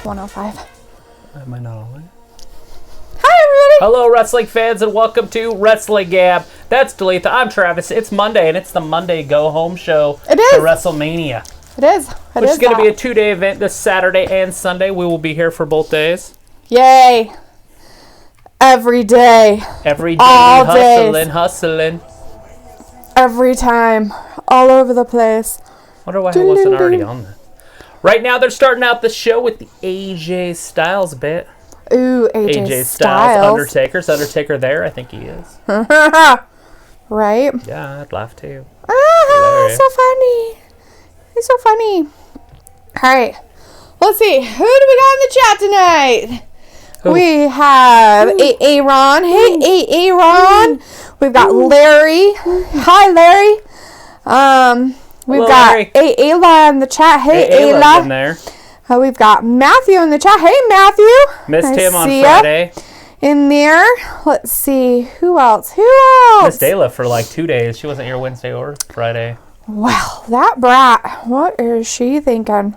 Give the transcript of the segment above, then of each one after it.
105. Am I not on it? Hi, everybody. Hello, wrestling fans, and welcome to Wrestling Gab. That's Dalitha. I'm Travis. It's Monday, and it's the Monday Go Home Show It is. to WrestleMania. It is. Which is going to be a 2-day event this Saturday and Sunday. We will be here for both days. Yay. Every day. Every day, All hustling. Every time. All over the place. Wonder why I wasn't already on that. Right now, they're starting out the show with the AJ Styles bit. Ooh, AJ Styles. Undertaker there. I think he is. Right? Yeah, I'd laugh too. So funny. He's so funny. All right. Let's see. Who do we got in the chat tonight? Who? We have Aaron. Hey, Aaron. We've got Larry. Hi, Larry. We've Hello, got Larry. Ayla in the chat. Hey, Ayla's in Ayla. there. We've got Matthew in the chat. Hey, Matthew. Missed Nice him on see ya. Friday. In there. Let's see. Who else? Missed Ayla for like 2 days. She wasn't here Wednesday or Friday. Well, that brat. What is she thinking?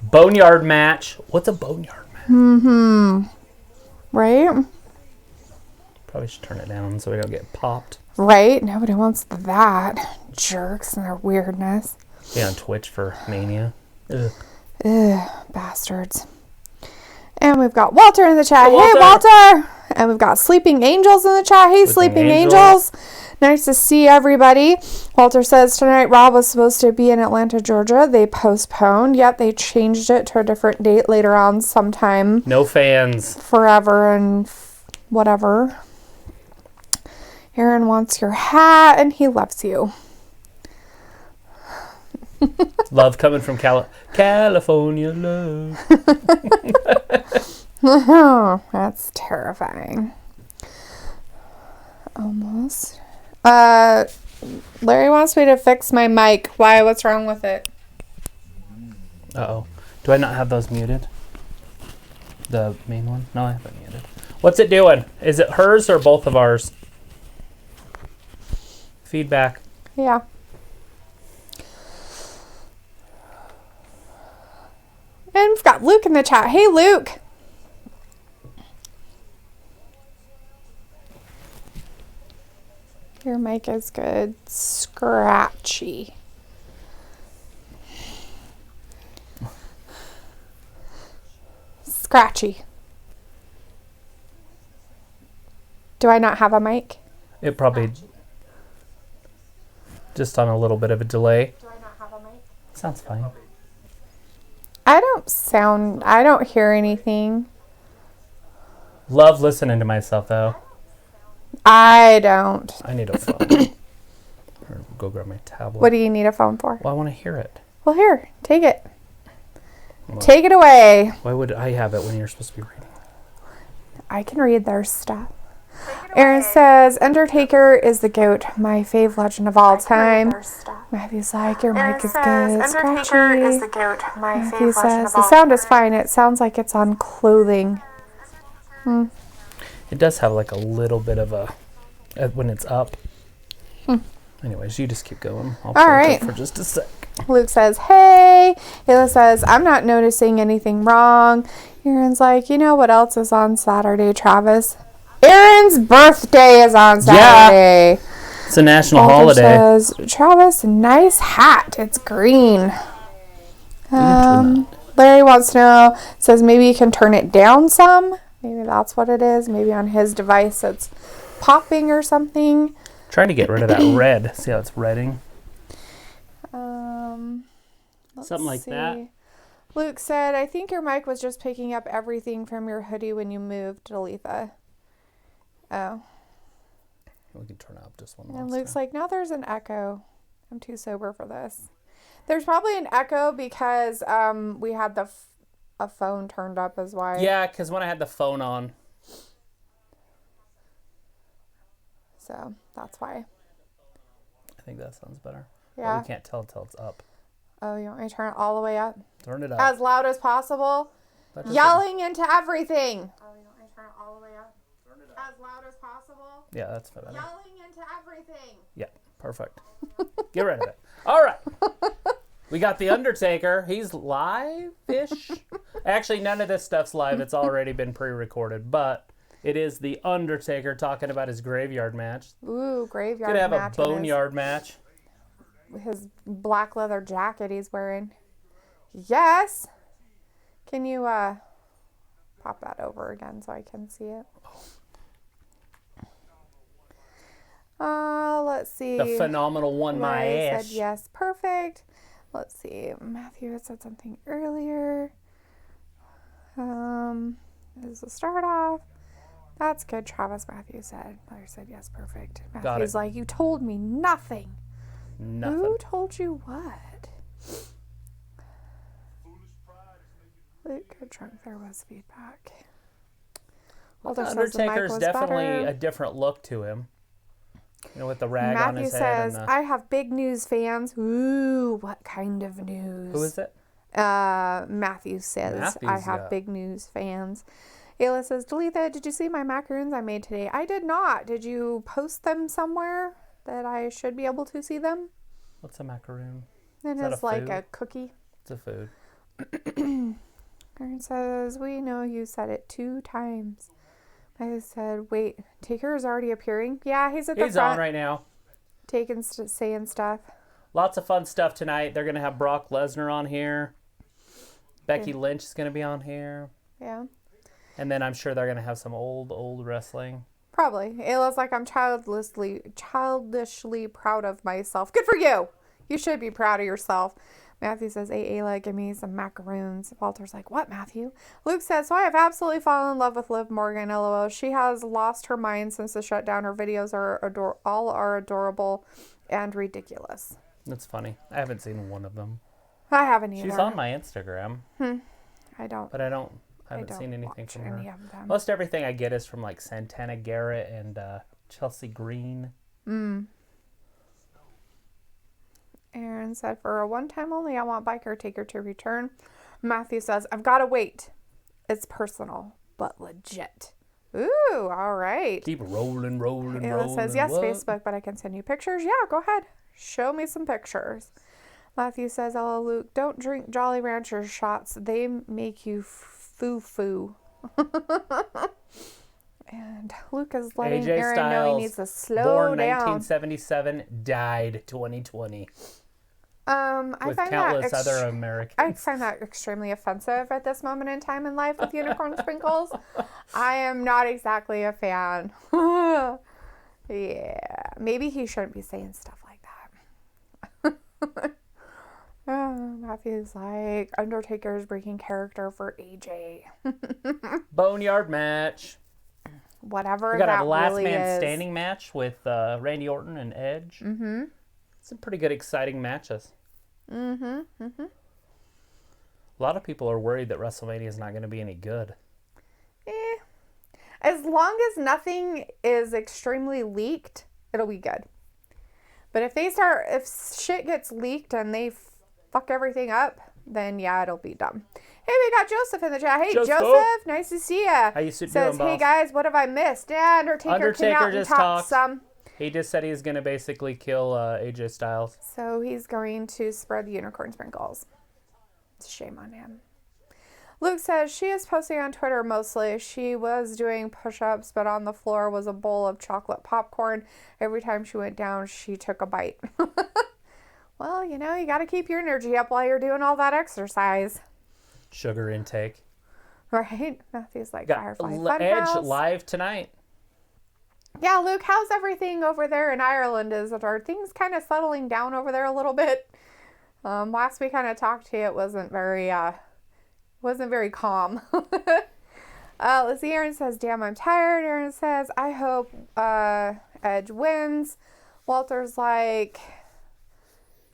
Boneyard match. What's a boneyard match? Right? Probably should turn it down so we don't get popped. Right? Nobody wants that. Jerks and their weirdness. Be on Twitch for Mania. Ugh. Ugh, bastards. And we've got Walter in the chat. Hey, Hey, Walter. Walter. And we've got Sleeping Angels in the chat. Hey, Sleeping Angels. Nice to see everybody. Walter says tonight Rob was supposed to be in Atlanta, Georgia. They postponed. Yet they changed it to a different date later on sometime. No fans. Forever and whatever. Aaron wants your hat and he loves you. Love coming from California love. Oh, that's terrifying. Almost. Larry wants me to fix my mic. Why? What's wrong with it? Uh-oh. Do I not have those muted? The main one? No, I haven't muted. What's it doing? Is it hers or both of ours? Feedback. Yeah. And we've got Luke in the chat. Hey, Luke. Your mic is good. Scratchy. Scratchy. Do I not have a mic? It probably just on a little bit of a delay. Do I not have a mic? Sounds fine. I don't hear anything. Love listening to myself though. I don't. I need a phone. Or go grab my tablet. What do you need a phone for? Well, I want to hear it. Well, here, take it. Well, Take it away. why would I have it when you're supposed to be reading? I can read their stuff. Aaron says, Undertaker is the GOAT, my fave legend of all time. Matthew's like, your mic is good. Scratchy. Is the goat, my Matthew favorite legend says, of all the sound is time. fine. It sounds like it's on clothing. It does have like a little bit of a when it's up. Anyways, you just keep going. I'll All play right. it for just a sec. Luke says, hey. Ayla says, I'm not noticing anything wrong. Aaron's like, you know what else is on Saturday, Travis? Aaron's birthday is on Saturday. It's a national Walter holiday. says, Travis, nice hat. It's green. Larry wants to know, says maybe you can turn it down some. Maybe that's what it is. Maybe on his device it's popping or something. Trying to get rid of that red. See how it's redding? Let's Something like that. see. Luke said, I think your mic was just picking up everything from your hoodie when you moved, Dalitha. Oh. We can turn up just one And last Luke's time. like, now there's an echo. I'm too sober for this. There's probably an echo because we had a phone turned up as well. Yeah, because when I had the phone on. So that's why. I think that sounds better. Yeah. But we can't tell until it's up. Oh, you want me to turn it all the way up? Turn it up. As loud as possible? That just- Yelling into everything. Oh, you want me to turn it all the way up? Turn it up. As loud as possible? Yeah, that's better. Yelling into everything. Yeah, perfect. Get rid of it. All right. We got The Undertaker. He's live-ish. Actually, none of this stuff's live. It's already been pre-recorded. But it is The Undertaker talking about his graveyard match. Ooh, graveyard Gonna have a match. in boneyard match. his black leather jacket he's wearing. Yes. Can you pop that over again so I can see it? Let's see. The phenomenal one, my Larry ass. said yes, perfect. Let's see. Matthew had said something earlier. This is the start off. That's good. Travis Matthews said. Larry said yes, perfect. Got Matthew's it. like, you told me nothing. Nothing. Who told you what? Luke, good drunk. There was feedback. Walter The says the mic Undertaker's was definitely better. a different look to him. You know, with the rag on Matthew his head. says, And the... I have big news fans. Ooh, what kind of news? Who is it? Matthew says, Matthew's I have got- big news fans. Ayla says, Dalitha, did you see my macaroons I made today? I did not. Did you post them somewhere that I should be able to see them? What's a macaroon? It that is a like food? a cookie. It's a food. Aaron says, we know you said it 2 times. I said, wait, Taker is already appearing? Yeah, he's at the He's front. on right now. Taking, saying stuff. Lots of fun stuff tonight. They're going to have Brock Lesnar on here. Becky Yeah. Lynch is going to be on here. Yeah. And then I'm sure they're going to have some old wrestling. Probably. Ayla's like, I'm childishly proud of myself. Good for you. You should be proud of yourself. Matthew says, hey, Ayla, give me some macaroons. Walter's like, what, Matthew? Luke says, so I have absolutely fallen in love with Liv Morgan, LOL. She has lost her mind since the shutdown. Her videos are all are adorable and ridiculous. That's funny. I haven't seen one of them. I haven't either. She's on my Instagram, I don't. but I haven't don't seen anything watch from any her. of them. Most everything I get is from like Santana Garrett and Chelsea Green. Aaron said, for a one time only, I want Biker Taker to return. Matthew says, I've got to wait. It's personal, but legit. Ooh, all right. Keep rolling. Ayla says, yes, What? Facebook, but I can send you pictures. Yeah, go ahead. Show me some pictures. Matthew says, hello, Luke, don't drink Jolly Rancher shots. They make you foo-foo. And Luke is letting AJ Aaron know Styles, he needs to slow born down. 1977, died 2020. I With find countless that other Americans. I find that extremely offensive at this moment in time in life with unicorn sprinkles. I am not exactly a fan. Yeah, maybe he shouldn't be saying stuff like that. Matthew's like, Undertaker's breaking character for AJ. Boneyard match. Whatever We got that a last really man is. standing match with Randy Orton and Edge. Mm-hmm. Some pretty good, exciting matches. Mm-hmm. A lot of people are worried that WrestleMania is not going to be any good. As long as nothing is extremely leaked, it'll be good. But if shit gets leaked and they fuck everything up, then yeah, it'll be dumb. Hey, we got Joseph in the chat. Hey, Joseph, nice to see ya. How you doing, Says, hey boss? guys, what have I missed? Yeah, Undertaker came out and just talked talked. some. He just said he's going to basically kill AJ Styles. So he's going to spread the unicorn sprinkles. It's a shame on him. Luke says she is posting on Twitter mostly. She was doing push-ups, but on the floor was a bowl of chocolate popcorn. Every time she went down, she took a bite. Well, you know, you got to keep your energy up while you're doing all that exercise. Sugar intake. Right? Matthew's like, Got Firefly Edge Funhouse. live tonight. Yeah, Luke, how's everything over there in Ireland? Are things kind of settling down over there a little bit? Last we kind of talked to you, it wasn't very calm. Let's see, Aaron says, damn, I'm tired. Aaron says, I hope Edge wins. Walter's like,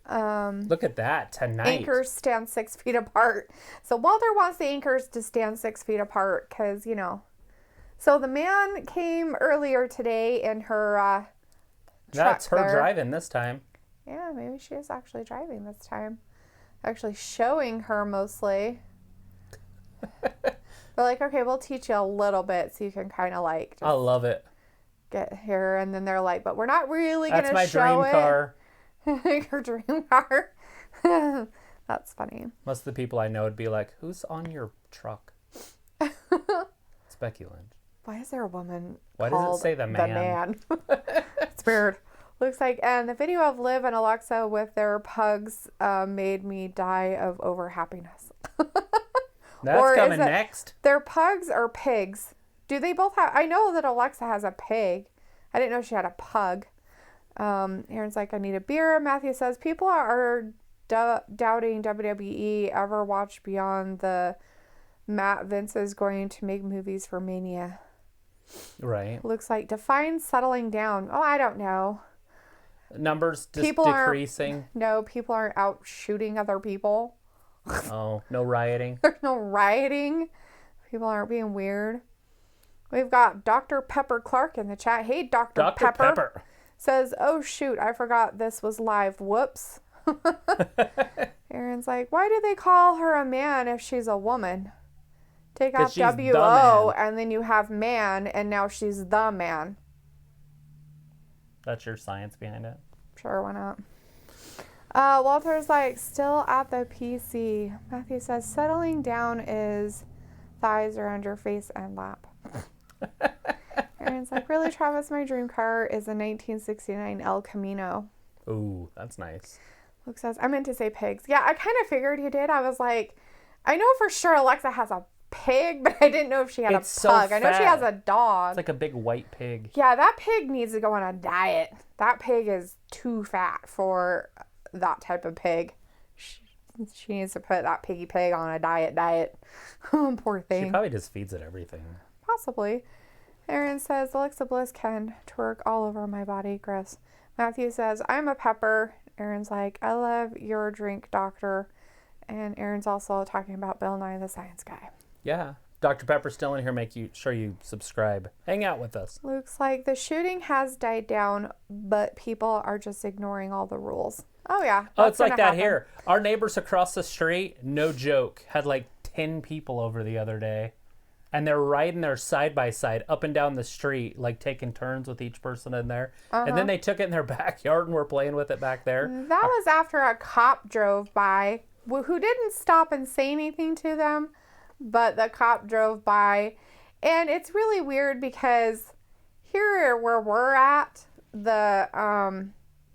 Look at that tonight. anchors stand 6 feet apart. So Walter wants the anchors to stand 6 feet apart because, you know. So the man came earlier today in her That's her truck there. driving this time. Yeah, maybe she is actually driving this time. Actually showing her mostly. But like, okay, we'll teach you a little bit so you can kind of like I love it. get here. And then they're like, but we're not really going That's to my show dream car. Your dream car. That's funny. Most of the people I know would be like, "Who's on your truck?" It's Becky Lynch. Why is there a woman Why does it called say the man? It's weird. Looks like, and the video of Liv and Alexa with their pugs made me die of over happiness. That's Or coming is it- next. Their pugs or pigs? Do they both have? I know that Alexa has a pig. I didn't know she had a pug. Aaron's like, I need a beer. Matthew says, people are doubting WWE ever watched beyond the Matt Vince is going to make movies for Mania. Right. Looks like define settling down. Oh, I don't know. Numbers just People aren't- decreasing. No, people aren't out shooting other people. Oh, no rioting. There's no rioting. People aren't being weird. We've got Dr. Pepper Clark in the chat. Hey, Dr. Dr. Pepper. Says, oh shoot, I forgot this was live. Whoops. Aaron's like, why do they call her a man if she's a woman? Take 'Cause out she's the W-O man. and then you have man and now she's the man. That's your science behind it. Sure, why not? Walter's like, still at the PC. Matthew says, settling down is thighs around your face and lap. Aaron's like, really, Travis, my dream car is a 1969 El Camino. Ooh, that's nice. Luke says, I meant to say pigs. Yeah, I kind of figured you did. I was like, I know for sure Alexa has a pig, but I didn't know if she had It's a so pug. I know she fat. has a dog. It's like a big white pig. Yeah, that pig needs to go on a diet. That pig is too fat for that type of pig. She needs to put that piggy pig on a diet. Poor She thing. probably just feeds it everything. Possibly. Aaron says, Alexa Bliss can twerk all over my body. Gross. Matthew says, I'm a pepper. Aaron's like, I love your drink, doctor. And Aaron's also talking about Bill Nye the Science Guy. Yeah. Dr. Pepper's still in here. Make sure you subscribe. Hang out with us. Luke's like, the shooting has died down, but people are just ignoring all the rules. Oh, yeah. Oh, that's it's like gonna that happen. here. Our neighbors across the street, no joke, had like 10 people over the other day. And they're riding there side by side up and down the street, like taking turns with each person in there. And then they took it in their backyard and were playing with it back there. That was after a cop drove by who didn't stop and say anything to them, but the cop drove by. And it's really weird because here where we're at, the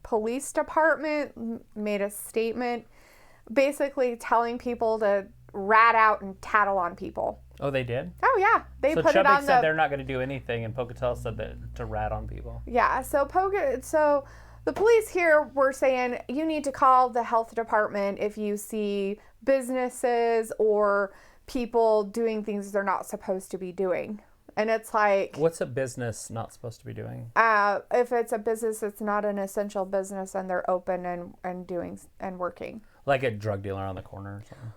police department made a statement basically telling people to rat out and tattle on people. Oh, they did? Oh, yeah. They So put it Chubbuck on said the... they're not going to do anything, and Pocatello said that to rat on people. Yeah, so the police here were saying you need to call the health department if you see businesses or people doing things they're not supposed to be doing. And it's like, What's a business not supposed to be doing? if it's a business that's not an essential business and they're open and doing and working. Like a drug dealer on the corner or something.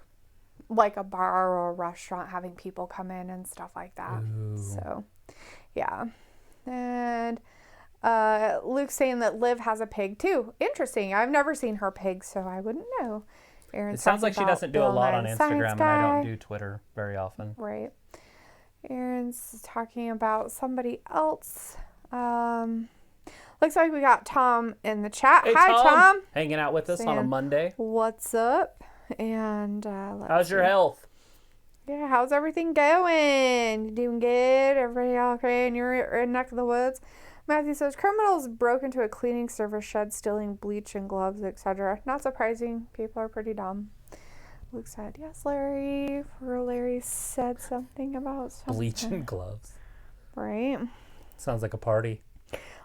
Like a bar or a restaurant having people come in and stuff like that. Ooh. So, yeah. And Luke's saying that Liv has a pig too. Interesting. I've never seen her pig, so I wouldn't know. Aaron's It sounds talking like she about doesn't do a Bill lot Nye on the Instagram, Science and I don't Guy. do Twitter very often. Right. Aaron's talking about somebody else. Looks like we got Tom in the chat. Hey, Hi, Tom. Hanging out with us on a Saying- Monday. What's up? And let's How's your see. health? Yeah, how's everything going? You doing good? Everybody okay in your neck of the woods? Matthew says, criminals broke into a cleaning service shed stealing bleach and gloves, etc. Not surprising. People are pretty dumb. Luke said, yes, Larry. Larry said something about something. Bleach and gloves. Right. Sounds like a party.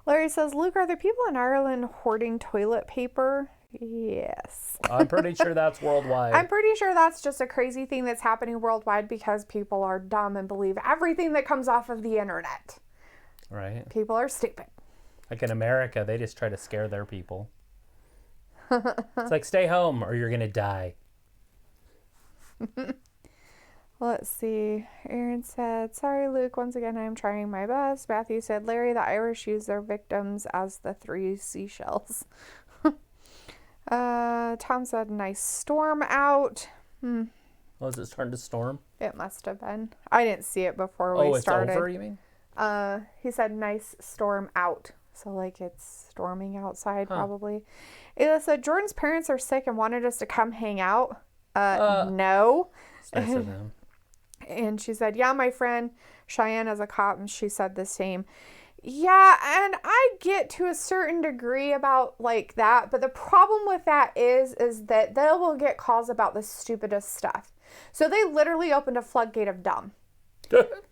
Larry says, Luke, are the people in Ireland hoarding toilet paper? Yes. I'm pretty sure that's worldwide. I'm pretty sure that's just a crazy thing that's happening worldwide because people are dumb and believe everything that comes off of the internet. Right. People are stupid. Like in America, they just try to scare their people. It's like, stay home or you're going to die. Let's see. Aaron said, sorry, Luke. Once again, I'm trying my best. Matthew said, Larry, the Irish use their victims as the 3 seashells. Tom said, nice storm out. Oh, is it starting to storm? It must have been. I didn't see it before we Oh, it's started. over, you mean? He said, nice storm out. So, like, it's storming outside, probably. Ayla said, Jordan's parents are sick and wanted us to come hang out. No. It's nice of them. And she said, yeah, my friend Cheyenne is a cop, and she said the same. Yeah, and I get to a certain degree about, like, that, but the problem with that is that they will get calls about the stupidest stuff. So they literally opened a floodgate of dumb.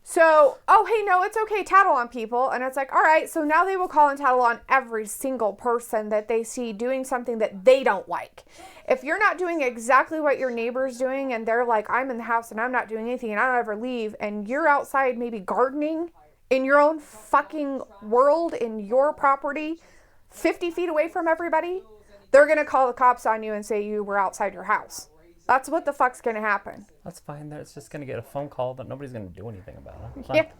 So, oh, hey, no, it's okay, tattle on people. And it's like, all right, so now they will call and tattle on every single person that they see doing something that they don't like. If you're not doing exactly what your neighbor's doing and they're like, I'm in the house and I'm not doing anything and I don't ever leave, and you're outside maybe gardening in your own fucking world, in your property, 50 feet away from everybody, they're going to call the cops on you and say you were outside your house. That's what the fuck's going to happen. That's fine. It's just going to get a phone call, but nobody's going to do anything about it.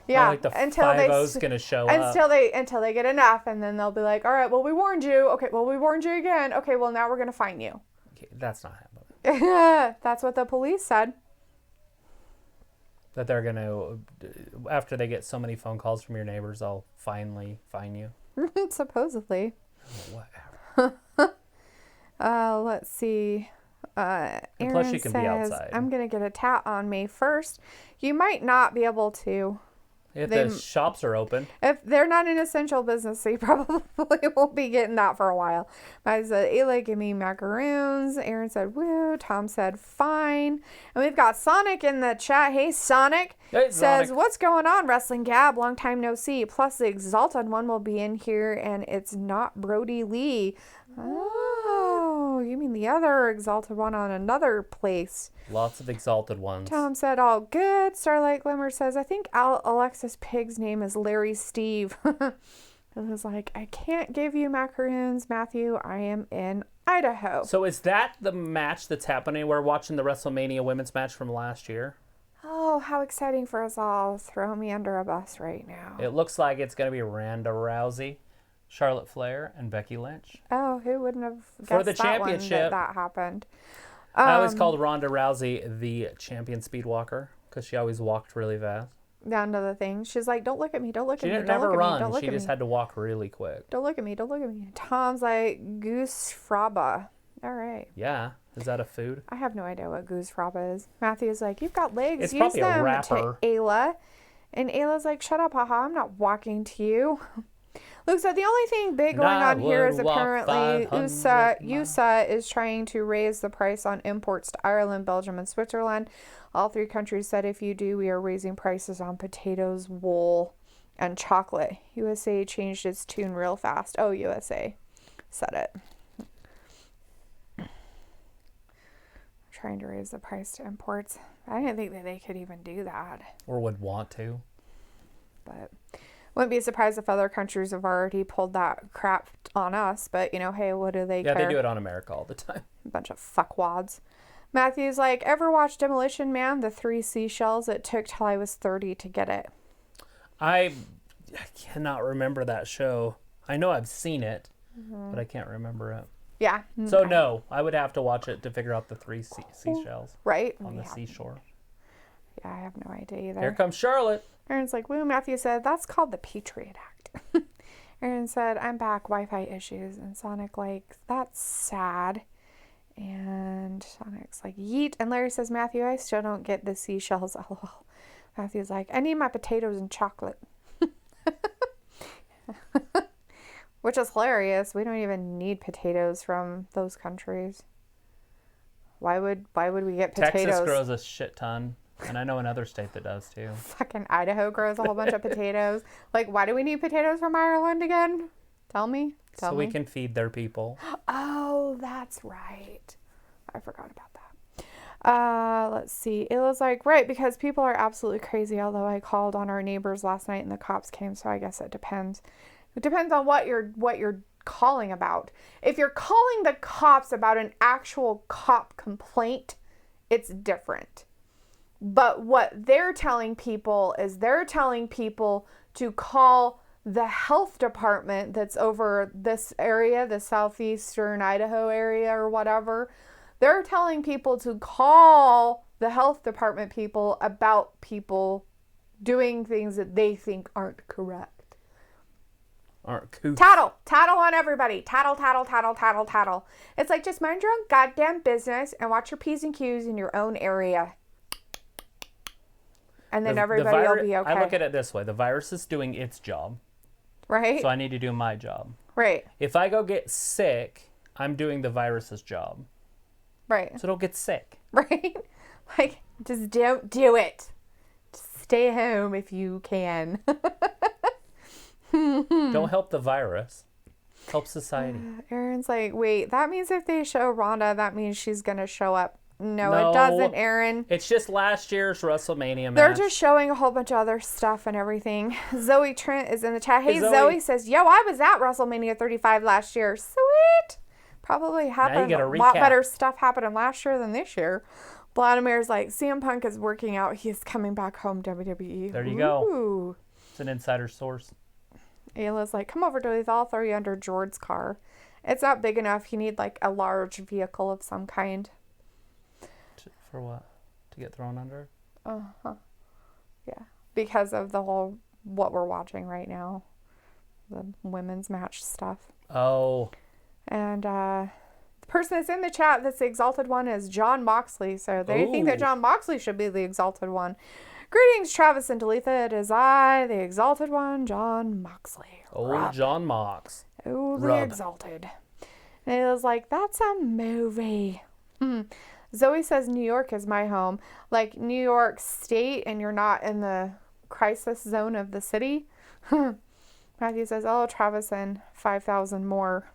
Yeah. Like the 5-0's going to show up. Until they get enough, and then they'll be like, all right, well, we warned you. Okay, well, we warned you again. Okay, well, now we're going to fine you. Okay, that's not happening. That's what the police said. That they're going to, after they get so many phone calls from your neighbors, they'll finally fine you. Supposedly. Whatever. Let's see. Aaron plus you can be says, outside. I'm going to get a tat on me first. You might not be able to. If the shops are open. If they're not an essential business, so you probably won't be getting that for a while. I said, Ayla, give me macaroons. Aaron said, woo. Tom said, fine. And we've got Sonic in the chat. Hey, Sonic. Hey, says, Sonic. what's going on, Wrestling Gab? Long time no see. Plus, the Exalted One will be in here, and it's not Brody Lee. Oh, you mean the other Exalted One on another place. Lots of Exalted Ones. Tom said, all good. Starlight Glimmer says, I think Alexis Pig's name is Larry Steve. It was like, I can't give you macaroons, Matthew. I am in Idaho. So is that the match that's happening? We're watching the WrestleMania women's match from last year. Oh, how exciting for us all. Throw me under a bus right now. It looks like it's going to be Ronda Rousey, Charlotte Flair, and Becky Lynch. Oh, who wouldn't have guessed For the that championship. that happened? I always called Ronda Rousey the champion speedwalker because she always walked really fast. Down to the thing. She's like, don't look at me, don't look She at me, didn't don't never look at me, don't run. look She at me. just had to walk really quick. Don't look at me, don't look at me. Tom's like, Goose Fraba. All right. Yeah. Is that a food? I have no idea what Goose Fraba is. Matthew's like, you've got legs, It's use probably a them rapper. to Ayla. And Ayla's like, shut up, haha, I'm not walking to you. Luke said, the only thing big going on here is apparently USA is trying to raise the price on imports to Ireland, Belgium, and Switzerland. All three countries said, if you do, we are raising prices on potatoes, wool, and chocolate. USA changed its tune real fast. Oh, USA said it. Trying to raise the price to imports. I didn't think that they could even do that. Or would want to. But wouldn't be surprised if other countries have already pulled that crap on us. But, you know, hey, what do they care? Yeah, they do it on America all the time. A bunch of fuckwads. Matthew's like, ever watch Demolition Man? The 3 seashells? It took till I was 30 to get it. I cannot remember that show. I know I've seen it, but I can't remember it. Yeah. So, no, I would have to watch it to figure out the 3 seashells Right? on the seashore. Yeah, I have no idea either. Here comes Charlotte. Aaron's like, woo. Matthew said, that's called the Patriot Act. Aaron said, I'm back, Wi-Fi issues. And Sonic like, that's sad. And Sonic's like, yeet. And Larry says, Matthew, I still don't get the seashells. LOL. Matthew's like, I need my potatoes and chocolate. Which is hilarious. We don't even need potatoes from those countries. Why would we get potatoes? Texas grows a shit ton. And I know another state that does too. Fucking Idaho grows a whole bunch of potatoes. Like, why do we need potatoes from Ireland again? Tell me. So we can feed their people. Oh, that's right. I forgot about that. Let's see. It was like, right, because people are absolutely crazy, although I called on our neighbors last night and the cops came, so I guess it depends. It depends on what you're calling about. If you're calling the cops about an actual cop complaint, it's different. But what they're telling people is they're telling people to call the health department that's over this area, the southeastern Idaho area or whatever. They're telling people to call the health department people about people doing things that they think aren't correct. Aren't coots. Tattle on everybody. Tattle. It's like, just mind your own goddamn business and watch your P's and Q's in your own area. And then everybody will be okay. I look at it this way. The virus is doing its job. Right? So I need to do my job. Right. If I go get sick, I'm doing the virus's job. Right. So don't get sick. Right? Like, just don't do it. Just stay home if you can. Don't help the virus. Help society. Aaron's like, wait, that means if they show Ronda, that means she's going to show up. No, it doesn't, Aaron. It's just last year's WrestleMania match. They're just showing a whole bunch of other stuff and everything. Zoe Trent is in the chat. Hey, Zoe says, yo, I was at WrestleMania 35 last year. Sweet. Probably happened. A lot better stuff happening last year than this year. Vladimir's like, CM Punk is working out. He's coming back home, WWE. There you go. It's an insider source. Ayla's like, come over to Lethal. I'll throw you under George's car. It's not big enough. You need like a large vehicle of some kind. For what? To get thrown under? Uh-huh. Yeah. Because of the whole, what we're watching right now. The women's match stuff. Oh. And the person that's in the chat that's the Exalted One is John Moxley. So they think that John Moxley should be the Exalted One. Greetings, Travis and Talitha. It is I, the Exalted One, John Moxley. John Mox. Oh, the Exalted. And it was like, that's a movie. Zoe says New York is my home. Like New York State, and you're not in the crisis zone of the city. Matthew says, oh, Travis and 5,000 more.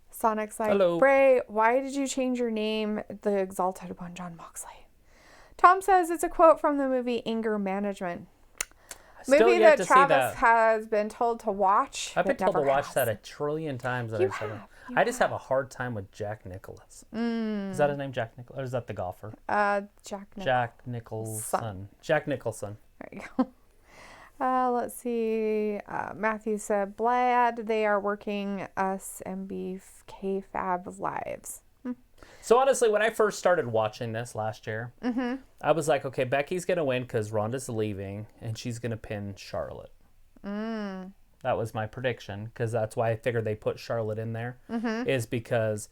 Sonic's like, hello. Bray, why did you change your name, the Exalted One, John Moxley? Tom says it's a quote from the movie Anger Management. Movie that Travis has been told to watch. I've been told to watch that 1 trillion times. I just have a hard time with Jack Nicklaus. Is that his name, Jack Nicklaus? Or is that the golfer? Jack Nicholson. Jack Nicholson. There you go. Let's see. Matthew said, glad they are working us MBK Fab lives. So honestly, when I first started watching this last year, I was like, okay, Becky's going to win because Ronda's leaving and she's going to pin Charlotte. That was my prediction because that's why I figured they put Charlotte in there, is because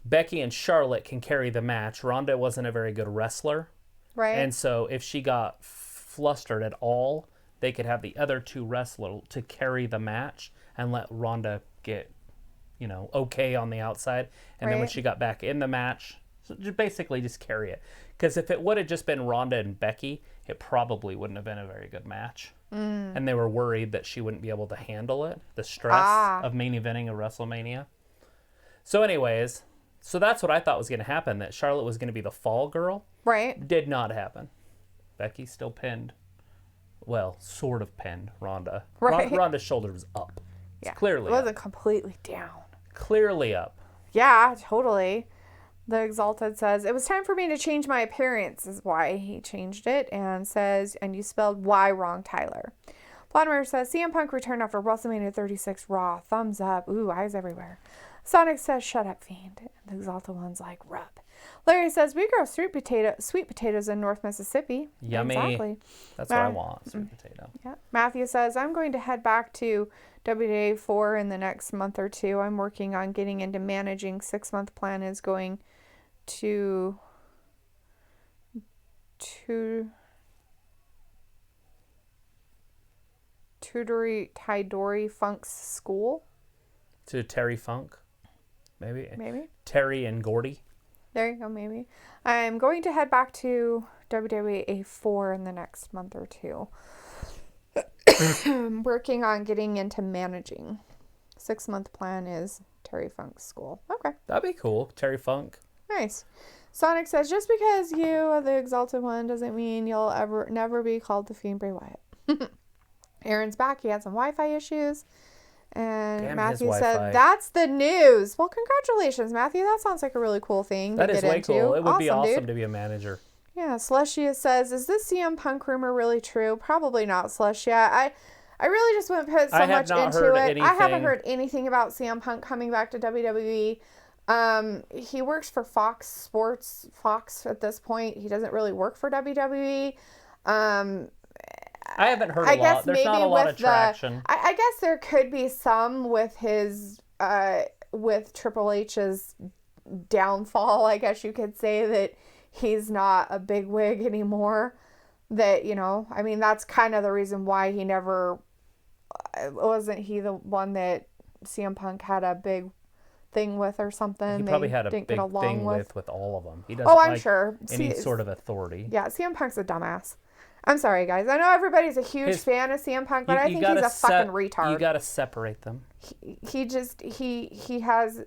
Becky and Charlotte can carry the match. Ronda wasn't a very good wrestler. Right. And so if she got flustered at all, they could have the other two wrestlers to carry the match and let Ronda get, okay on the outside. And then when she got back in the match, so basically just carry it. Because if it would have just been Ronda and Becky, it probably wouldn't have been a very good match. And they were worried that she wouldn't be able to handle it, the stress of main eventing a WrestleMania. So anyways, so that's what I thought was going to happen, that Charlotte was going to be the fall girl. Right. Did not happen. Becky still pinned. Well, sort of pinned Ronda. Right. Ronda's shoulder was up. It's clearly it wasn't completely down. Clearly up. Yeah, totally. The Exalted says, it was time for me to change my appearance, is why he changed it, and says, and you spelled Y wrong, Tyler. Vladimir says, CM Punk returned after WrestleMania 36 Raw. Thumbs up. Ooh, eyes everywhere. Sonic says, shut up, Fiend. And the Exalted One's like, rub. Larry says, we grow sweet potatoes in North Mississippi. Yummy. Exactly. That's what I want, sweet potato. Yeah. Matthew says, I'm going to head back to WDA 4 in the next month or two. I'm working on getting into managing. 6-month plan is going to Tidori Funk's school. To Terry Funk, maybe. Maybe. Terry and Gordy. There you go, maybe. I'm going to head back to WWE 4 in the next month or two. I'm working on getting into managing. 6-month plan is Terry Funk's school. Okay. That'd be cool. Terry Funk. Nice. Sonic says, just because you are the Exalted One doesn't mean you'll never be called the Fiend Bray Wyatt. Aaron's back. He had some Wi-Fi issues. And Matthew said, that's the news. Well, congratulations, Matthew. That sounds like a really cool thing to get into. That is way cool. It would be awesome to be a manager. Yeah, Celestia says, is this CM Punk rumor really true? Probably not, Celestia. I really just wouldn't put so much into it. I haven't heard anything about CM Punk coming back to WWE. He works for Fox Sports, Fox at this point. He doesn't really work for WWE. I haven't heard I a guess lot. There's maybe not a lot with of traction. I guess there could be some with his with Triple H's downfall. I guess you could say that he's not a big wig anymore. That, you know, I mean, that's kind of the reason why he never wasn't he the one that CM Punk had a big thing with or something. He probably had a didn't big get along thing with all of them. He doesn't Oh, I'm like sure. any sort of authority. Yeah, CM Punk's a dumbass. I'm sorry, guys. I know everybody's a huge fan of CM Punk, but I think he's a fucking retard. You got to separate them. He has...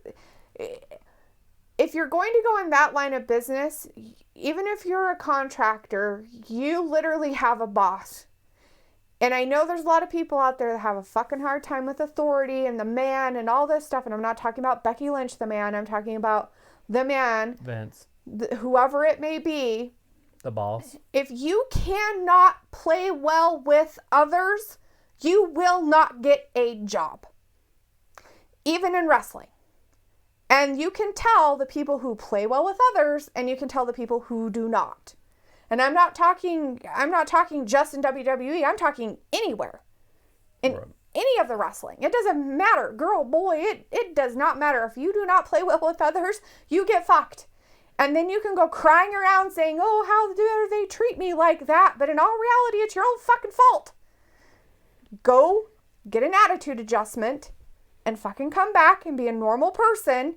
If you're going to go in that line of business, even if you're a contractor, you literally have a boss. And I know there's a lot of people out there that have a fucking hard time with authority and the man and all this stuff. And I'm not talking about Becky Lynch, the man. I'm talking about the man. Vince. Whoever it may be. The boss. If you cannot play well with others, you will not get a job. Even in wrestling. And you can tell the people who play well with others, and you can tell the people who do not. And I'm not talking just in WWE. I'm talking anywhere. In any of the wrestling. It doesn't matter. Girl, boy, it does not matter. If you do not play well with others, you get fucked. And then you can go crying around saying, oh, how dare they treat me like that? But in all reality, it's your own fucking fault. Go get an attitude adjustment and fucking come back and be a normal person.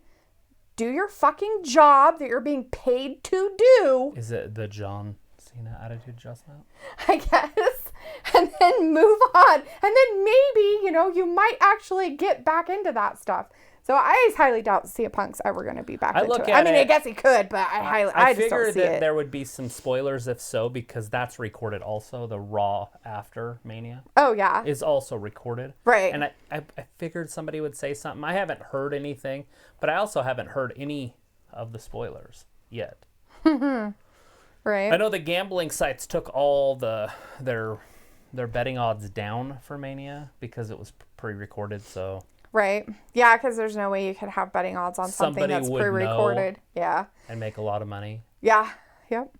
Do your fucking job that you're being paid to do. Is it the John Cena attitude adjustment? I guess. And then move on. And then maybe, you know, you might actually get back into that stuff. So I highly doubt CM Punk's ever going to be back into it. I mean, I guess he could, but I just don't see it. I figured that there would be some spoilers if so, because that's recorded also. The Raw after Mania. Oh, yeah. Is also recorded. Right. And I figured somebody would say something. I haven't heard anything, but I also haven't heard any of the spoilers yet. Right. I know the gambling sites took all their betting odds down for Mania because it was pre-recorded, so... Right. Yeah, because there's no way you could have betting odds on something that's pre-recorded. Yeah. And make a lot of money. Yeah. Yep.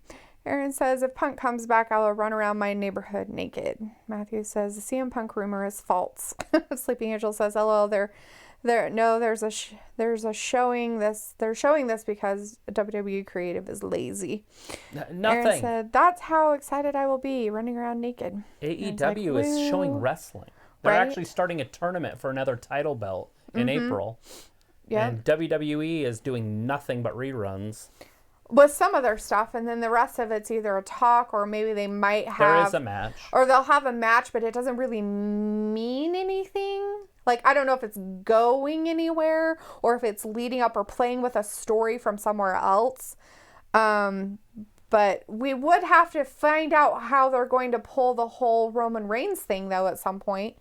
Aaron says, if Punk comes back, I will run around my neighborhood naked. Matthew says, the CM Punk rumor is false. Sleeping Angel says, hello, there's a showing this. They're showing this because WWE Creative is lazy. Nothing. Aaron said, that's how excited I will be running around naked. AEW is showing wrestling. They're actually starting a tournament for another title belt in April. Yeah. And WWE is doing nothing but reruns. With some of their stuff, and then the rest of it's either a talk or maybe they might have... There is a match. Or they'll have a match, but it doesn't really mean anything. Like, I don't know if it's going anywhere or if it's leading up or playing with a story from somewhere else. But we would have to find out how they're going to pull the whole Roman Reigns thing, though, at some point.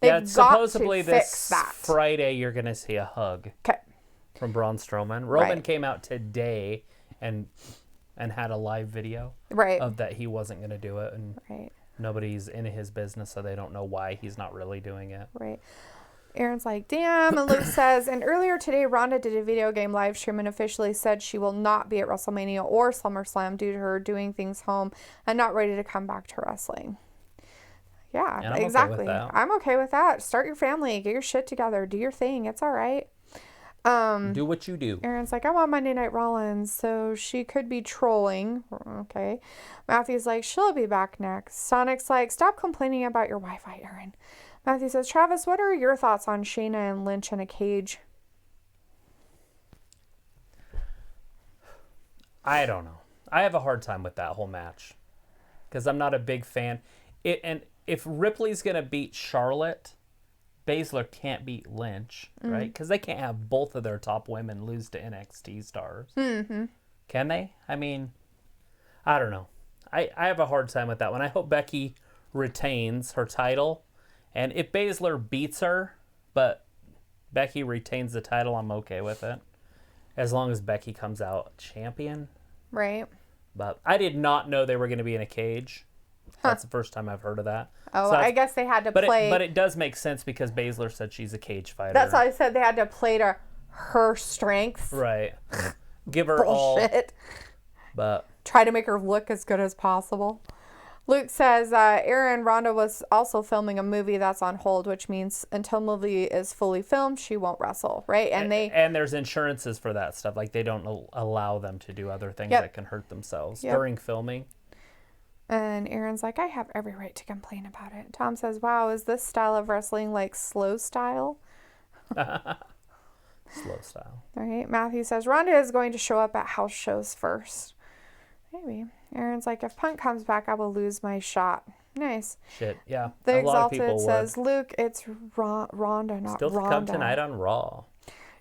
Yeah, supposedly this Friday you're going to see a hug from Braun Strowman. Roman came out today and had a live video of that he wasn't going to do it. And nobody's in his business, so they don't know why he's not really doing it. Right. Aaron's like, damn. And Luke says, and earlier today, Ronda did a video game live stream and officially said she will not be at WrestleMania or SummerSlam due to her doing things home and not ready to come back to wrestling. Yeah, exactly. I'm okay with that. Start your family. Get your shit together. Do your thing. It's all right. Do what you do. Aaron's like, I'm on Monday Night Rollins, so she could be trolling. Okay. Matthew's like, she'll be back next. Sonic's like, stop complaining about your Wi-Fi, Aaron. Matthew says, Travis, what are your thoughts on Shayna and Lynch in a cage? I don't know. I have a hard time with that whole match because I'm not a big fan. And if Ripley's going to beat Charlotte, Baszler can't beat Lynch, right? Because they can't have both of their top women lose to NXT stars. Mm-hmm. Can they? I mean, I don't know. I have a hard time with that one. I hope Becky retains her title. And if Baszler beats her, but Becky retains the title, I'm okay with it. As long as Becky comes out champion. Right. But I did not know they were going to be in a cage. That's the first time I've heard of that. Oh, so I guess they had to play... But it does make sense because Baszler said she's a cage fighter. That's why I said they had to play to her strengths. Right. Give her all... Bullshit. But... Try to make her look as good as possible. Luke says, Aaron, Ronda was also filming a movie that's on hold, which means until movie is fully filmed, she won't wrestle, right? And there's insurances for that stuff. Like, they don't allow them to do other things Yep. that can hurt themselves Yep. during filming. And Aaron's like, I have every right to complain about it. Tom says, wow, is this style of wrestling like slow style? Slow style. All right. Matthew says, Ronda is going to show up at house shows first. Maybe. Aaron's like, if Punk comes back, I will lose my shot. Nice. Shit, yeah. The a lot of people Exalted says, Luke, it's Ronda, not Still to Ronda. come tonight on Raw.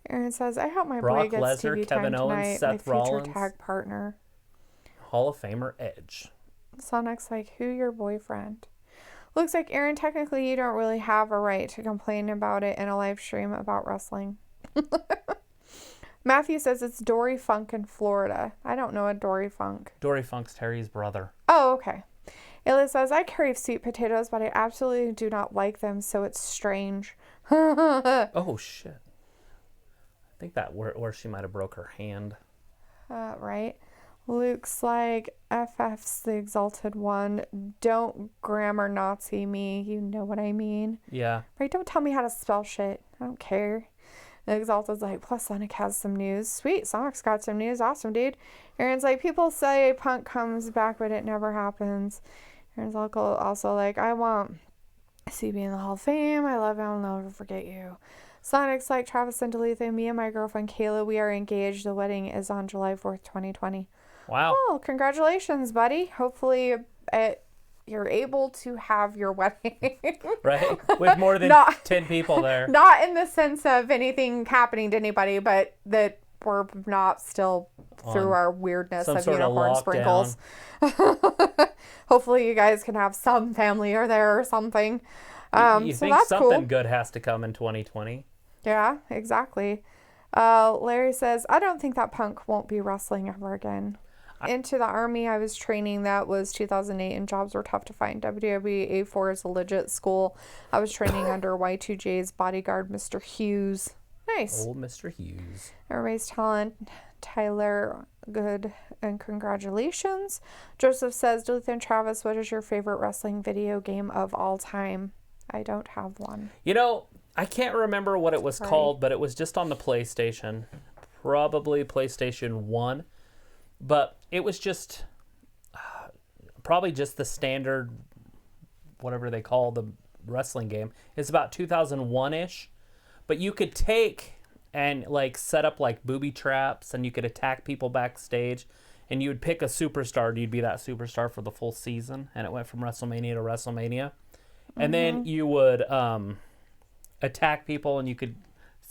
Aaron says, I hope my Brock boy gets Lesnar, TV Kevin time Owens, tonight, Seth my future Rollins. tag partner. Hall of Famer Edge. Sonic's like, who your boyfriend? Looks like, Aaron, technically you don't really have a right to complain about it in a live stream about wrestling. Matthew says it's Dory Funk in Florida. I don't know a Dory Funk. Dory Funk's Terry's brother. Oh, okay. Ayla says, I crave sweet potatoes, but I absolutely do not like them, so it's strange. Oh, shit. I think that where she might have broke her hand. Right. Luke's like, FF's the Exalted One. Don't grammar Nazi me. You know what I mean. Yeah. Right? Don't tell me how to spell shit. I don't care. The Exalted's like, plus Sonic has some news. Sweet, Sonic's got some news. Awesome, dude. Aaron's like, people say Punk comes back, but it never happens. Aaron's also like, I want CB in the Hall of Fame. I love him. I'll never forget you. Sonic's like, Travis and Dalitha, me and my girlfriend Kayla, we are engaged. The wedding is on July 4th, 2020. Wow. Oh, congratulations, buddy. Hopefully you're able to have your wedding. Right? With more than 10 people there. Not in the sense of anything happening to anybody, but that we're not still through our weirdness of unicorn sprinkles. Hopefully you guys can have some family or there or something. You so think that's something cool. good has to come in 2020? Yeah, exactly. Larry says, I don't think that Punk won't be wrestling ever again. Into the Army, I was training. That was 2008, and jobs were tough to find. WWE A4 is a legit school. I was training under Y2J's bodyguard, Mr. Hughes. Nice. Old Mr. Hughes. Everybody's telling Tyler good and congratulations. Joseph says, Duluth and Travis, what is your favorite wrestling video game of all time? I don't have one. You know, I can't remember what it was called, but it was just on the PlayStation. Probably PlayStation 1. But it was just probably just the standard, whatever they call the wrestling game. It's about 2001-ish. But you could take and like set up like booby traps, and you could attack people backstage, and you would pick a superstar. You'd be that superstar for the full season, and it went from WrestleMania to WrestleMania. And then you would attack people, and you could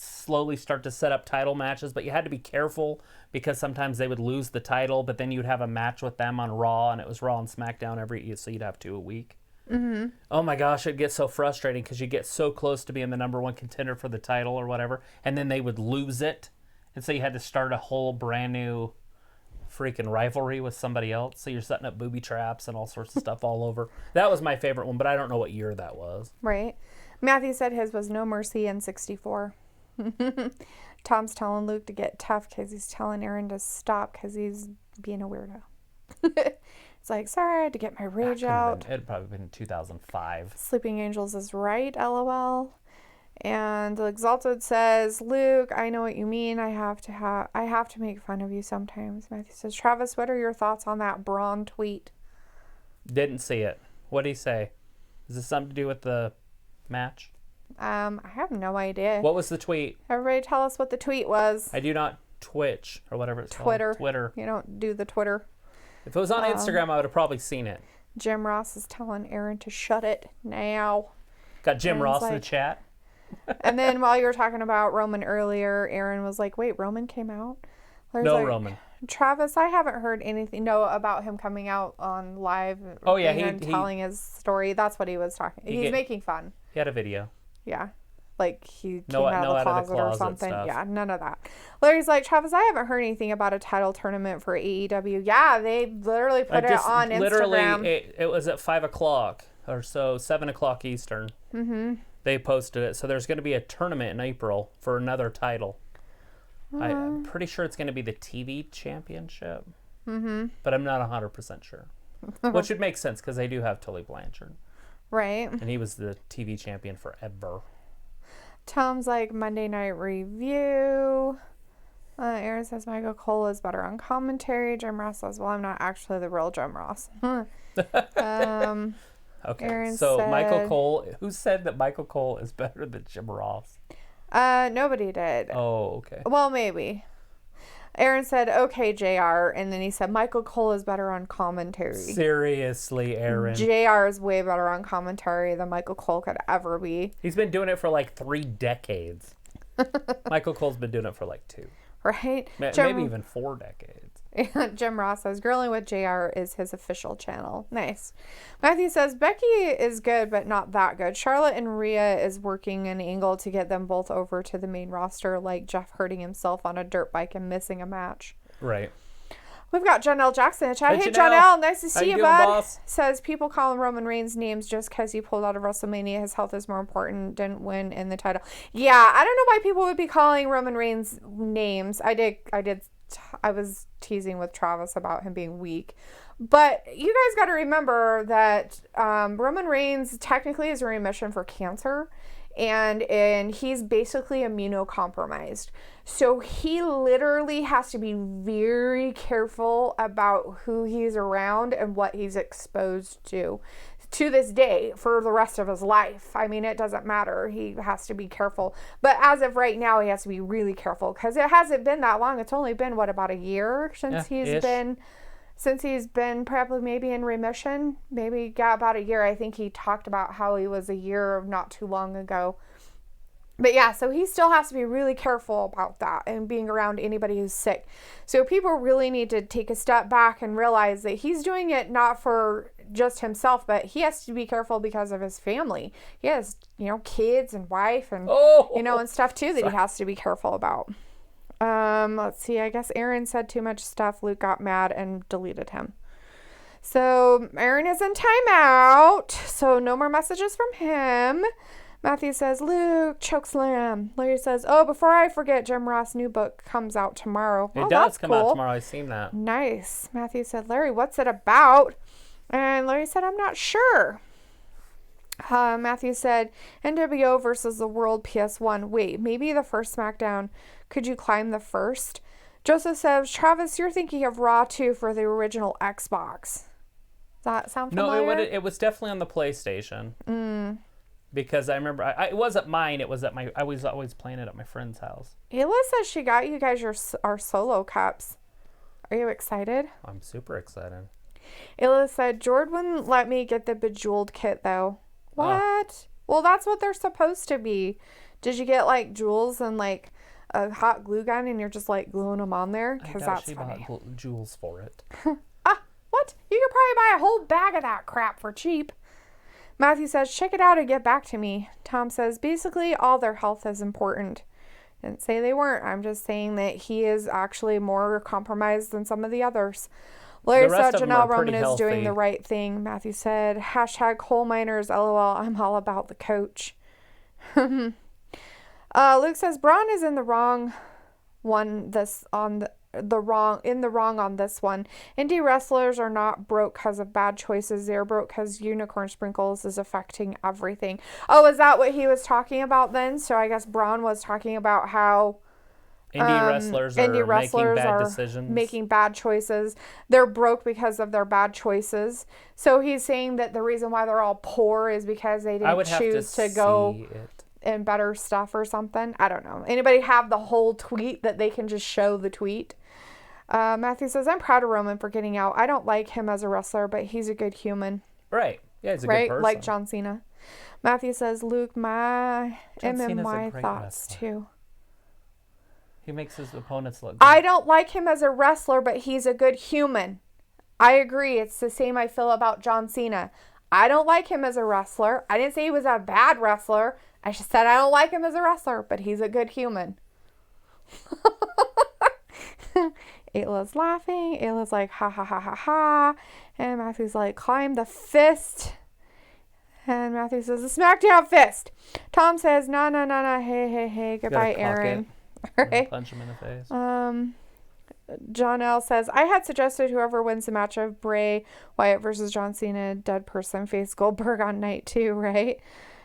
slowly start to set up title matches, but you had to be careful because sometimes they would lose the title, but then you'd have a match with them on Raw, and it was Raw and SmackDown so you'd have 2 a week. Mm-hmm. Oh my gosh, it'd get so frustrating because you get so close to being the number one contender for the title or whatever, and then they would lose it, and so you had to start a whole brand new freaking rivalry with somebody else. So you're setting up booby traps and all sorts of stuff all over. That was my favorite one, but I don't know what year that was. Right. Matthew said his was No Mercy in 64. Tom's telling Luke to get tough because he's telling Aaron to stop because he's being a weirdo. It's like, sorry, I had to get my rage out. It'd probably been 2005. Sleeping Angels is right, LOL. And the Exalted says, Luke, I know what you mean. I have to make fun of you sometimes. Matthew says, Travis, what are your thoughts on that Braun tweet? Didn't see it. What did he say? Is this something to do with the match? I have no idea. What was the tweet? Everybody tell us what the tweet was. I do not Twitch or whatever it's Twitter. called. Twitter. You don't do the Twitter. If it was on Instagram, I would have probably seen it. Jim Ross is telling Aaron to shut it now. Got Jim Ross in the like- chat. And then while you were talking about Roman earlier, Aaron was like, wait, Roman came out? Larry's No like, Roman. Travis, I haven't heard anything about him coming out on live. Oh, yeah, and telling his story. That's what he was talking. He's making fun. He had a video. Yeah. Like he No, came out of the closet or something. stuff. Yeah, none of that. Larry's like, Travis, I haven't heard anything about a title tournament for AEW. Yeah, they literally put it on Instagram. It was at 5 o'clock or so, 7 o'clock Eastern. Mm-hmm. They posted it. So there's going to be a tournament in April for another title. I'm pretty sure it's going to be the TV championship. Mm-hmm. But I'm not 100% sure. Which would make sense because they do have Tully Blanchard. Right. And he was the TV champion forever. Tom's like, Monday Night Review. Aaron says Michael Cole is better on commentary. Jim Ross says, well, I'm not actually the real Jim Ross. Okay, Aaron so said, Michael Cole, who said that Michael Cole is better than Jim Ross? Nobody did. Oh, okay. Well, maybe. Aaron said, okay, JR. And then he said, Michael Cole is better on commentary. Seriously, Aaron. JR is way better on commentary than Michael Cole could ever be. He's been doing it for like 3 decades. Michael Cole's been doing it for like 2. Right? Maybe even 4 decades. Jim Ross says, Grilling with JR is his official channel. Nice. Matthew says, Becky is good, but not that good. Charlotte and Rhea is working an angle to get them both over to the main roster, like Jeff hurting himself on a dirt bike and missing a match. Right. We've got Janelle Jackson in the chat. Hey, Janelle. Janelle. Nice to see you, doing, bud. boss? Says, people calling Roman Reigns names just because he pulled out of WrestleMania. His health is more important. Didn't win in the title. Yeah, I don't know why people would be calling Roman Reigns names. I was teasing with Travis about him being weak. But you guys got to remember that Roman Reigns technically is in remission for cancer. And he's basically immunocompromised. So he literally has to be very careful about who he's around and what he's exposed to this day for the rest of his life. I mean, it doesn't matter. He has to be careful. But as of right now, he has to be really careful because it hasn't been that long. It's only been, about a year since he's been probably maybe in remission. Maybe got about a year. I think he talked about how he was a year not too long ago. But yeah, so he still has to be really careful about that and being around anybody who's sick. So people really need to take a step back and realize that he's doing it not for just himself, but he has to be careful because of his family. He has, kids and wife and, and stuff too that he has to be careful about. Let's see. I guess Aaron said too much stuff. Luke got mad and deleted him. So Aaron is in timeout. So no more messages from him. Matthew says, Luke, chokeslam. Larry says, oh, before I forget, Jim Ross' new book comes out tomorrow. It does come out tomorrow. I've seen that. Nice. Matthew said, Larry, what's it about? And Larry said, I'm not sure. Matthew said, NWO versus the World PS1. Wait, maybe the first SmackDown. Could you climb the first? Joseph says, Travis, you're thinking of Raw 2 for the original Xbox. Does that sound familiar? No, it was definitely on the PlayStation. Because I remember, it wasn't mine. It was I was always playing it at my friend's house. Ayla says she got you guys our solo cups. Are you excited? I'm super excited. Ayla said, Jord wouldn't let me get the Bejeweled kit, though. What? Well, that's what they're supposed to be. Did you get, jewels and, a hot glue gun and you're just, gluing them on there? Because that's funny. Bought jewels for it. What? You could probably buy a whole bag of that crap for cheap. Matthew says, check it out and get back to me. Tom says, basically, all their health is important. Didn't say they weren't. I'm just saying that he is actually more compromised than some of the others. Larry said, Janelle Roman is doing the right thing. Matthew said, hashtag coal miners, LOL. I'm all about the coach. Luke says, Braun is in the wrong one on the wrong on this one. Indie wrestlers are not broke because of bad choices. They're broke because Unicorn Sprinkles is affecting everything. Oh, is that what he was talking about then? So I guess Braun was talking about how indie wrestlers are making bad choices. They're broke because of their bad choices. So he's saying that the reason why they're all poor is because they didn't choose to go and better stuff or something. I don't know. Anybody have the whole tweet that they can just show the tweet? Matthew says, I'm proud of Roman for getting out. I don't like him as a wrestler, but he's a good human. Right. Yeah, he's a good person. Like John Cena. Matthew says, Luke, my MMY thoughts too. He makes his opponents look good. I don't like him as a wrestler, but he's a good human. I agree. It's the same I feel about John Cena. I don't like him as a wrestler. I didn't say he was a bad wrestler. I just said I don't like him as a wrestler, but he's a good human. Ayla's laughing. Ayla's like, ha, ha, ha, ha, ha. And Matthew's like, climb the fist. And Matthew says, the SmackDown fist. Tom says, no. Hey. Goodbye, Aaron. Right. Punch him in the face. John L says, I had suggested whoever wins the match of Bray Wyatt versus John Cena, dead person, face Goldberg on night 2, right?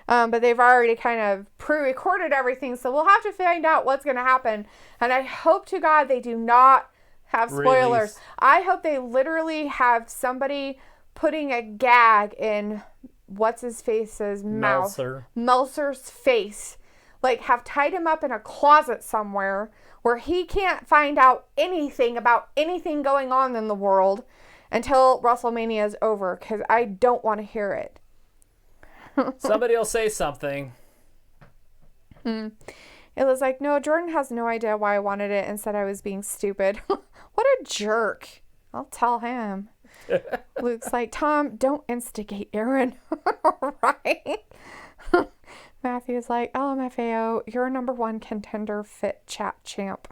But they've already kind of pre-recorded everything, so we'll have to find out what's going to happen. And I hope to God they do not have spoilers. Release. I hope they literally have somebody putting a gag in what's-his-face's mouth. Meltzer's face. Like, have tied him up in a closet somewhere where he can't find out anything about anything going on in the world until WrestleMania is over, because I don't want to hear it. Somebody will say something. It was like, no, Jordan has no idea why I wanted it and said I was being stupid. What a jerk. I'll tell him. Luke's like, Tom, don't instigate Aaron. Right? Matthew's like, LMFAO, you're number 1 contender fit chat champ.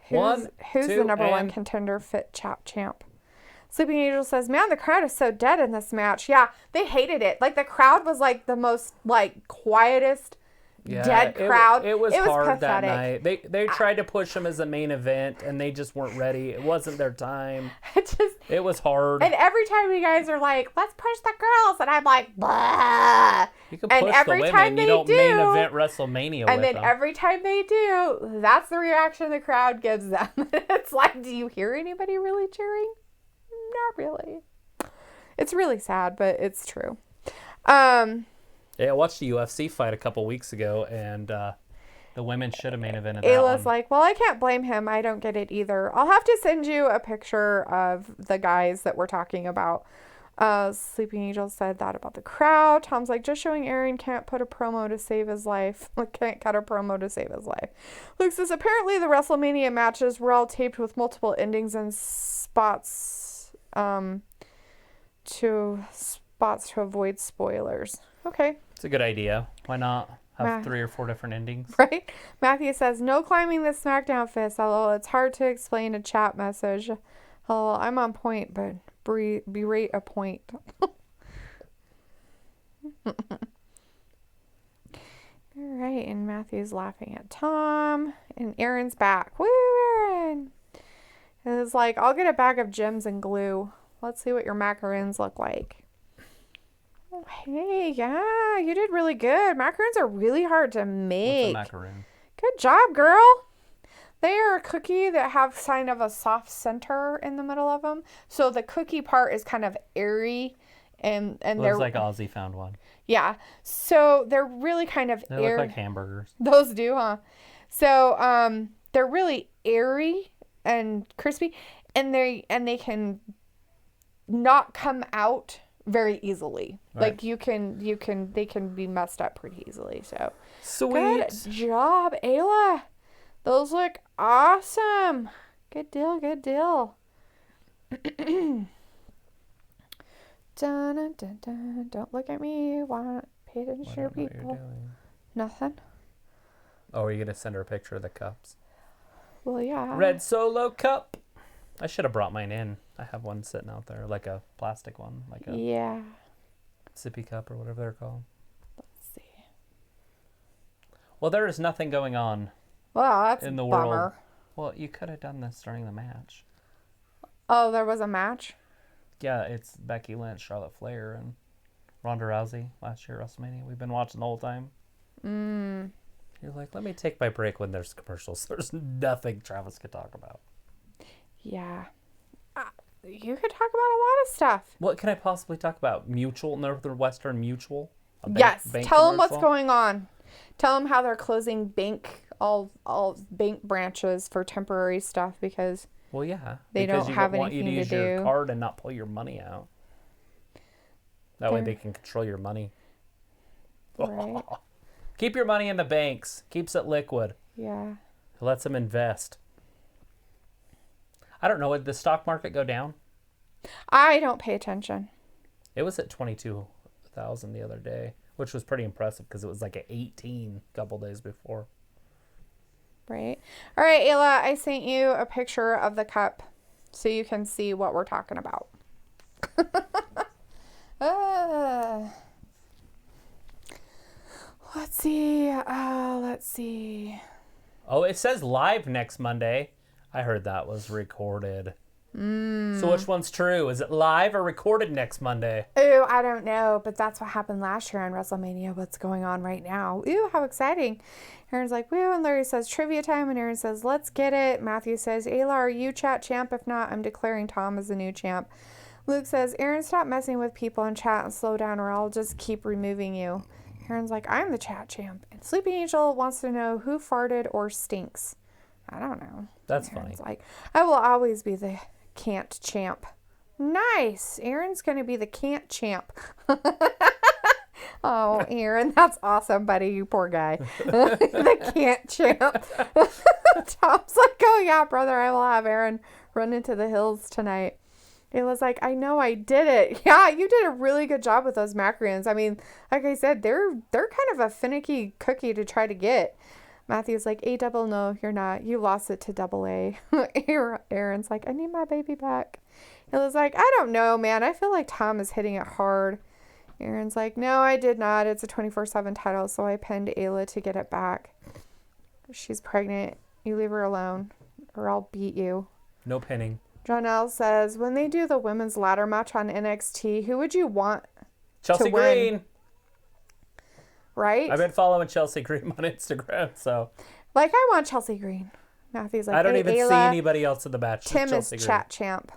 Who's the number 1 contender fit chat champ? Sleeping Angel says, man, the crowd is so dead in this match. Yeah, they hated it. Like, the crowd was like the most like quietest dead crowd. It was hard pathetic. that night. They tried to push him as a main event, and they just weren't ready. It wasn't their time. It was hard. And every time you guys are like, let's push the girls, and I'm like, blah. You can push the women. You don't main event WrestleMania with them. And then every time they do, that's the reaction the crowd gives them. It's like, do you hear anybody really cheering? Not really. It's really sad, but it's true. Yeah, I watched the UFC fight a couple weeks ago, and the women should have main evented that Ayla's one. like, well, I can't blame him. I don't get it either. I'll have to send you a picture of the guys that we're talking about. Sleeping Angel said that about the crowd. Tom's like, just showing Aaron can't put a promo to save his life. Can't cut a promo to save his life. Luke says, apparently the WrestleMania matches were all taped with multiple endings and spots to avoid spoilers. Okay. It's a good idea. Why not have 3 or 4 different endings? Right? Matthew says, no climbing the SmackDown fist. Although it's hard to explain a chat message. Oh, I'm on point, but berate a point. All right, and Matthew's laughing at Tom, and Aaron's back. Woo, Aaron! And it's like, I'll get a bag of gems and glue. Let's see what your macaroons look like. Oh, hey, yeah, you did really good. Macaroons are really hard to make. What's a macaroon? Good job, girl. They are a cookie that have kind of a soft center in the middle of them. So the cookie part is kind of airy, and Looks like Ozzy found one. Yeah. So they're really kind of They look like hamburgers. Those do, huh? So they're really airy and crispy, and they can not come out very easily. Right. Like they can be messed up pretty easily. So Sweet. Good job, Ayla. Those look awesome. Good deal, good deal. Dun, dun, dun, dun. Don't look at me. Pay attention to your people. Nothing. Oh, are you going to send her a picture of the cups? Well, yeah. Red Solo cup. I should have brought mine in. I have one sitting out there, like a plastic one, like a sippy cup or whatever they're called. Let's see. Well, there is nothing going on. Well, that's in the a bummer. world. Well, you could have done this during the match. Oh, there was a match? Yeah, it's Becky Lynch, Charlotte Flair, and Ronda Rousey last year at WrestleMania. We've been watching the whole time. You're like, let me take my break when there's commercials. There's nothing Travis could talk about. Yeah. You could talk about a lot of stuff. What can I possibly talk about? Mutual, Northwestern Mutual? Yes. Tell them what's commercial? going on. Tell them how they're closing all bank branches for temporary stuff because well, yeah, they don't have want anything you to use to your do. card and not pull your money out. That way they can control your money. Right. Keep your money in the banks. Keeps it liquid. Yeah. It lets them invest. I don't know. Did the stock market go down? I don't pay attention. It was at 22,000 the other day, which was pretty impressive because it was like at 18 a couple days before. Right. All right, Ayla, I sent you a picture of the cup so you can see what we're talking about. Let's see. Oh, it says live next Monday. I heard that was recorded. So which one's true? Is it live or recorded next Monday? Ooh, I don't know, but that's what happened last year on WrestleMania. What's going on right now? Ooh, how exciting. Aaron's like, woo, and Larry says, trivia time, and Aaron says, let's get it. Matthew says, Ayla, are you chat champ? If not, I'm declaring Tom as the new champ. Luke says, Aaron, stop messing with people in chat and slow down, or I'll just keep removing you. Aaron's like, I'm the chat champ. And Sleeping Angel wants to know who farted or stinks. I don't know. That's Aaron's funny. like, I will always be the can't champ. Nice. Aaron's going to be the can't champ. Oh, Aaron, that's awesome, buddy. You poor guy. The can't champ. Tom's like, oh, yeah, brother, I will have Aaron run into the hills tonight. It was like, I know I did it. Yeah, you did a really good job with those macarons. I mean, like I said, they're kind of a finicky cookie to try to get. Matthew's like, A double, no, you're not. You lost it to double A. Aaron's like, I need my baby back. It was like, I don't know, man. I feel like Tom is hitting it hard. Aaron's like, no, I did not. It's a 24/7 title, so I pinned Ayla to get it back. She's pregnant. You leave her alone, or I'll beat you. No pinning. Jonelle says, when they do the women's ladder match on NXT, who would you want Chelsea to win? Green. Right? I've been following Chelsea Green on Instagram, so. Like, I want Chelsea Green. Matthew's like, I don't hey, even Ayla, see anybody else in the match. Tim Chelsea is Green. chat champ.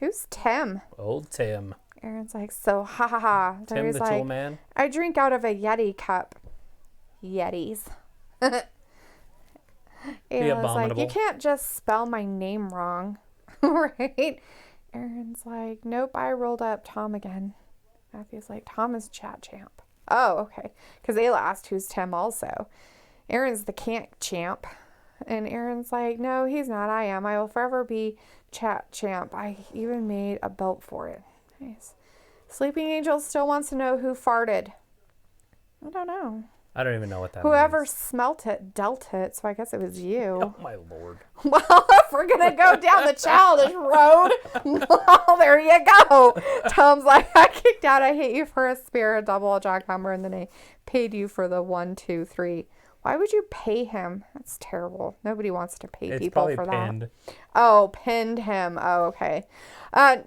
Who's Tim? Old Tim. Aaron's like, so ha ha ha. Tim Larry's the like, Tool Man. I drink out of a Yeti cup. Yetis. Ayla's like, abominable. you can't just spell my name wrong. Right? Aaron's like, nope, I rolled up Tom again. Matthew's like, Tom is chat champ. Oh, okay. Because Ayla asked who's Tim also. Aaron's the can't champ. And Aaron's like, no, he's not. I am. I will forever be chat champ. I even made a belt for it. Nice. Sleeping Angel still wants to know who farted. I don't know. I don't even know what that Whoever means. smelt it dealt it, so I guess it was you. Oh, my Lord. Well, if we're going to go down the childish road, well, there you go. Tom's like, I kicked out. I hate you for a spear, a double, a jackhammer, and then I paid you for the 1, 2, 3. Why would you pay him? That's terrible. Nobody wants to pay It's people probably for pinned. that. Oh, pinned him. Oh, okay.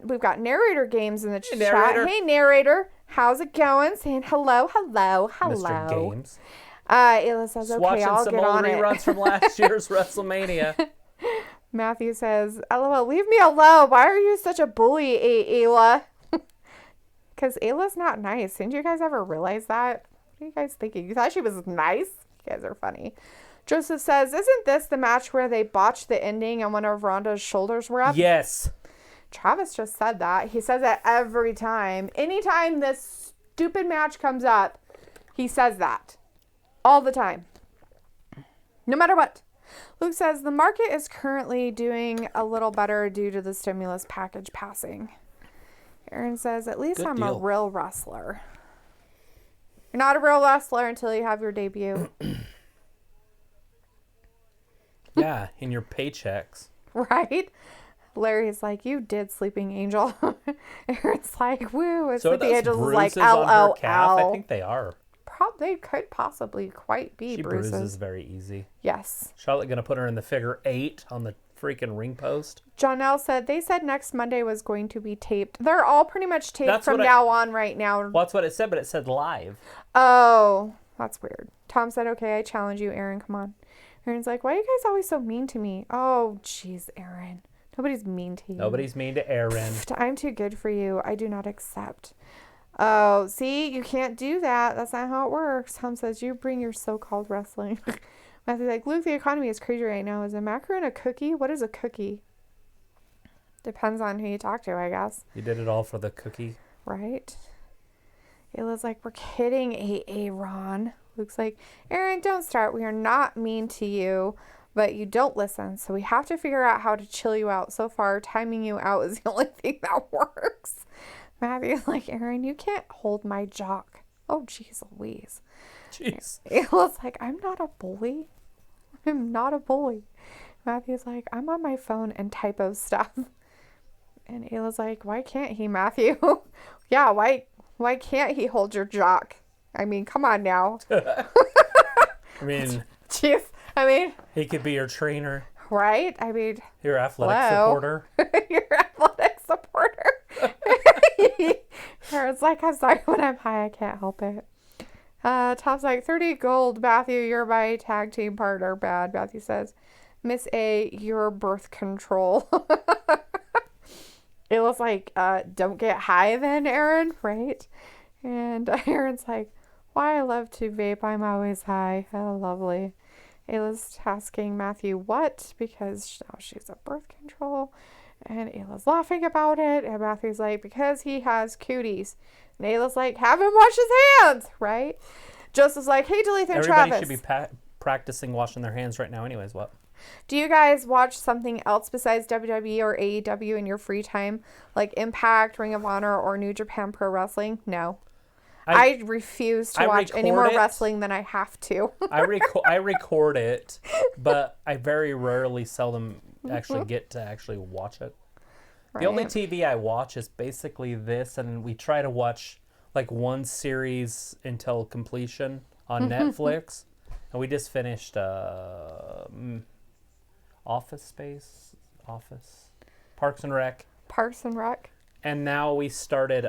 We've got narrator games in the chat. narrator. Hey, narrator. How's it going? Saying hello, hello, hello. Mr. Games. Ayla says, Just okay, watching I'll some get old on reruns it. from last year's WrestleMania. Matthew says, LOL, leave me alone. Why are you such a bully, Ayla? Because Ayla's not nice. Didn't you guys ever realize that? What are you guys thinking? You thought she was nice? You guys are funny. Joseph says, isn't this the match where they botched the ending and one of Ronda's shoulders were up? Yes. Travis just said that. He says that every time. Anytime this stupid match comes up, he says that. All the time. No matter what. Luke says, the market is currently doing a little better due to the stimulus package passing. Aaron says, at least Good I'm a deal. real wrestler. You're not a real wrestler until you have your debut. Yeah, in your paychecks. Right? Larry's like, you did, Sleeping Angel. Aaron's like, woo. And So are Sleeping those Angel's bruises like, on her calf? I LOL. think they are. They could possibly quite be She bruises. bruises very easy. Yes. Charlotte gonna put her in the figure 8 on the freaking ring post. Jonelle said they said next Monday was going to be taped. They're all pretty much taped That's from what now on right now. Well, that's what it said, but it said live. Oh, that's weird. Tom said, okay, I challenge you, Aaron. Come on. Aaron's like, why are you guys always so mean to me? Oh, jeez, Aaron. Nobody's mean to you. Nobody's mean to Aaron. I'm too good for you. I do not accept. Oh, see, you can't do that. That's not how it works. Tom says, you bring your so-called wrestling. Matthew's like, Luke, the economy is crazy right now. Is a macaron a cookie? What is a cookie? Depends on who you talk to, I guess. You did it all for the cookie. Right? Ayla's like, we're kidding, Aaron. Luke's like, Aaron, don't start. We are not mean to you, but you don't listen. So we have to figure out how to chill you out. So far, timing you out is the only thing that works. Matthew's like, Aaron, you can't hold my jock. Oh, jeez Louise. Jeez. Ayla's like, I'm not a bully. I'm not a bully. Matthew's like, I'm on my phone and typo stuff. And Ayla's like, why can't he, Matthew? Yeah, why can't he hold your jock? I mean, come on now. I mean, Jeez. I mean, he could be your trainer. Right? I mean, Your athletic hello. supporter. Your athletic supporter. Aaron's like, I'm sorry, when I'm high, I can't help it. Tom's like, 30 gold. Matthew, you're my tag team partner. Bad. Matthew says, Miss A, you're birth control. It was like, don't get high then, Aaron, right? And Aaron's like, why I love to vape, I'm always high. Oh, lovely. Ayla's asking Matthew what, because now she's a birth control. And Ayla's laughing about it. And Matthew's like, because he has cooties. And Ayla's like, have him wash his hands, right? Joseph's like, hey, Duluth and Everybody Travis. should be practicing washing their hands right now anyways. What? Do you guys watch something else besides WWE or AEW in your free time? Like Impact, Ring of Honor, or New Japan Pro Wrestling? No. I refuse to watch any more wrestling than I have to. I record it, but I very rarely seldom actually get to actually watch it. Right. The only TV I watch is basically this, and we try to watch like one series until completion on Netflix. And we just finished Office, Parks and Rec. Parks and Rec. And now we started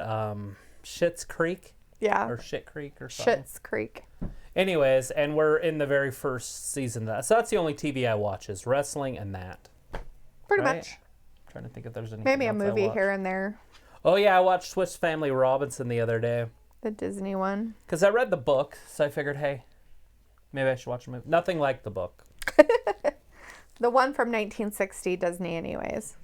Schitt's Creek. Yeah. Or Shit Creek or something. Schitt's Creek. Anyways, and we're in the very first season of that. So that's the only TV I watch is wrestling and that. Pretty much. I'm trying to think if there's anything maybe a else movie here and there. Oh, yeah, I watched Swiss Family Robinson the other day. The Disney one. Because I read the book, so I figured, hey, maybe I should watch a movie. Nothing like the book. The one from 1960 Disney anyways.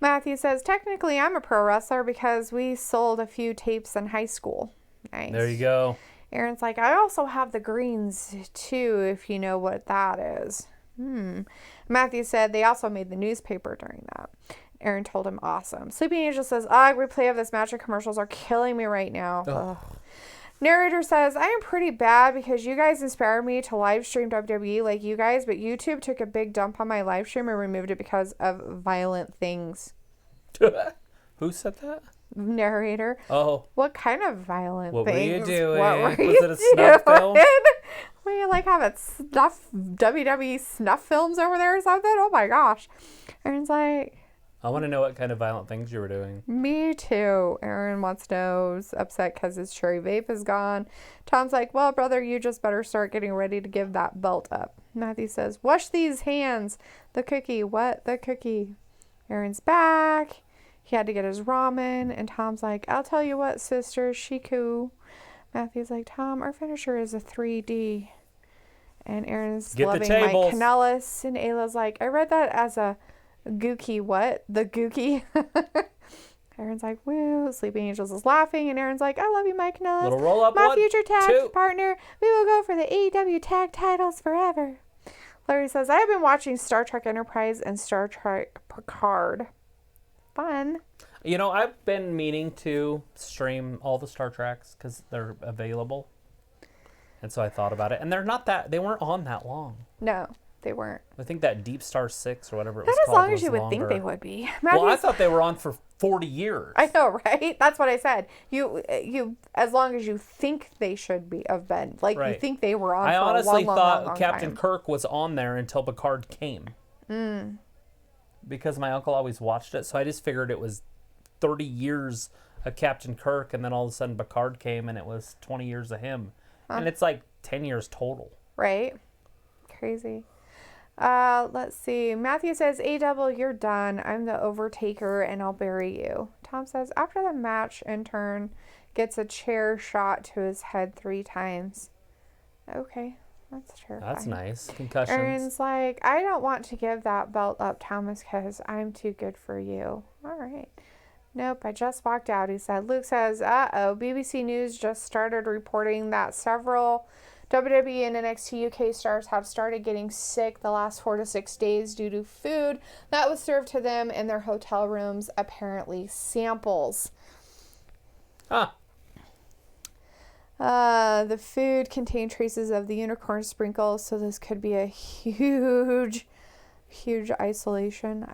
Matthew says, technically I'm a pro wrestler because we sold a few tapes in high school. Nice. There you go. Aaron's like, I also have the greens too, if you know what that is. Matthew said they also made the newspaper during that. Aaron told him, awesome. Sleeping Angel says, replay of this match and commercials are killing me right now. Ugh. Narrator says, I am pretty bad because you guys inspired me to live stream WWE like you guys, but YouTube took a big dump on my live stream and removed it because of violent things. Who said that? Narrator. Oh. What kind of violent what things? What were you doing? What were Was you it a snuff film? Were you like having WWE snuff films over there or something? Oh my gosh. Aaron's like, I want to know what kind of violent things you were doing. Me too. Aaron wants to know, upset because his cherry vape is gone. Tom's like, well, brother, you just better start getting ready to give that belt up. Matthew says, wash these hands. The cookie. What? The cookie. Aaron's back. He had to get his ramen. And Tom's like, I'll tell you what, sister, Shiku. Matthew's like, Tom, our finisher is a 3D. And Aaron's loving Mike Kanellis. And Ayla's like, I read that as a Gookie. What? The Gookie? Aaron's like, woo. Sleeping Angels is laughing. And Aaron's like, I love you, Mike Kanellis. Little roll up. My future tag partner. We will go for the AEW tag titles forever. Larry says, I have been watching Star Trek Enterprise and Star Trek Picard. Fun. You know, I've been meaning to stream all the Star Treks because they're available. And so I thought about it. And they weren't on that long. No, they weren't. I think that Deep Star 6 or whatever it was called. Not as long as you would longer. think they would be. Well, I thought they were on for 40 years. I know, right? That's what I said. You, as long as you think they should be have been. Like, right. You think they were on for a long, long, long time. I honestly thought Captain Kirk was on there until Picard came. Because my uncle always watched it, so I just figured it was 30 years of Captain Kirk, and then all of a sudden Picard came, and it was 20 years of him. And it's like 10 years total. Right? Crazy. Let's see. Matthew says, A-Double, you're done. I'm the Overtaker, and I'll bury you. Tom says, after the match, intern gets a chair shot to his head 3 times. Okay. That's terrifying. That's nice. Concussions. Aaron's like, I don't want to give that belt up, Thomas, because I'm too good for you. All right. Nope, I just walked out, he said. Luke says, BBC News just started reporting that several WWE and NXT UK stars have started getting sick the last 4 to 6 days due to food that was served to them in their hotel rooms, apparently samples. The food contained traces of the unicorn sprinkles, so this could be a huge isolation.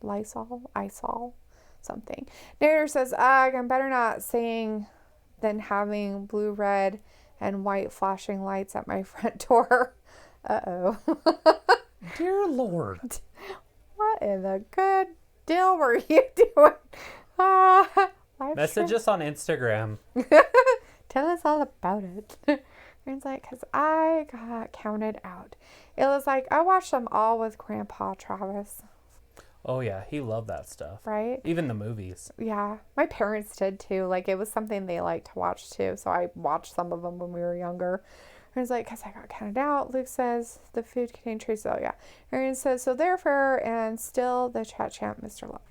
Lysol, something. Narrator says, I'm better not saying than having blue, red, and white flashing lights at my front door. Uh-oh. Dear Lord. What in the good deal were you doing? Live Message us on Instagram. Tell us all about it. Aaron's like, because I got counted out. It was like, I watched them all with Grandpa Travis, Oh, yeah. He loved that stuff. right? Even the movies. Yeah. My parents did too. Like, it was something they liked to watch too. So I watched some of them when we were younger. Aaron's like, because I got counted out. Luke says, the food contained traces. Oh, yeah. Aaron says, so therefore, and still the chat champ, Mr. Love.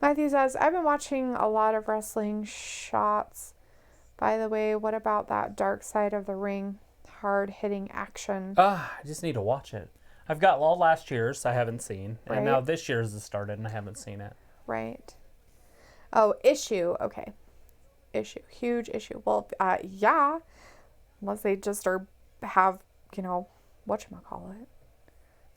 Matthew says, I've been watching a lot of wrestling shots. By the way, what about that dark side of the ring? Hard hitting action. I just need to watch it. I've got all last year's I haven't seen. Right. And now this year's has started and I haven't seen it. Right. Oh, issue. Okay. Issue. Huge issue. Well, yeah. Unless they just have, whatchamacallit.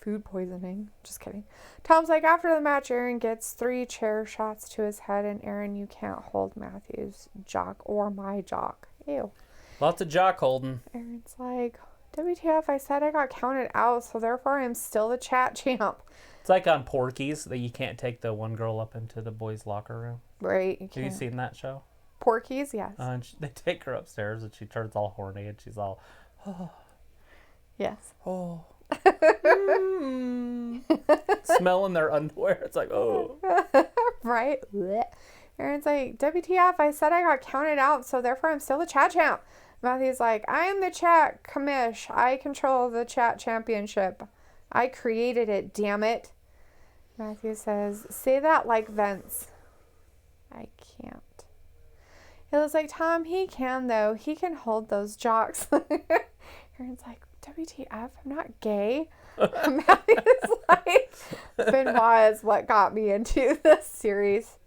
Food poisoning. Just kidding. Tom's like, after the match, Aaron gets 3 chair shots to his head, and Aaron, you can't hold Matthew's jock or my jock. Ew. Lots of jock holding. Aaron's like, WTF, I said I got counted out, so therefore I'm still the chat champ. It's like on Porky's that you can't take the one girl up into the boys' locker room. Right. Have you seen that show? Porky's, yes. And they take her upstairs and she turns all horny and she's all, Yes. oh. Smelling their underwear. It's like, oh. Right? Blech. Aaron's like, WTF, I said I got counted out, so therefore I'm still the chat champ. Matthew's like, I'm the chat commish. I control the chat championship. I created it, damn it. Matthew says, say that like Vince. I can't. It was like, Tom, he can though. He can hold those jocks. Aaron's like, WTF, I'm not gay. Matthew's like, Benoit is what got me into this series.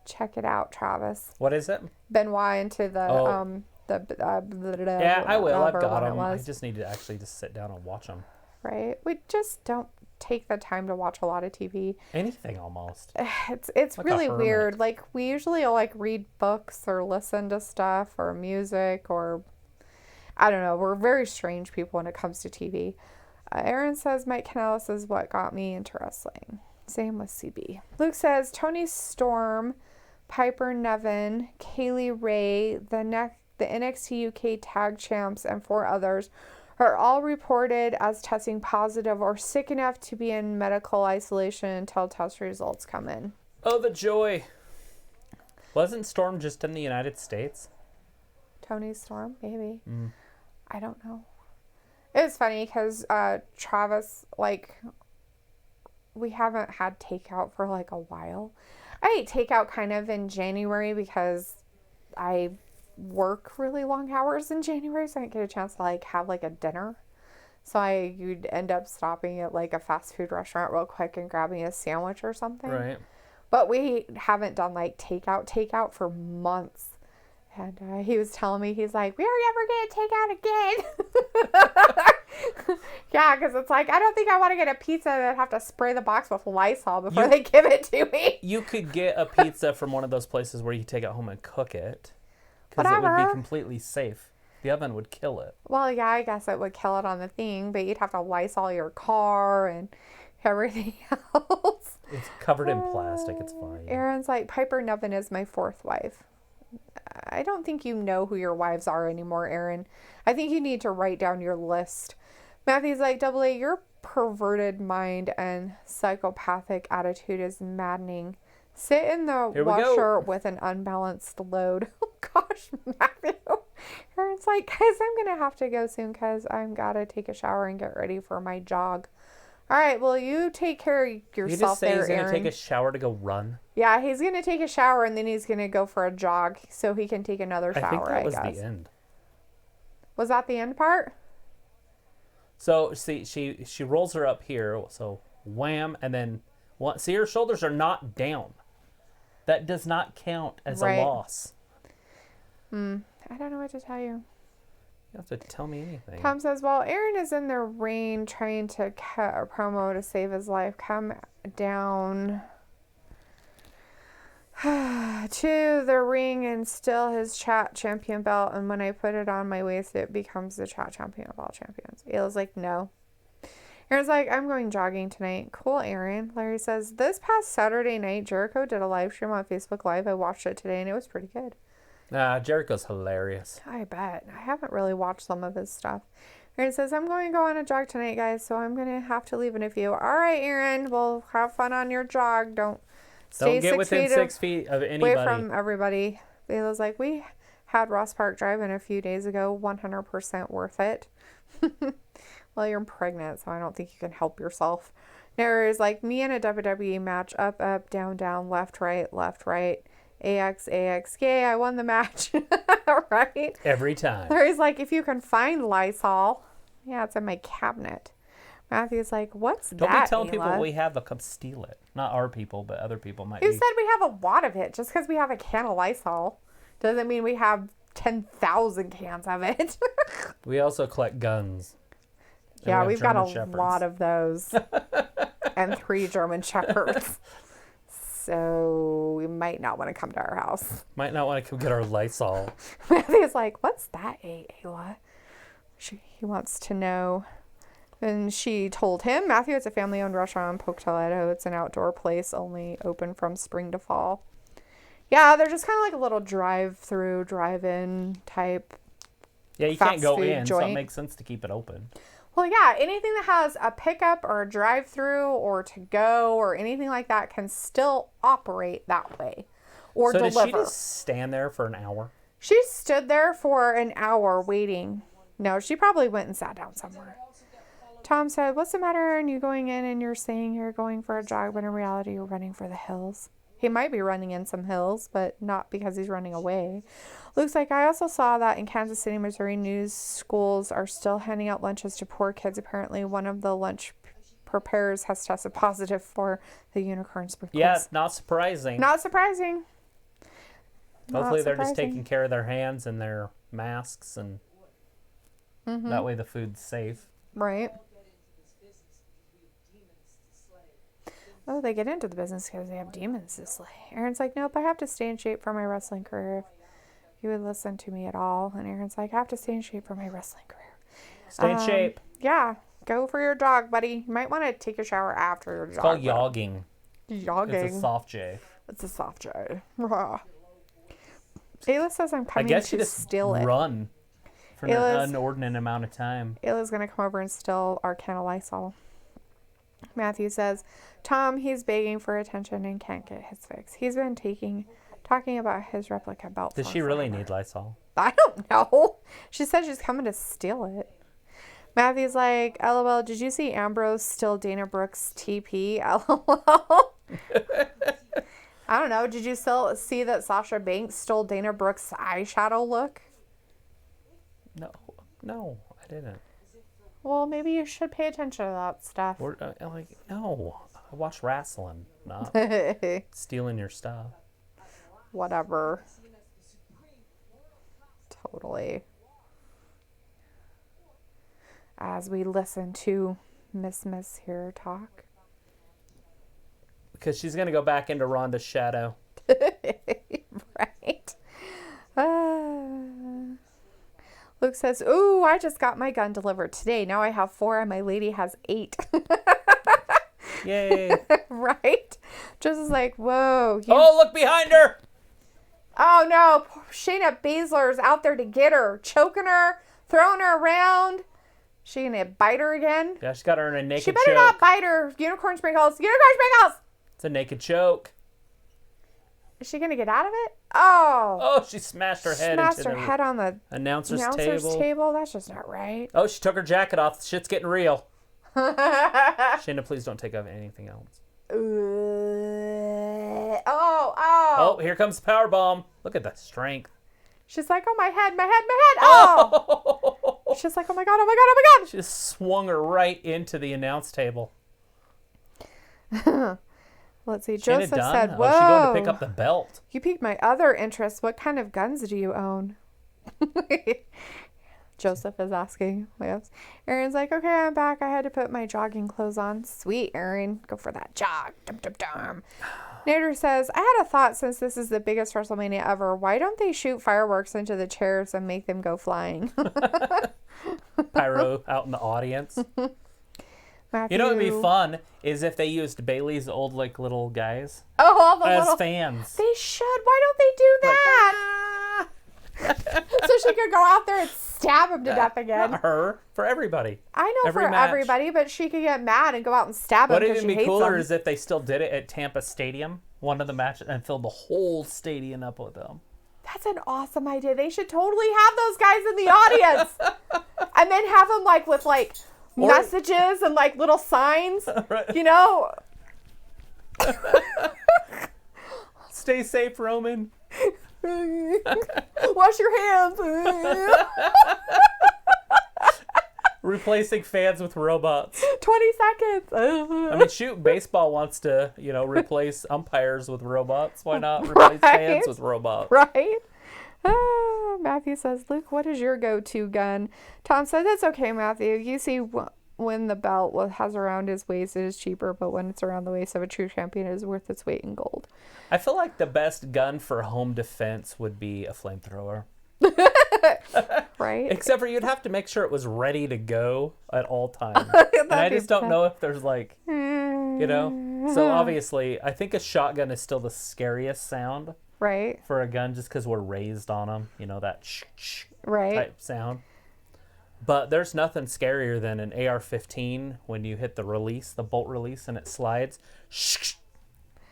Check it out, Travis. What is it? Benoit into the Yeah, I will. I've whatever got one it them. I was. just need to actually just sit down and watch them. Right? We just don't take the time to watch a lot of TV. Anything almost. It's Like a really hermit. weird. Like, we usually read books or listen to stuff or music or I don't know. We're very strange people when it comes to TV. Aaron says Mike Kanellis is what got me into wrestling. Same with CB. Luke says Tony Storm, Piper Niven, Kaylee Ray, the NXT UK tag champs, and 4 others are all reported as testing positive or sick enough to be in medical isolation until test results come in. Oh, the joy. Wasn't Storm just in the United States? Tony Storm, maybe. I don't know. It was funny because Travis, we haven't had takeout for a while. I ate takeout kind of in January because I work really long hours in January, so I didn't get a chance to have a dinner. So you'd end up stopping at a fast food restaurant real quick and grabbing a sandwich or something. Right. But we haven't done takeout for months. And he was telling me, he's like, we are never going to take out again. Yeah, because it's I don't think I want to get a pizza that have to spray the box with Lysol before they give it to me. You could get a pizza from one of those places where you take it home and cook it. Because it would Whatever. be completely safe. The oven would kill it. Well, yeah, I guess it would kill it on the thing, but you'd have to Lysol your car and everything else. It's covered in plastic. It's fine. Aaron's like, Piper Niven is my 4th wife. I don't think you know who your wives are anymore, Aaron. I think you need to write down your list. Matthew's like, AA, your perverted mind and psychopathic attitude is maddening. Sit in the Here we washer go. with an unbalanced load. Oh, gosh, Matthew. Aaron's like, guys, I'm going to have to go soon because I've got to take a shower and get ready for my jog. All right, well, you take care of You yourself just say there, he's going to Aaron. take a shower to go run. Yeah, he's going to take a shower and then he's going to go for a jog so he can take another shower, I think that was guess. the end. Was that the end part? So, see, she rolls her up here. So, wham, and then, see, her shoulders are not down. That does not count as Right. a loss. I don't know what to tell you. You don't have to tell me anything. Tom says, while Aaron is in the rain trying to cut a promo to save his life, come down to the ring and steal his chat champion belt. And when I put it on my waist, it becomes the chat champion of all champions. Ayla's like, no. Aaron's like, I'm going jogging tonight. Cool, Aaron. Larry says, this past Saturday night, Jericho did a live stream on Facebook Live. I watched it today, and it was pretty good. Jericho's hilarious. I bet. I haven't really watched some of his stuff. Aaron says, I'm going to go on a jog tonight, guys, so I'm going to have to leave in a few. All right, Aaron. Well, have fun on your jog. Don't get within 6 feet of anybody. Away from everybody. Bayla's like, we had Ross Park Drive-In a few days ago. 100% worth it. Well, you're pregnant, so I don't think you can help yourself. There's like me in a WWE match. Up, up, down, down, left, right, AX, AX, yay, I won the match. Right? Every time. Larry's like, if you can find Lysol. Yeah, it's in my cabinet. Matthew's like, what's Don't that, be telling Ayla? people we have a come steal it. Not our people, but other people might Who be. said we have a lot of it? Just because we have a can of Lysol doesn't mean we have 10,000 cans of it. We also collect guns. And Yeah, we we've have got a German Shepherds. lot of those. And 3 German Shepherds. So we might not want to come to our house. Might not want to come get our Lysol. Matthew's like, what's that, Ayla? He wants to know. And she told him, Matthew, it's a family-owned restaurant in Pocatello. It's an outdoor place, only open from spring to fall. Yeah, they're just kind of like a little drive-through, drive-in type. Yeah, you fast can't go food in, so it joint. makes sense to keep it open. Well, yeah, anything that has a pickup or a drive-through or to go or anything like that can still operate that way or So deliver. did she just stand there for an hour? She stood there for an hour waiting. No, she probably went and sat down somewhere. Tom said, what's the matter? And you going in and you're saying you're going for a jog, but in reality you're running for the hills. He might be running in some hills, but not because he's running away. Luke's like, I also saw that in Kansas City, Missouri, news schools are still handing out lunches to poor kids. Apparently, one of the lunch preparers has tested positive for the unicorn sprinkles. Yeah, not surprising. Not surprising. Hopefully Not they're just surprising. taking care of their hands and their masks, and that way the food's safe. Right. Oh, they get into the business because they have demons to slay. Aaron's like, nope, I have to stay in shape for my wrestling career. If you would listen to me at all. And Aaron's like, I have to stay in shape for my wrestling career. Stay in shape. Yeah, go for your jog, buddy. You might want to take a shower after your jog. It's called though. yogging. Jogging. It's a soft J. It's a soft J. Ayla says I'm I coming guess to you just steal it. run for Ayla's- an inordinate amount of time. Ayla's going to come over and steal our can of Lysol. Matthew says, Tom, he's begging for attention and can't get his fix. He's been talking about his replica belt. Does for she really forever. need Lysol? I don't know. She said she's coming to steal it. Matthew's like, LOL, did you see Ambrose steal Dana Brooks' TP? LOL. I don't know. Did you still see that Sasha Banks stole Dana Brooks' eyeshadow look? No, I didn't. Well, maybe you should pay attention to that stuff. Or, no. I watch wrestling, not stealing your stuff. Whatever. Totally. As we listen to Miss here talk. Because she's going to go back into Rhonda's shadow. Right. Luke says, ooh, I just got my gun delivered today. Now I have 4 and my lady has 8. Yay. Right? Just is like, whoa. Oh, look behind her. Oh, no. Poor Shayna Baszler's out there to get her. Choking her. Throwing her around. She gonna bite her again? Yeah, she's got her in a naked She better choke. not bite her. Unicorn sprinkles. Unicorn sprinkles. It's a naked choke. Is she gonna get out of it? Oh. Oh, she smashed her head Smashed into her the head on the announcer's announcer's table. table. That's just not right. Oh, she took her jacket off. Shit's getting real. Shayna, please don't take off anything else. Oh. Oh, here comes the power bomb. Look at the strength. She's like, oh, my head. Oh. She's like, oh my God. She just swung her right into the announce table. Let's see. Shayna Joseph done? said, Oh, whoa. she going to pick up the belt. You piqued my other interest. What kind of guns do you own? Joseph is asking. Yes. Aaron's like, okay, I'm back. I had to put my jogging clothes on. Sweet, Aaron. Go for that jog. Dum, dum, dum. Nader says, I had a thought since this is the biggest WrestleMania ever. Why don't they shoot fireworks into the chairs and make them go flying? Pyro out in the audience. Matthew. You know what would be fun is if they used Bailey's old like little guys Oh, all the as little fans. They should. Why don't they do that? So she could go out there and stab him to death again. Not her, for everybody. I know Every for match. everybody, but she could get mad and go out and stab him What because would she be hates cooler him. is if they still did it at Tampa Stadium, one of the matches, and filled the whole stadium up with them. That's an awesome idea. They should totally have those guys in the audience. And then have them like with like messages and like little signs, Right. you know? Stay safe, Roman. Wash your hands. Replacing fans with robots. 20 seconds. I mean, shoot, baseball wants to, replace umpires with robots. Why not replace fans with robots? Right? Matthew says, Luke, what is your go-to gun? Tom said, that's okay, Matthew. You see, when the belt has around his waist, it is cheaper, but when it's around the waist of a true champion, it is worth its weight in gold. I feel like the best gun for home defense would be a flamethrower. Right? Except for you'd have to make sure it was ready to go at all times. And I just don't know if there's like, So obviously, I think a shotgun is still the scariest sound Right? for a gun just because we're raised on them. That shh Right? type sound. But there's nothing scarier than an AR-15 when you hit the release, the bolt release, and it slides. Shh.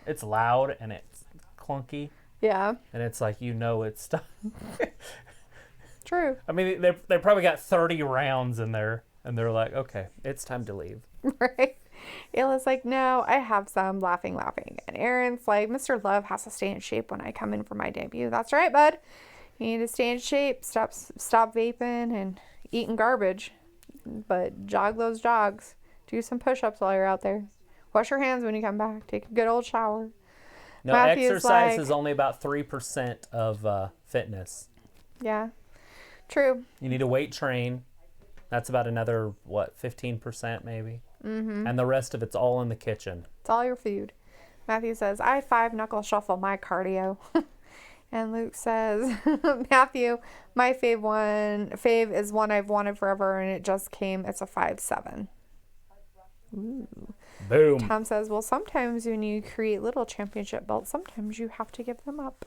It's loud and it's clunky. Yeah. And it's like, it's done. True. I mean, they probably got 30 rounds in there, and they're like, okay, it's time to leave. Right? Ayla's like, no, I have some. Laughing. And Aaron's like, Mr. Love has to stay in shape when I come in for my debut. That's right, bud. You need to stay in shape. Stop vaping and eating garbage. But jog those jogs. Do some push-ups while you're out there. Wash your hands when you come back. Take a good old shower. No, Matthew's exercise like, is only about 3% of fitness. Yeah. True. You need to weight train. That's about another, 15% maybe? Mm-hmm. And the rest of it's all in the kitchen. It's all your food. Matthew says, I 5-knuckle shuffle my cardio. And Luke says, Matthew, my fave is one I've wanted forever, and it just came. It's a 5.7. Ooh. Boom. Tom says, well, sometimes when you create little championship belts, sometimes you have to give them up.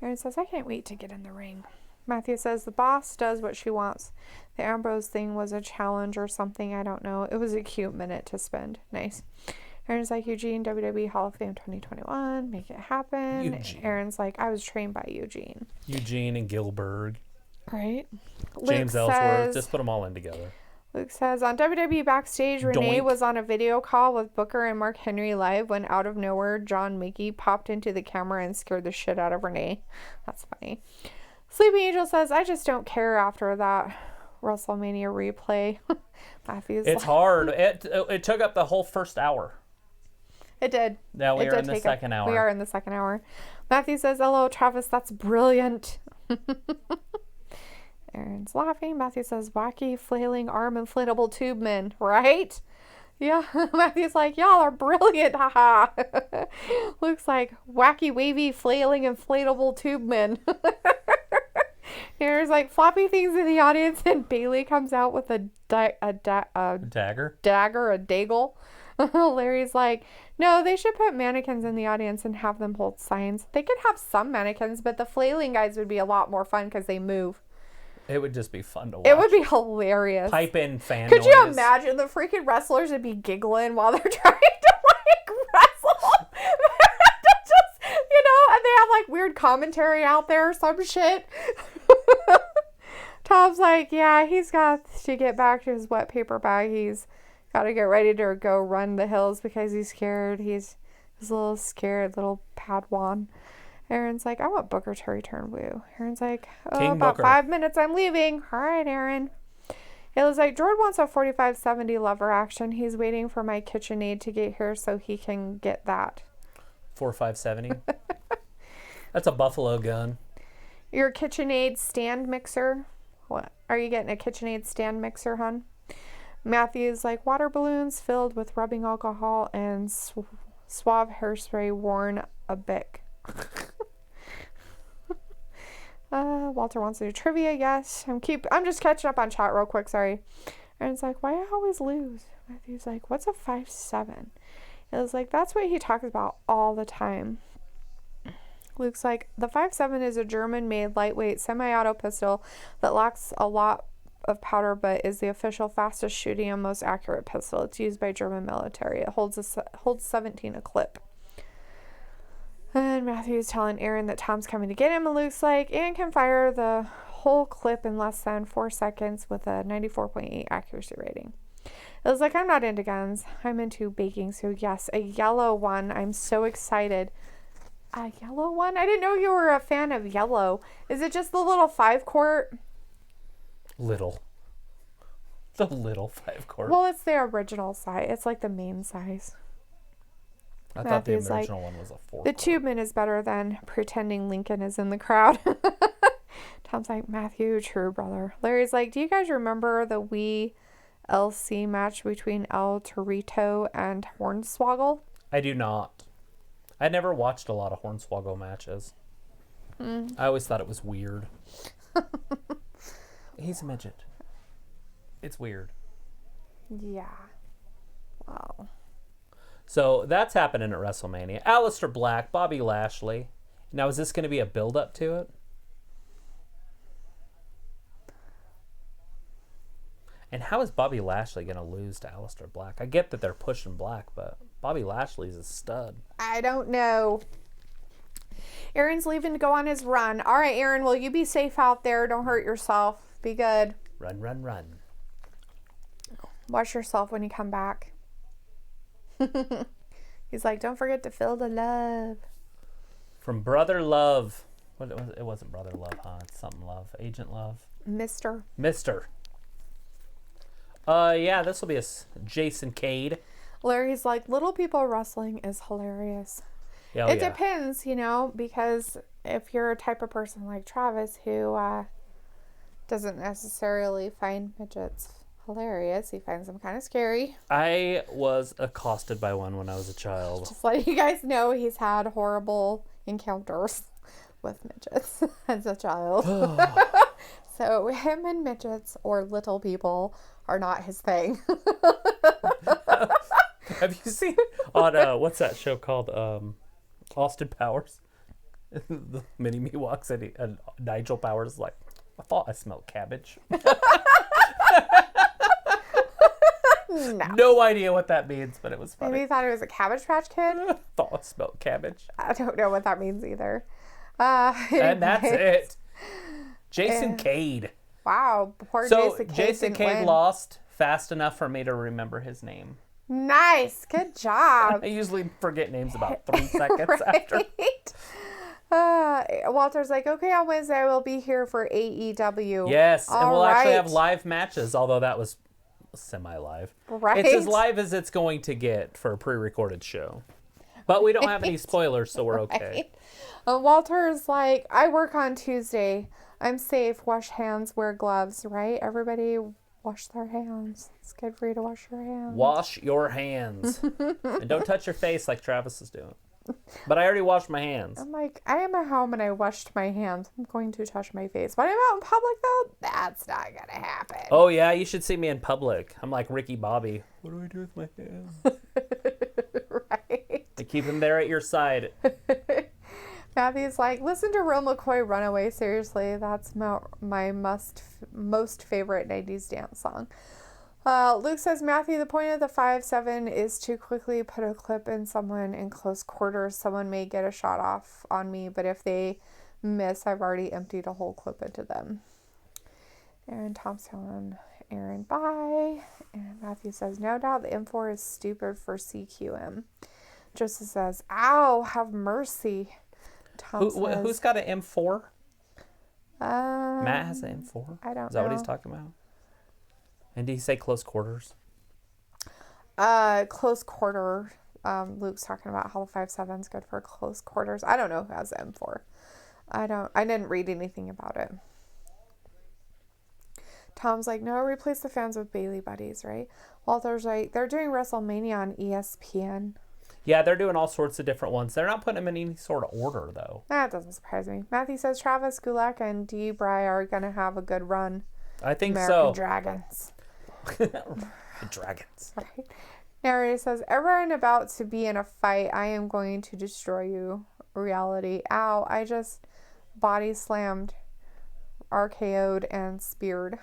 Aaron says, I can't wait to get in the ring. Matthew says, the boss does what she wants. The Ambrose thing was a challenge or something. I don't know. It was a cute minute to spend. Nice. Aaron's like, Eugene, WWE Hall of Fame 2021. Make it happen. Eugene. Aaron's like, I was trained by Eugene. Eugene and Gilbert. Right? James Luke Ellsworth. says, Just put them all in together. Luke says, on WWE Backstage, Renee Doink. was on a video call with Booker and Mark Henry live when out of nowhere, John Mickey popped into the camera and scared the shit out of Renee. That's funny. Sleepy Angel says, I just don't care after that WrestleMania replay. Matthew's It's hard. It took up the whole first hour. It did. Now we It are did in the take second up- hour. We are in the second hour. Matthew says, hello, Travis, that's brilliant. Aaron's laughing. Matthew says, wacky, flailing arm inflatable tube men, right? Yeah. Matthew's like, y'all are brilliant, haha. Luke's like, wacky, wavy, flailing, inflatable tube men. Aaron's like, floppy things in the audience, and Bailey comes out with a Dagger. dagger, a daggle. Larry's like, no, they should put mannequins in the audience and have them hold signs. They could have some mannequins, but the flailing guys would be a lot more fun because they move. It would just be fun to watch. It would be hilarious. Pipe in fan Could you noise. imagine the freaking wrestlers would be giggling while they're trying to like wrestle? Just, and they have like weird commentary out there or some shit. Tom's like, yeah, he's got to get back to his wet paper bag. He's got to get ready to go run the hills because he's scared. He's a little scared little Padawan. Aaron's like, I want Booker to return. Woo. Aaron's like, King about Booker. 5 minutes, I'm leaving. All right, Aaron. It was like, Jordan wants a 4570 lever action. He's waiting for my KitchenAid to get here so he can get that. 4570. That's a Buffalo gun. Your KitchenAid stand mixer. What? Are you getting a KitchenAid stand mixer, hon? Matthew's like, water balloons filled with rubbing alcohol and suave hairspray worn a bic. Walter wants to do trivia. Yes. I'm just catching up on chat real quick. Sorry. Aaron's like, why I always lose? Matthew's like, what's a 5'7"? It was like, that's what he talks about all the time. Luke's like, the 5.7 is a German-made lightweight semi-auto pistol that lacks a lot of powder but is the official fastest shooting and most accurate pistol. It's used by German military. It holds 17 a clip. And Matthew's telling Aaron that Tom's coming to get him, and Luke's like, Aaron can fire the whole clip in less than 4 seconds with a 94.8 accuracy rating. It was like, I'm not into guns. I'm into baking, so yes, a yellow one. I'm so excited. A yellow one? I didn't know you were a fan of yellow. Is it just the little 5-quart? Little. The little 5-quart. Well, it's the original size. It's like the main size. I thought the Matthew's original like, one was a 4. The Tubeman is better than pretending Lincoln is in the crowd. Tom's like, Matthew, true brother. Larry's like, do you guys remember the Wii LC match between El Torito and Hornswoggle? I do not. I never watched a lot of Hornswoggle matches. I always thought it was weird. He's a midget. It's weird. Yeah. Wow. So that's happening at WrestleMania. Aleister Black, Bobby Lashley. Now, is this going to be a build-up to it? And how is Bobby Lashley going to lose to Aleister Black? I get that they're pushing Black, but Bobby Lashley's a stud. I don't know. Aaron's leaving to go on his run. All right, Aaron, will you be safe out there? Don't hurt yourself. Be good. Run, run, run. Wash yourself when you come back. He's like, don't forget to feel the love. From Brother Love. What it was? It wasn't Brother Love, huh? It's something Love. Agent Love. Mister. Yeah, this will be a Jason Cade. Larry's like, little people wrestling is hilarious. Yeah, It depends, because if you're a type of person like Travis who doesn't necessarily find midgets hilarious, he finds them kind of scary. I was accosted by one when I was a child. Just letting you guys know, he's had horrible encounters with midgets as a child. So him and midgets or little people are not his thing. Have you seen on what's that show called? Austin Powers. The mini-me walks in and Nigel Powers is like, I thought I smelled cabbage. No idea what that means, but it was funny. Maybe he thought it was a Cabbage Patch Kid. Thought I smelled cabbage. I don't know what that means either. And that's it. Jason Cade. Wow, poor So Jason Cade. Jason Cade lost fast enough for me to remember his name. Nice, good job. I usually forget names about 3 seconds after. Walter's like, okay, on Wednesday I will be here for AEW. Yes, and we'll actually have right. live matches, although that was semi-live. Right. It's as live as it's going to get for a pre-recorded show. But we don't have any spoilers, so we're okay. Right. Walter's like, I work on Tuesday. I'm safe. Wash hands, wear gloves, right? Everybody wash their hands. It's good for you to wash your hands. Wash your hands. And don't touch your face like Travis is doing. But I already washed my hands. I'm like, I am at home and I washed my hands. I'm going to touch my face. When I'm out in public, though, that's not going to happen. Oh, yeah, you should see me in public. I'm like Ricky Bobby. What do I do with my hands? Right. I keep them there at your side. Matthew's like, listen to Real McCoy Runaway. Seriously, that's my most favorite 90s dance song. Luke says, Matthew, the point of the 5.7 is to quickly put a clip in someone in close quarters. Someone may get a shot off on me, but if they miss, I've already emptied a whole clip into them. Aaron Thompson, Aaron, bye. And Matthew says, no doubt the M4 is stupid for CQM. Joseph says, ow, have mercy. Tom says, Who's got an M4? Matt Matt has an M4? I don't know. Is that what he's talking about? And did he say close quarters? Close quarter. Luke's talking about how the 5.7 is good for close quarters. I don't know who has the M4. I didn't read anything about it. Tom's like, no, replace the fans with Bailey buddies, right? Walter's like, they're doing WrestleMania on ESPN. Yeah, they're doing all sorts of different ones. They're not putting them in any sort of order, though. That doesn't surprise me. Matthew says Travis Gulak and D. Bry are going to have a good run. I think American so. Dragons. The dragons. Right. Narrator says, everyone about to be in a fight. I am going to destroy you. Reality. Ow. I just body slammed, RKO'd, and speared.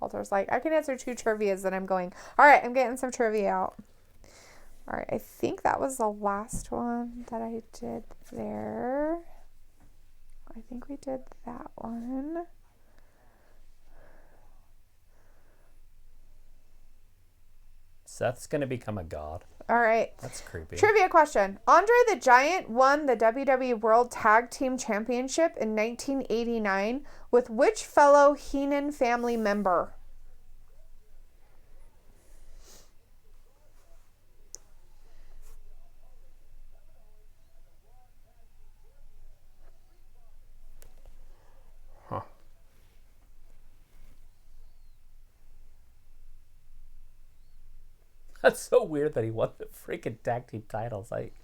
Walter's like, I can answer 2 trivias, and I'm going, all right, I'm getting some trivia out. All right, I think that was the last one that I did there. I think we did that one. Seth's going to become a god. All right. That's creepy. Trivia question. Andre the Giant won the WWE World Tag Team Championship in 1989 with which fellow Heenan family member? Huh. That's so weird that he won the freaking tag team titles. Like,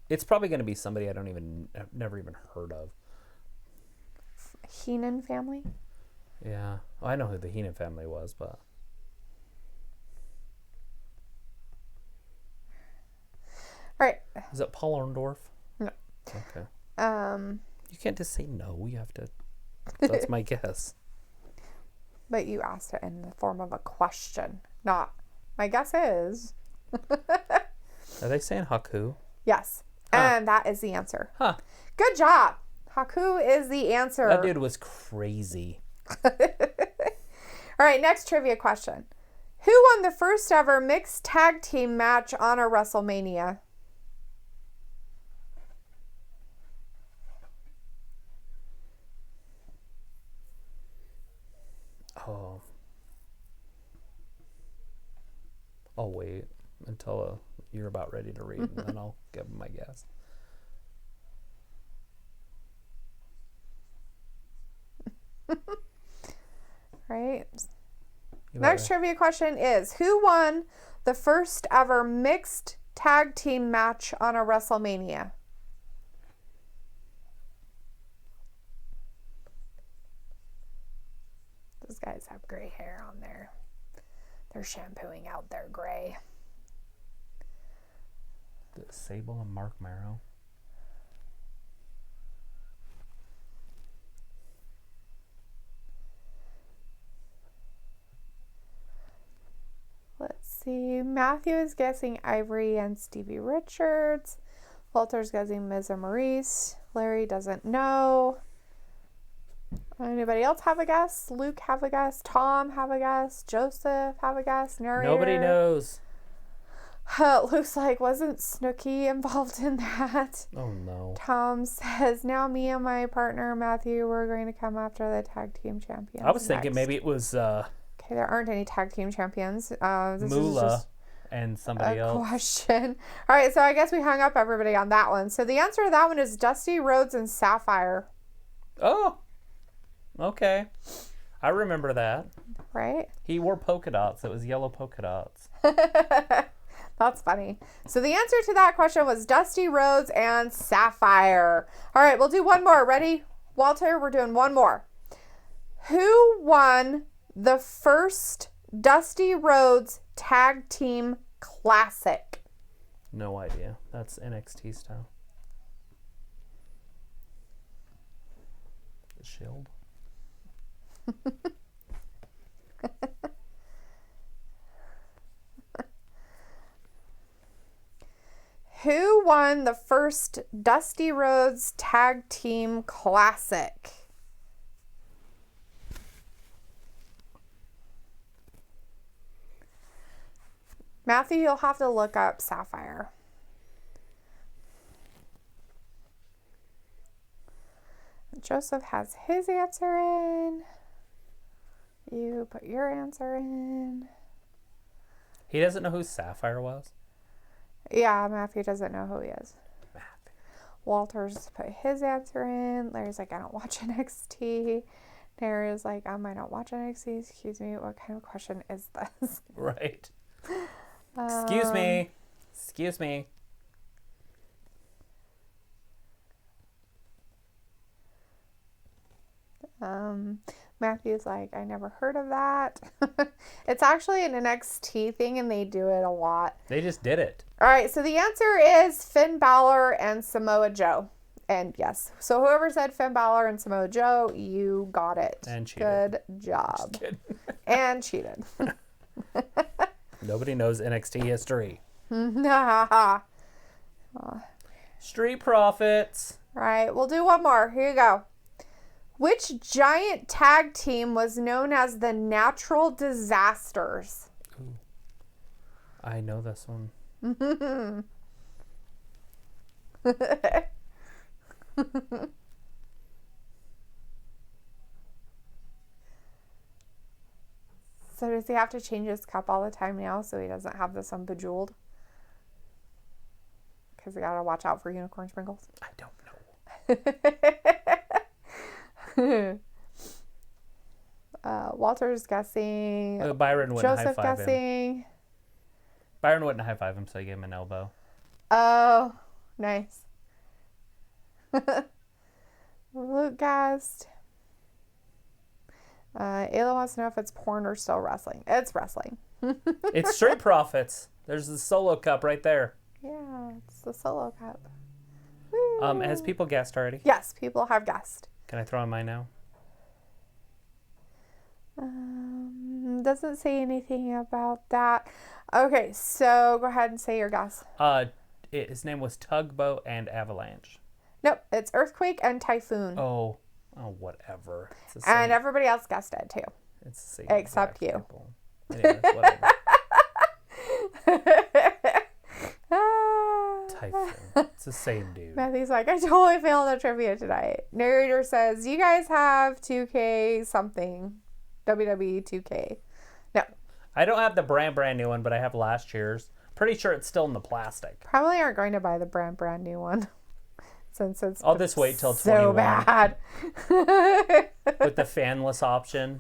it's probably going to be somebody I've never even heard of. Heenan family? Yeah, well, I know who the Heenan family was, but All right. is it Paul Orndorff? No. Okay. You can't just say no. You have to. That's my guess. But you asked it in the form of a question, not my guess is. Are they saying Haku? Yes. Huh. And that is the answer. Huh. Good job. Haku is the answer. That dude was crazy. All right, next trivia question. Who won the first ever mixed tag team match on a WrestleMania? Oh. I'll wait until you're about ready to read, and then I'll give my guess. Right. You Next better- trivia question is, who won the first ever mixed tag team match on a WrestleMania? Those guys have gray hair on there. They're shampooing out their gray. Sable and Mark Marrow. Let's see. Matthew is guessing Ivory and Stevie Richards. Walter's guessing Miz and Maurice. Larry doesn't know. Anybody else have a guess? Luke have a guess? Tom have a guess? Joseph have a guess? Narrator? Nobody knows. Luke's like, wasn't Snooki involved in that? Oh no. Tom says, now me and my partner Matthew, we're going to come after the tag team champions. I was thinking next." maybe it was Okay, there aren't any tag team champions. This is Moolah just and somebody a else. question. All right, so I guess we hung up everybody on that one. So the answer to that one is Dusty Rhodes and Sapphire, Oh. Okay. I remember that. right? He wore polka dots. It was yellow polka dots. That's funny. So the answer to that question was Dusty Rhodes and Sapphire. All right, we'll do one more. Ready? Walter, we're doing one more. Who won the first Dusty Rhodes Tag Team Classic? No idea. That's NXT style. The Shield. Who won the first Dusty Rhodes Tag Team Classic? Matthew, you'll have to look up Sapphire. Joseph has his answer in. You put your answer in. He doesn't know who Sapphire was? Yeah, Matthew doesn't know who he is. Matthew. Walter's put his answer in. Larry's like, I don't watch NXT. Narrator's like, I might not watch NXT. Excuse me, what kind of question is this? Right. Excuse me. Excuse me. Matthew's like, I never heard of that. It's actually an NXT thing, and they do it a lot. They just did it. All right, so the answer is Finn Balor and Samoa Joe. And yes, so whoever said Finn Balor and Samoa Joe, you got it. And cheated. Good job. And cheated. Nobody knows NXT history. Street Profits. Right, we'll do one more. Here you go. Which giant tag team was known as the Natural Disasters? Ooh. I know this one. So does he have to change his cup all the time now so he doesn't have this one bejeweled? Because we gotta watch out for unicorn sprinkles. I don't know. Walter's guessing. Byron wouldn't Joseph high-five guessing. him. Byron wouldn't high-five him, so I gave him an elbow. Oh, nice. Luke guessed. Ayla wants to know if it's porn or still wrestling. It's wrestling. It's Street Profits. There's the solo cup right there. Yeah, it's the solo cup. Has people guessed already? Yes, people have guessed. Can I throw in mine now? Doesn't say anything about that. Okay, so go ahead and say your guess. His name was Tugboat and Avalanche. Nope, it's Earthquake and Typhoon. Oh, whatever. It's the And everybody else guessed it too. It's the same except you. People. Anyways, whatever. Typhoon. It's the same dude. Matthew's like, I totally failed the trivia tonight. Narrator says, you guys have 2K something. WWE 2K. No. I don't have the brand new one, but I have last year's. Pretty sure it's still in the plastic. Probably aren't going to buy the brand new one. Since it's I'll just wait till 21. So bad. With the fanless option.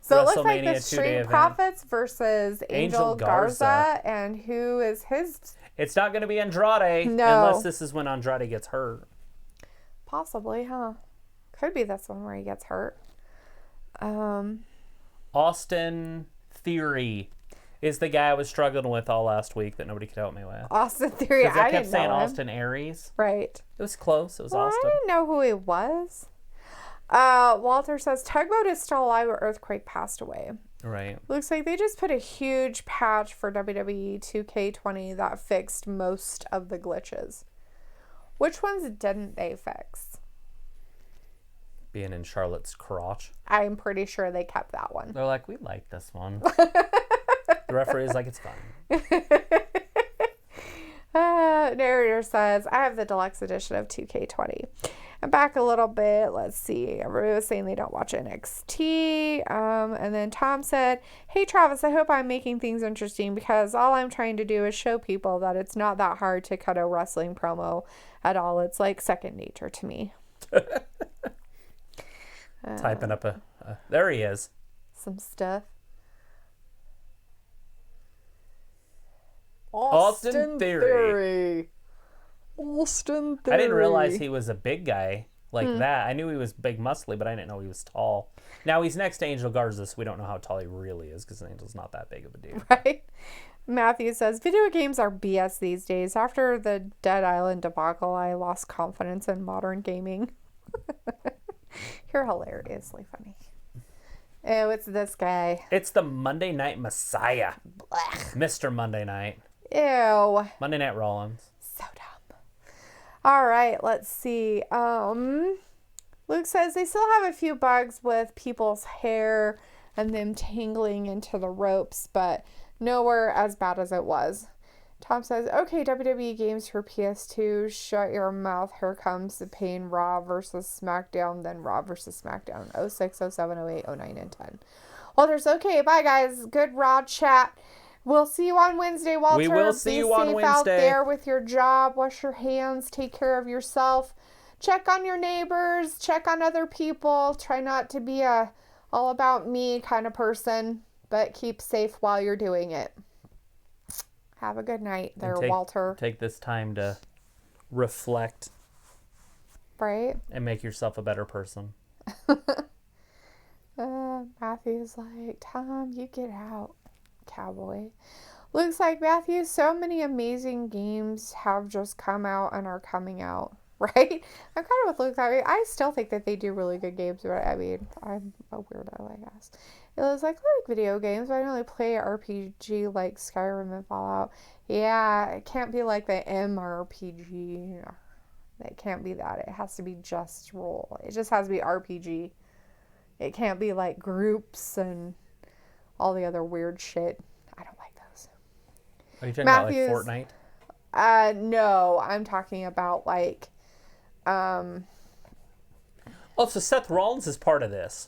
So it looks like the WrestleMania 2-day Street event. Profits versus Angel Garza. And who is his? It's not going to be Andrade. No. Unless this is when Andrade gets hurt. Possibly, huh? Could be this one where he gets hurt. Austin Theory is the guy I was struggling with all last week that nobody could help me with. Austin Theory. Because I kept didn't saying know him. Austin Aries. Right. It was close. It was Well, Austin. I didn't know who he was. Walter says Tugboat is still alive, but Earthquake passed away. Right. Looks like they just put a huge patch for WWE 2K20 that fixed most of the glitches. Which ones didn't they fix? Being in Charlotte's crotch. I'm pretty sure they kept that one. They're like, we like this one. The referee's like, it's fine. Narrator says, I have the deluxe edition of 2K20. And back a little bit, let's see. Everybody was saying they don't watch NXT. And then Tom said, hey, Travis, I hope I'm making things interesting because all I'm trying to do is show people that it's not that hard to cut a wrestling promo at all. It's like second nature to me. Typing up there he is. Some stuff. Austin Theory. Austin Theory. I didn't realize he was a big guy like that. I knew he was big, muscly, but I didn't know he was tall. Now he's next to Angel Garza, so we don't know how tall he really is because Angel's not that big of a dude. Right? Matthew says, video games are BS these days. After the Dead Island debacle, I lost confidence in modern gaming. You're hilariously funny. Oh, it's this guy. It's the Monday Night Messiah. Blech. Mr. Monday Night. Ew. Monday Night Rollins. So dumb. All right, let's see. Luke says they still have a few bugs with people's hair and them tangling into the ropes, but nowhere as bad as it was. Tom says, okay, WWE games for PS2, shut your mouth. Here comes the pain. Raw versus SmackDown, then Raw versus SmackDown. 06, 07, 08, 09, and 10. Walter's okay. Bye, guys. Good Raw chat. We'll see you on Wednesday, Walter. We will see you on Be safe out Wednesday. there with your job. Wash your hands. Take care of yourself. Check on your neighbors. Check on other people. Try not to be a all about me kind of person, but keep safe while you're doing it. Have a good night there, Walter. Take this time to reflect Right? and make yourself a better person. Matthew's like, Tom, you get out, cowboy. Looks like, Matthew, so many amazing games have just come out and are coming out, right? I'm kind of with Luke. I still think that they do really good games, but I mean, I'm a weirdo, I guess. It was like, I like video games, but I don't really play RPG like Skyrim and Fallout. Yeah, it can't be like the MRPG. It can't be that. It has to be just role. It just has to be RPG. It can't be like groups and all the other weird shit. I don't like those. Are you talking about like Fortnite? No, I'm talking about like, Oh, so Seth Rollins is part of this.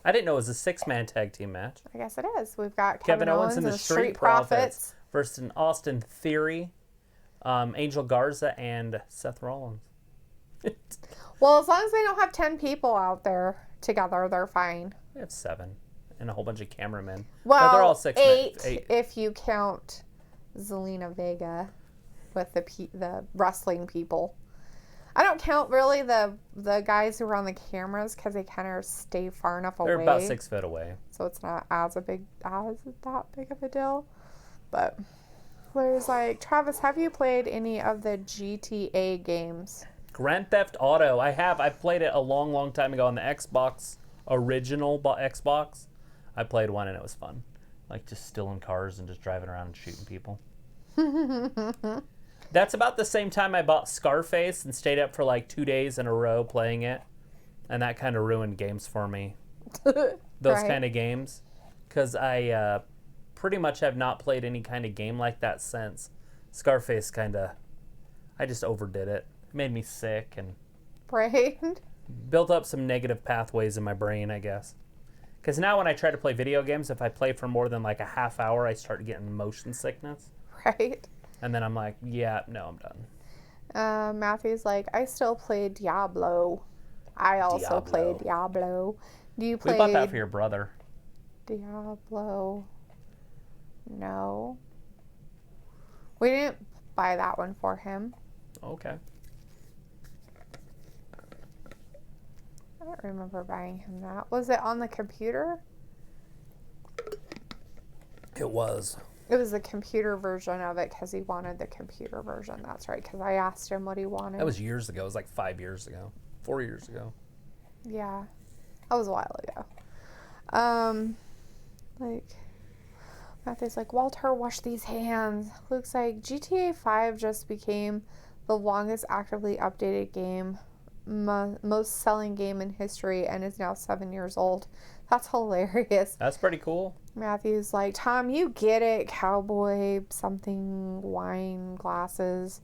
I didn't know it was a 6-man tag team match. I guess it is. We've got Kevin Owens and the Street Profits versus Austin Theory, Angel Garza, and Seth Rollins. Well, as long as they don't have 10 people out there together, they're fine. They have 7 and a whole bunch of cameramen. Well, but they're all 6 8 men. 8 if you count Zelina Vega with the wrestling people. I don't count really the guys who are on the cameras because they kind of stay far enough away. They're about 6 foot away. So it's not that big of a deal. But there's like, Travis, have you played any of the GTA games? Grand Theft Auto. I have. I played it a long, long time ago on the Xbox, original Xbox. I played one and it was fun. Like just stealing cars and just driving around and shooting people. That's about the same time I bought Scarface and stayed up for like 2 days in a row playing it. And that kind of ruined games for me. Those Right. kind of games. Because I pretty much have not played any kind of game like that since. Scarface I just overdid it. It made me sick and Right? built up some negative pathways in my brain, I guess. Because now when I try to play video games, if I play for more than like a half hour, I start getting motion sickness. Right? And then I'm like, yeah, no, I'm done. Matthew's like, I still play Diablo. I also play Diablo. Do you play We bought that for your brother. Diablo? No. We didn't buy that one for him. Okay. I don't remember buying him that. Was it on the computer? It was. It was the computer version of it because he wanted the computer version. That's right, because I asked him what he wanted. That was years ago. It was like 5 years ago. 4 years ago. Yeah. That was a while ago. Like, Matthew's like, Walter, wash these hands. Luke's like, GTA 5 just became the longest actively updated game, most selling game in history, and is now 7 years old. That's hilarious. That's pretty cool. Matthew's like, Tom, you get it, cowboy, something, wine, glasses.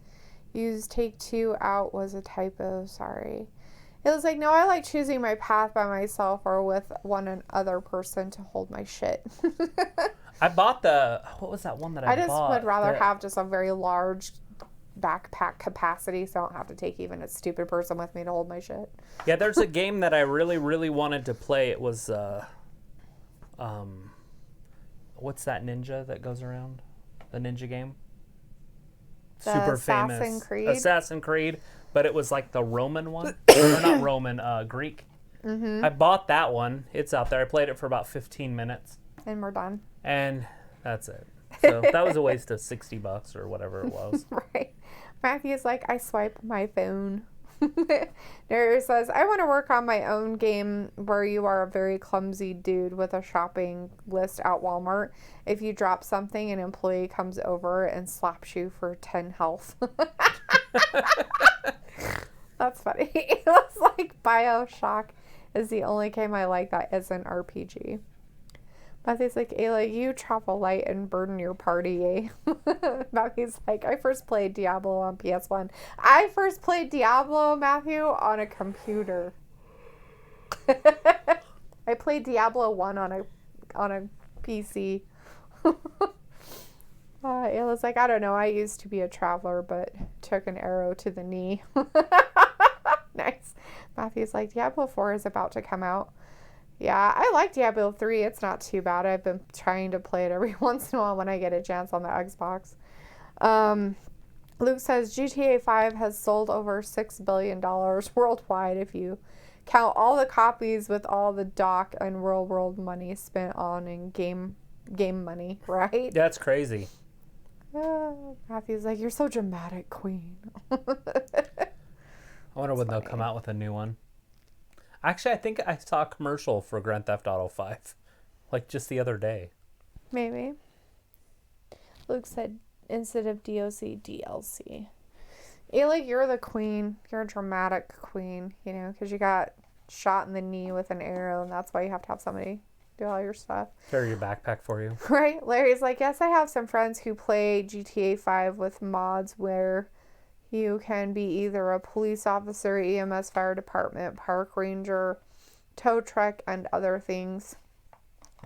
Use take 2 out was a typo, sorry. It was like, no, I like choosing my path by myself or with one other person to hold my shit. I bought what was that one that I bought? I just would rather have just a very large backpack capacity so I don't have to take even a stupid person with me to hold my shit. Yeah, there's a game that I really, really wanted to play. It was, what's that ninja that goes around? The ninja game? Super famous. Assassin's Creed. But it was like the Roman one. Or not Roman, Greek. Mm-hmm. I bought that one. It's out there. I played it for about 15 minutes. And we're done. And that's it. So that was a waste of $60 or whatever it was. Right. Matthew's like, I swipe my phone. Neri says, I want to work on my own game where you are a very clumsy dude with a shopping list at Walmart. If you drop something, an employee comes over and slaps you for 10 health. That's funny. It looks like BioShock is the only game I like that isn't RPG. Matthew's like, Ayla, you travel light and burden your party, eh? Matthew's like, I first played Diablo on PS1. I first played Diablo, Matthew, on a computer. I played Diablo 1 on a PC. Ayla's like, I don't know. I used to be a traveler, but took an arrow to the knee. Nice. Matthew's like, Diablo 4 is about to come out. Yeah, I like Diablo 3. It's not too bad. I've been trying to play it every once in a while when I get a chance on the Xbox. Luke says GTA 5 has sold over $6 billion worldwide if you count all the copies with all the doc and real world money spent on and game money, right? That's crazy. Matthew's like, you're so dramatic, Queen. I wonder when they'll come out with a new one. Actually, I think I saw a commercial for Grand Theft Auto 5, like just the other day. Maybe. Luke said, instead of DOC, DLC. Like, you're the queen. You're a dramatic queen, you know, because you got shot in the knee with an arrow, and that's why you have to have somebody do all your stuff. Carry your backpack for you. Right? Larry's like, yes, I have some friends who play GTA 5 with mods where you can be either a police officer, EMS, fire department, park ranger, tow truck, and other things.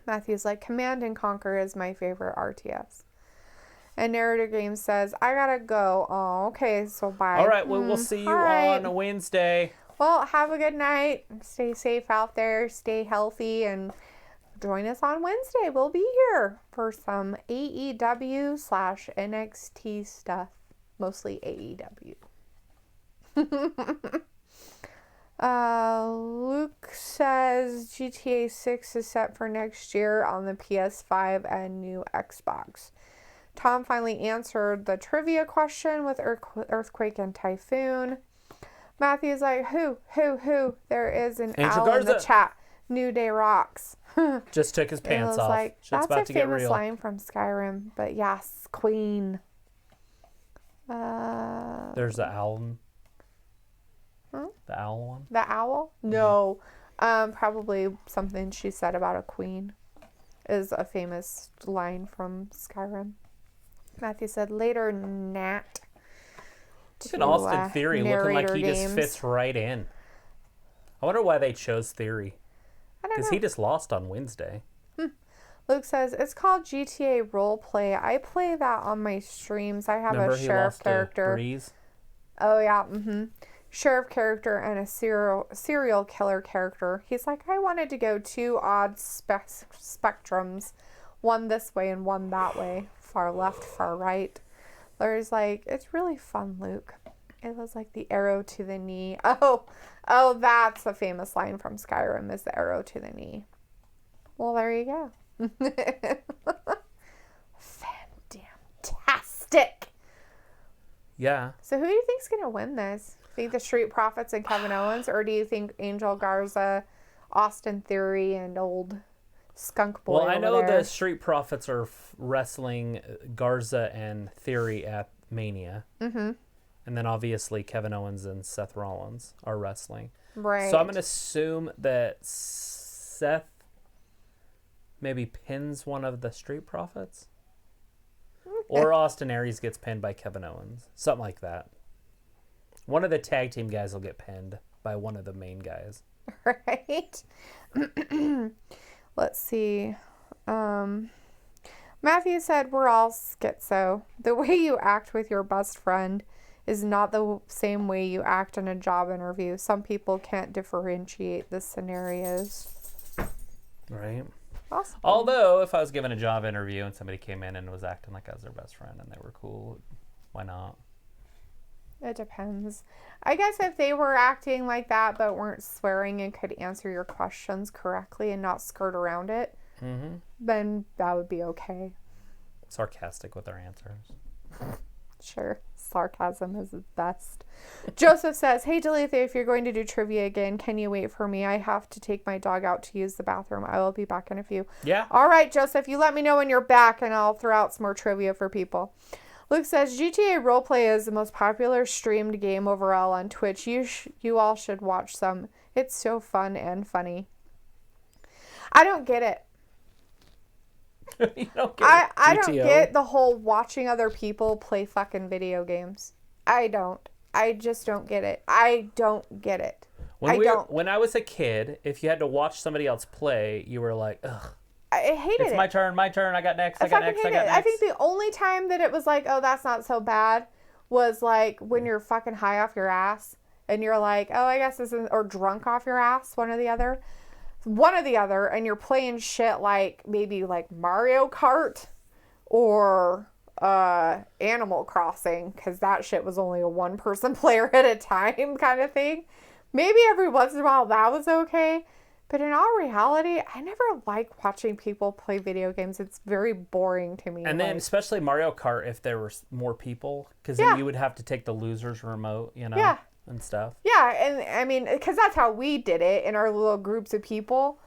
Matthew's like, Command and Conquer is my favorite RTS. And Narrator Games says, I gotta go. Oh, okay, so bye. All right, well, we'll see you on Wednesday. Well, have a good night. Stay safe out there. Stay healthy. And join us on Wednesday. We'll be here for some AEW/NXT stuff. Mostly AEW. Luke says GTA 6 is set for next year on the PS5 and new Xbox. Tom finally answered the trivia question with Earthquake and Typhoon. Matthew's like, who? There is an Angel owl Garza in the chat. New Day rocks. Just took his pants off. Like, Shit's that's about a to get famous real. line from Skyrim. But yes, Queen. There's the owl. The owl one? The owl? No. Probably something she said about a queen is a famous line from Skyrim. Matthew said, later, Nat. Look at Austin Theory looking like he Games. just fits right in. I wonder why they chose Theory. I don't Because know. he just lost on Wednesday. Luke says, it's called GTA Roleplay. I play that on my streams. I have Remember a he sheriff lost character. to Breeze? Oh, yeah. Sheriff character and a serial killer character. He's like, I wanted to go two odd spectrums. One this way and one that way. Far left, far right. Larry's like, it's really fun, Luke. It was like the arrow to the knee. Oh, that's a famous line from Skyrim, is the arrow to the knee. Well, there you go. Fantastic. Yeah. So who do you think's gonna win this? Think the Street Profits and Kevin Owens, or do you think Angel Garza, Austin Theory, and old Skunk Boy? Well, I know there? the Street Profits are wrestling Garza and Theory at Mania. Mm-hmm. And then obviously Kevin Owens and Seth Rollins are wrestling. Right. So I'm going to assume that Seth maybe pins one of the Street Profits. Or Austin Aries gets pinned by Kevin Owens. Something like that. One of the tag team guys will get pinned by one of the main guys. Right. Let's see. Matthew said, we're all schizo. The way you act with your best friend is not the same way you act in a job interview. Some people can't differentiate the scenarios. Right. Awesome. Although, if I was given a job interview and somebody came in and was acting like I was their best friend and they were cool, why not? It depends. I guess if they were acting like that but weren't swearing and could answer your questions correctly and not skirt around it, then that would be okay. Sarcastic with their answers. Sure. Sarcasm is the best. Joseph says, hey, Deleitha, if you're going to do trivia again, can you wait for me? I have to take my dog out to use the bathroom. I will be back in a few. Yeah. All right, Joseph, you let me know when you're back and I'll throw out some more trivia for people. Luke says, GTA Roleplay is the most popular streamed game overall on Twitch. You all should watch some. It's so fun and funny. I don't get it. You don't get I don't get the whole watching other people play fucking video games. I don't. I just don't get it. I don't get it. When I was a kid, if you had to watch somebody else play, you were like, ugh. I hated it. It's my turn. I got next. I got next. I think the only time that it was like, oh, that's not so bad was like when you're fucking high off your ass and you're like, oh, I guess this is, or drunk off your ass, one or the other, and you're playing shit like maybe like Mario Kart or Animal Crossing, because that shit was only a one person player at a time kind of thing. maybe every once in a while that was okay. But in all reality, I never like watching people play video games. It's very boring to me. And then especially Mario Kart, if there were more people, because then you would have to take the loser's remote, and stuff. Yeah, and I mean, because that's how we did it in our little groups of people.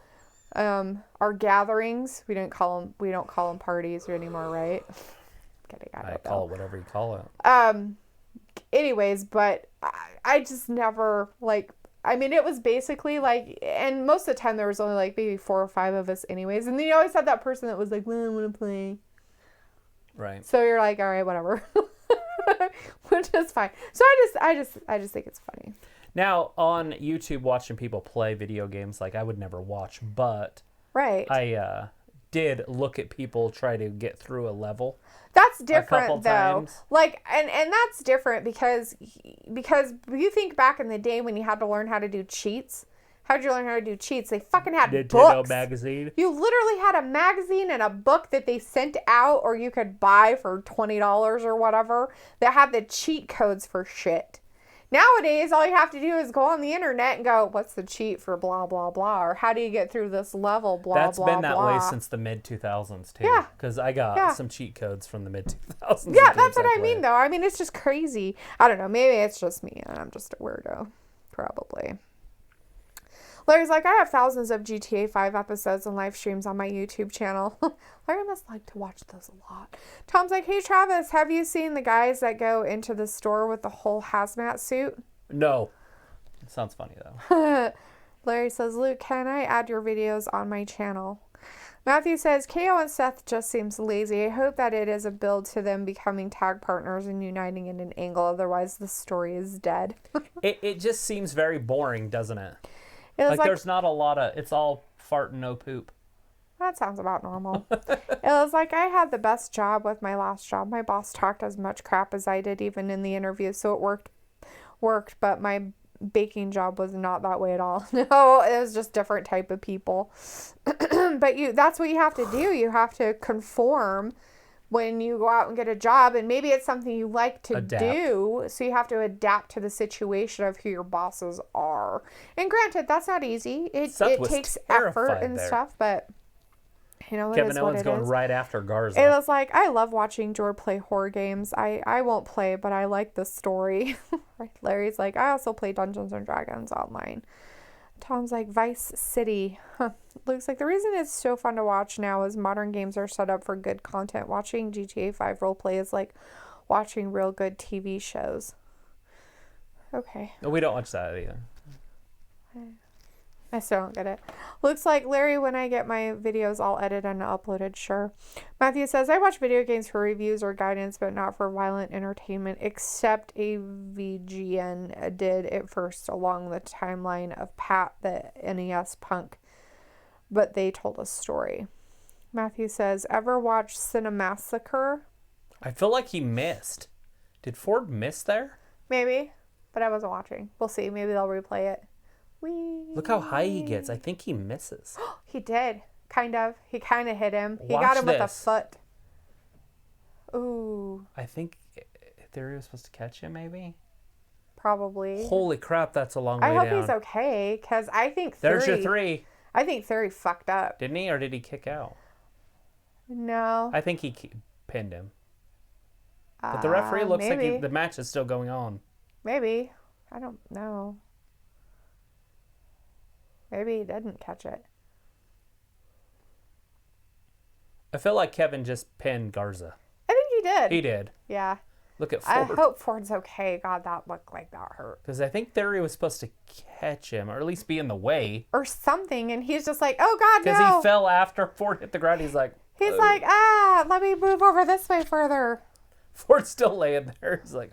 Our gatherings, we don't call them parties anymore, right? Kidding, I call it whatever you call it. Anyways, but I just never it was basically and most of the time there was only maybe 4 or 5 of us anyways, and then you always had that person that was like, well, I want to play. Right. So you're like, all right, whatever. Which is fine. So I just think it's funny. Now, on YouTube, watching people play video games, I would never watch, but right. I did look at people try to get through a level. That's different, though. Times. And that's different because you think back in the day when you had to learn how to do cheats. How'd you learn how to do cheats? They fucking had Nintendo books. magazine. You literally had a magazine and a book that they sent out, or you could buy for $20 or whatever, that had the cheat codes for shit. Nowadays, all you have to do is go on the internet and go, what's the cheat for blah, blah, blah, or how do you get through this level, blah, That's blah, been that blah. way since the mid-2000s, too. Yeah. Because I got some cheat codes from the mid-2000s. Yeah, that's what I mean, though. I mean, it's just crazy. I don't know. Maybe it's just me, and I'm just a weirdo. Probably. Larry's like, I have thousands of GTA 5 episodes and live streams on my YouTube channel. Larry must like to watch those a lot. Tom's like, hey, Travis, have you seen the guys that go into the store with the whole hazmat suit? No. It sounds funny, though. Larry says, Luke, can I add your videos on my channel? Matthew says, KO and Seth just seems lazy. I hope that it is a build to them becoming tag partners and uniting in an angle. Otherwise, the story is dead. It just seems very boring, doesn't it? It was there's not a lot of... It's all fart and no poop. That sounds about normal. It was like I had the best job with my last job. My boss talked as much crap as I did, even in the interview, so it worked, but my baking job was not that way at all. No, it was just different type of people. But that's what you have to do. You have to conform when you go out and get a job, and maybe it's something you like to do, so you have to adapt to the situation of who your bosses are. And granted, that's not easy. It takes effort and stuff, but Kevin Owens going right after Garza. It was like, I love watching Jord play horror games. I won't play, but I like the story. Larry's like, I also play Dungeons and Dragons online. Tom's like, Vice City. Luke's like, the reason it's so fun to watch now is modern games are set up for good content. Watching GTA 5 roleplay is like watching real good TV shows. Okay. We don't watch that either. I still don't get it. Looks like, Larry, when I get my videos all edited and uploaded, sure. Matthew says, I watch video games for reviews or guidance, but not for violent entertainment, except a VGN did it first along the timeline of Pat, the NES punk. But they told a story. Matthew says, ever watch Cinemassacre? I feel like he missed. Did Ford miss there? Maybe, but I wasn't watching. We'll see. Maybe they'll replay it. Look how high he gets. I think he misses. He did. Kind of. He kind of hit him. He Watch got him this. with a foot. Ooh. I think Theory was supposed to catch him, maybe? Probably. Holy crap, that's a long way I down. hope he's okay, because I think Theory... There's your 3. I think Theory fucked up. Didn't he, or did he kick out? No. I think he pinned him. But the referee looks like the match is still going on. Maybe. I don't know. Maybe he didn't catch it. I feel like Kevin just pinned Garza. I think he did. He did. Yeah. Look at Ford. I hope Ford's okay. God, that looked like that hurt. Because I think Theory was supposed to catch him, or at least be in the way. Or something, and he's just like, oh God, no. Because he fell after Ford hit the ground. He's like, like, let me move over this way further. Ford's still laying there. He's like,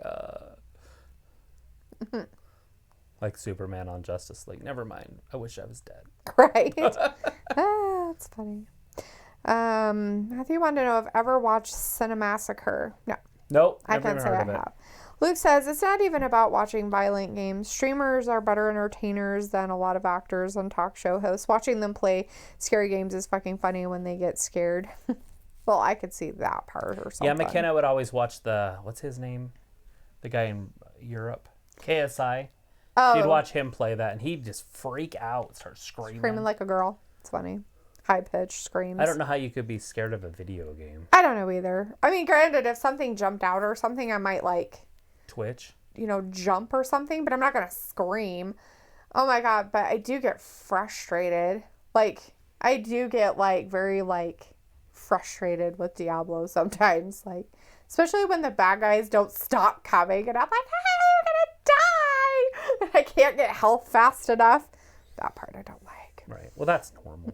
Like Superman on Justice League. Never mind. I wish I was dead. Right? That's funny. Matthew wanted to know if I've ever watched Cinemassacre. No. Nope. I can't say I have. Luke says, it's not even about watching violent games. Streamers are better entertainers than a lot of actors and talk show hosts. Watching them play scary games is fucking funny when they get scared. Well, I could see that part or something. Yeah, McKenna would always watch what's his name? The guy in Europe. KSI. Oh. You'd watch him play that, and he'd just freak out, start Screaming like a girl. It's funny. High-pitched screams. I don't know how you could be scared of a video game. I don't know either. I mean, granted, if something jumped out or something, I might, like... Twitch? Jump or something, but I'm not going to scream. Oh, my God. But I do get frustrated. Like, I do get, like, very, like, frustrated with Diablo sometimes. Like, especially when the bad guys don't stop coming. And I'm like, hey, I'm going to die. And I can't get health fast enough. That part I don't like. Right. Well, that's normal.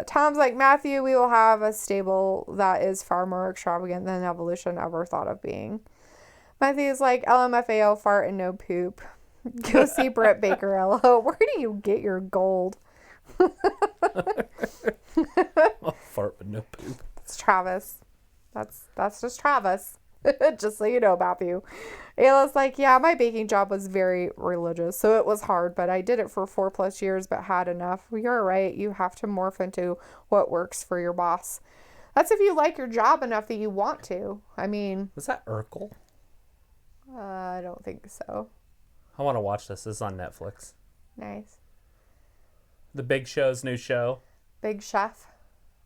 Tom's like, Matthew, we will have a stable that is far more extravagant than Evolution ever thought of being. Matthew's like, LMFAO, fart and no poop. Go see Britt Baker, LO. Where do you get your gold? Fart but no poop. It's Travis. That's just Travis. Just so you know, Matthew. Ayla's like, yeah, my baking job was very religious, so it was hard, but I did it for 4+ years, but had enough. Well, you're right. You have to morph into what works for your boss. That's if you like your job enough that you want to. I mean... Was that Urkel? I don't think so. I want to watch this. This is on Netflix. Nice. The Big Show's new show. Big Chef.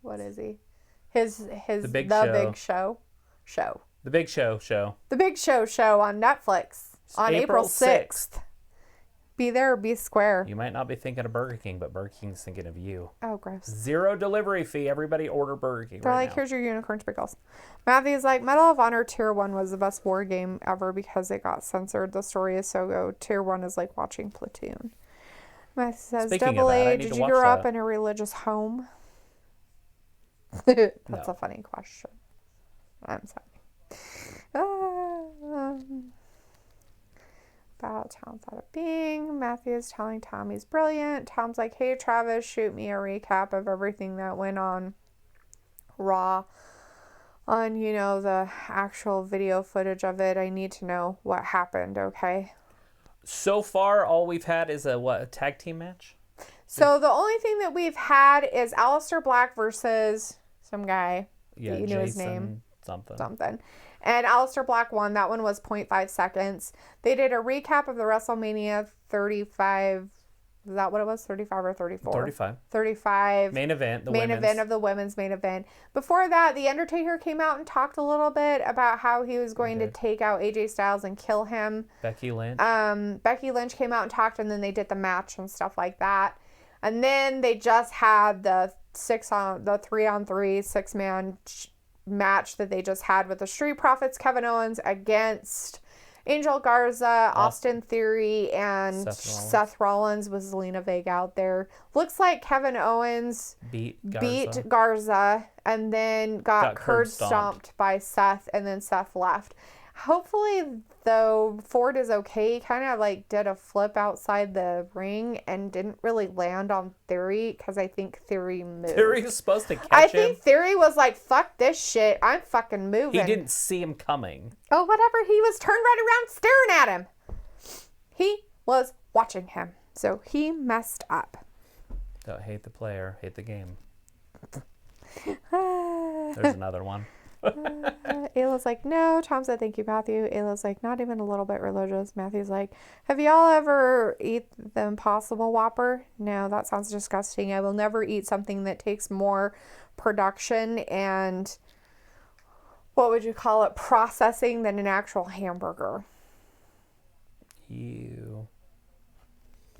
What is he? His The Big Show. The Big Show show. The Big Show on Netflix on April 6th. Be there or be square. You might not be thinking of Burger King, but Burger King's thinking of you. Oh, gross. 0 delivery fee. Everybody order Burger King They're right like, now. here's your unicorn pickles. Matthew's like, Medal of Honor Tier 1 was the best war game ever because it got censored. The story is so good. Tier 1 is like watching Platoon. Matthew says, Speaking of Double that, I A, need did to you watch grow up that. in a religious home? That's No. a funny question. I'm sorry. About Tom thought of being. Matthew's telling Tom he's brilliant. Tom's like, hey, Travis, shoot me a recap of everything that went on Raw. On, the actual video footage of it. I need to know what happened, okay? So far, all we've had is a tag team match? So the only thing that we've had is Aleister Black versus some guy. Yeah, you knew his name. Something. And Aleister Black won. That one was 0.5 seconds. They did a recap of the WrestleMania 35. Is that what it was? 35 or 34? 35. 35. Main event. Event of the women's main event. Before that, The Undertaker came out and talked a little bit about how he was going to take out AJ Styles and kill him. Becky Lynch. Becky Lynch came out and talked, and then they did the match and stuff like that. And then they just had the 3-on-3 6-man match that they just had with the Street Profits, Kevin Owens against Angel Garza, Austin Theory, and Seth Rollins with Zelina Vega out there. Looks like Kevin Owens beat Garza and then got curb stomped by Seth, and then Seth left. Hopefully, though, Ford is okay. He kind of did a flip outside the ring and didn't really land on Theory because I think Theory moved. Theory was supposed to catch him. I think Theory was like, fuck this shit. I'm fucking moving. He didn't see him coming. Oh, whatever. He was turned right around staring at him. He was watching him. So he messed up. Don't hate the player, hate the game. There's another one. Ayla's like, no. Tom said, thank you, Matthew. Ayla's like, not even a little bit religious. Matthew's like, have y'all ever eat the Impossible Whopper? No, that sounds disgusting. I will never eat something that takes more production and, what would you call it, processing than an actual hamburger. Ew.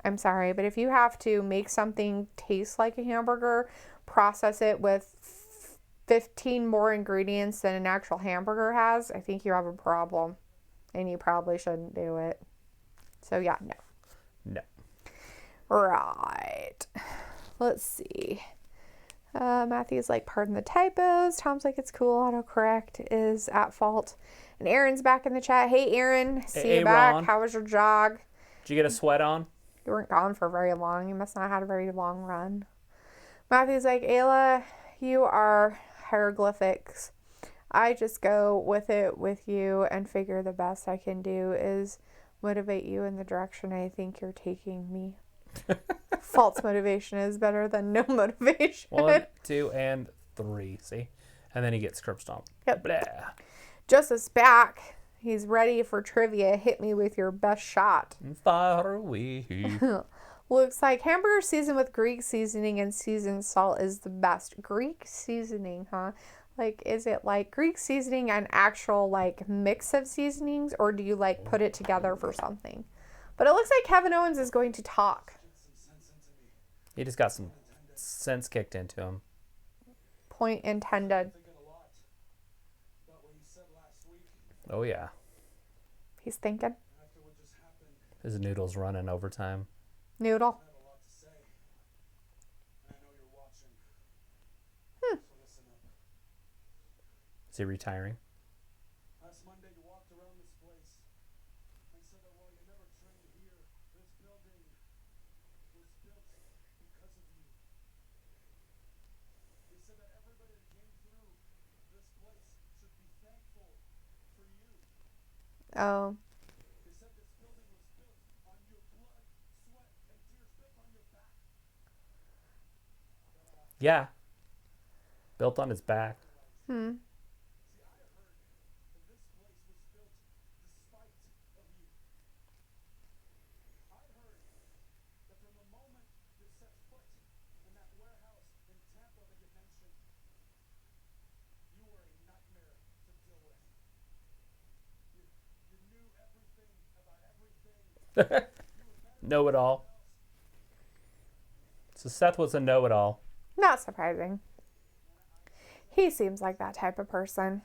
I'm sorry, but if you have to make something taste like a hamburger, process it with 15 more ingredients than an actual hamburger has, I think you have a problem. And you probably shouldn't do it. So yeah, no. No. Right. Let's see. Matthew's like, pardon the typos. Tom's like, it's cool. Autocorrect is at fault. And Aaron's back in the chat. Hey, Aaron. See you back. Ron. How was your jog? Did you get a sweat on? You weren't gone for very long. You must not have had a very long run. Matthew's like, Ayla, you are hieroglyphics. I just go with it with you and figure the best I can do is motivate you in the direction I think you're taking me. False motivation is better than no motivation. 1, 2, and 3. See? And then he gets curb stomped. Yep. Blah. Joseph's back. He's ready for trivia. Hit me with your best shot. Far away. Looks like hamburger seasoned with Greek seasoning and seasoned salt is the best. Greek seasoning, huh? Like, is it like Greek seasoning and actual like mix of seasonings, or do you like put it together for something? But it looks like Kevin Owens is going to talk. He just got some sense kicked into him. Point intended. Oh, yeah. He's thinking. His noodle's running overtime. Noodle. Is he retiring? Last Monday you walked around this place and said that while you never trained here, this building was built because of you. You said that everybody that came through this place should be thankful for you. Oh. You said this building was built on your blood, sweat, and tears, built on your back. Yeah. Built on his back. Hmm. Know-it-all. So Seth was a know-it-all. Not surprising. He seems like that type of person.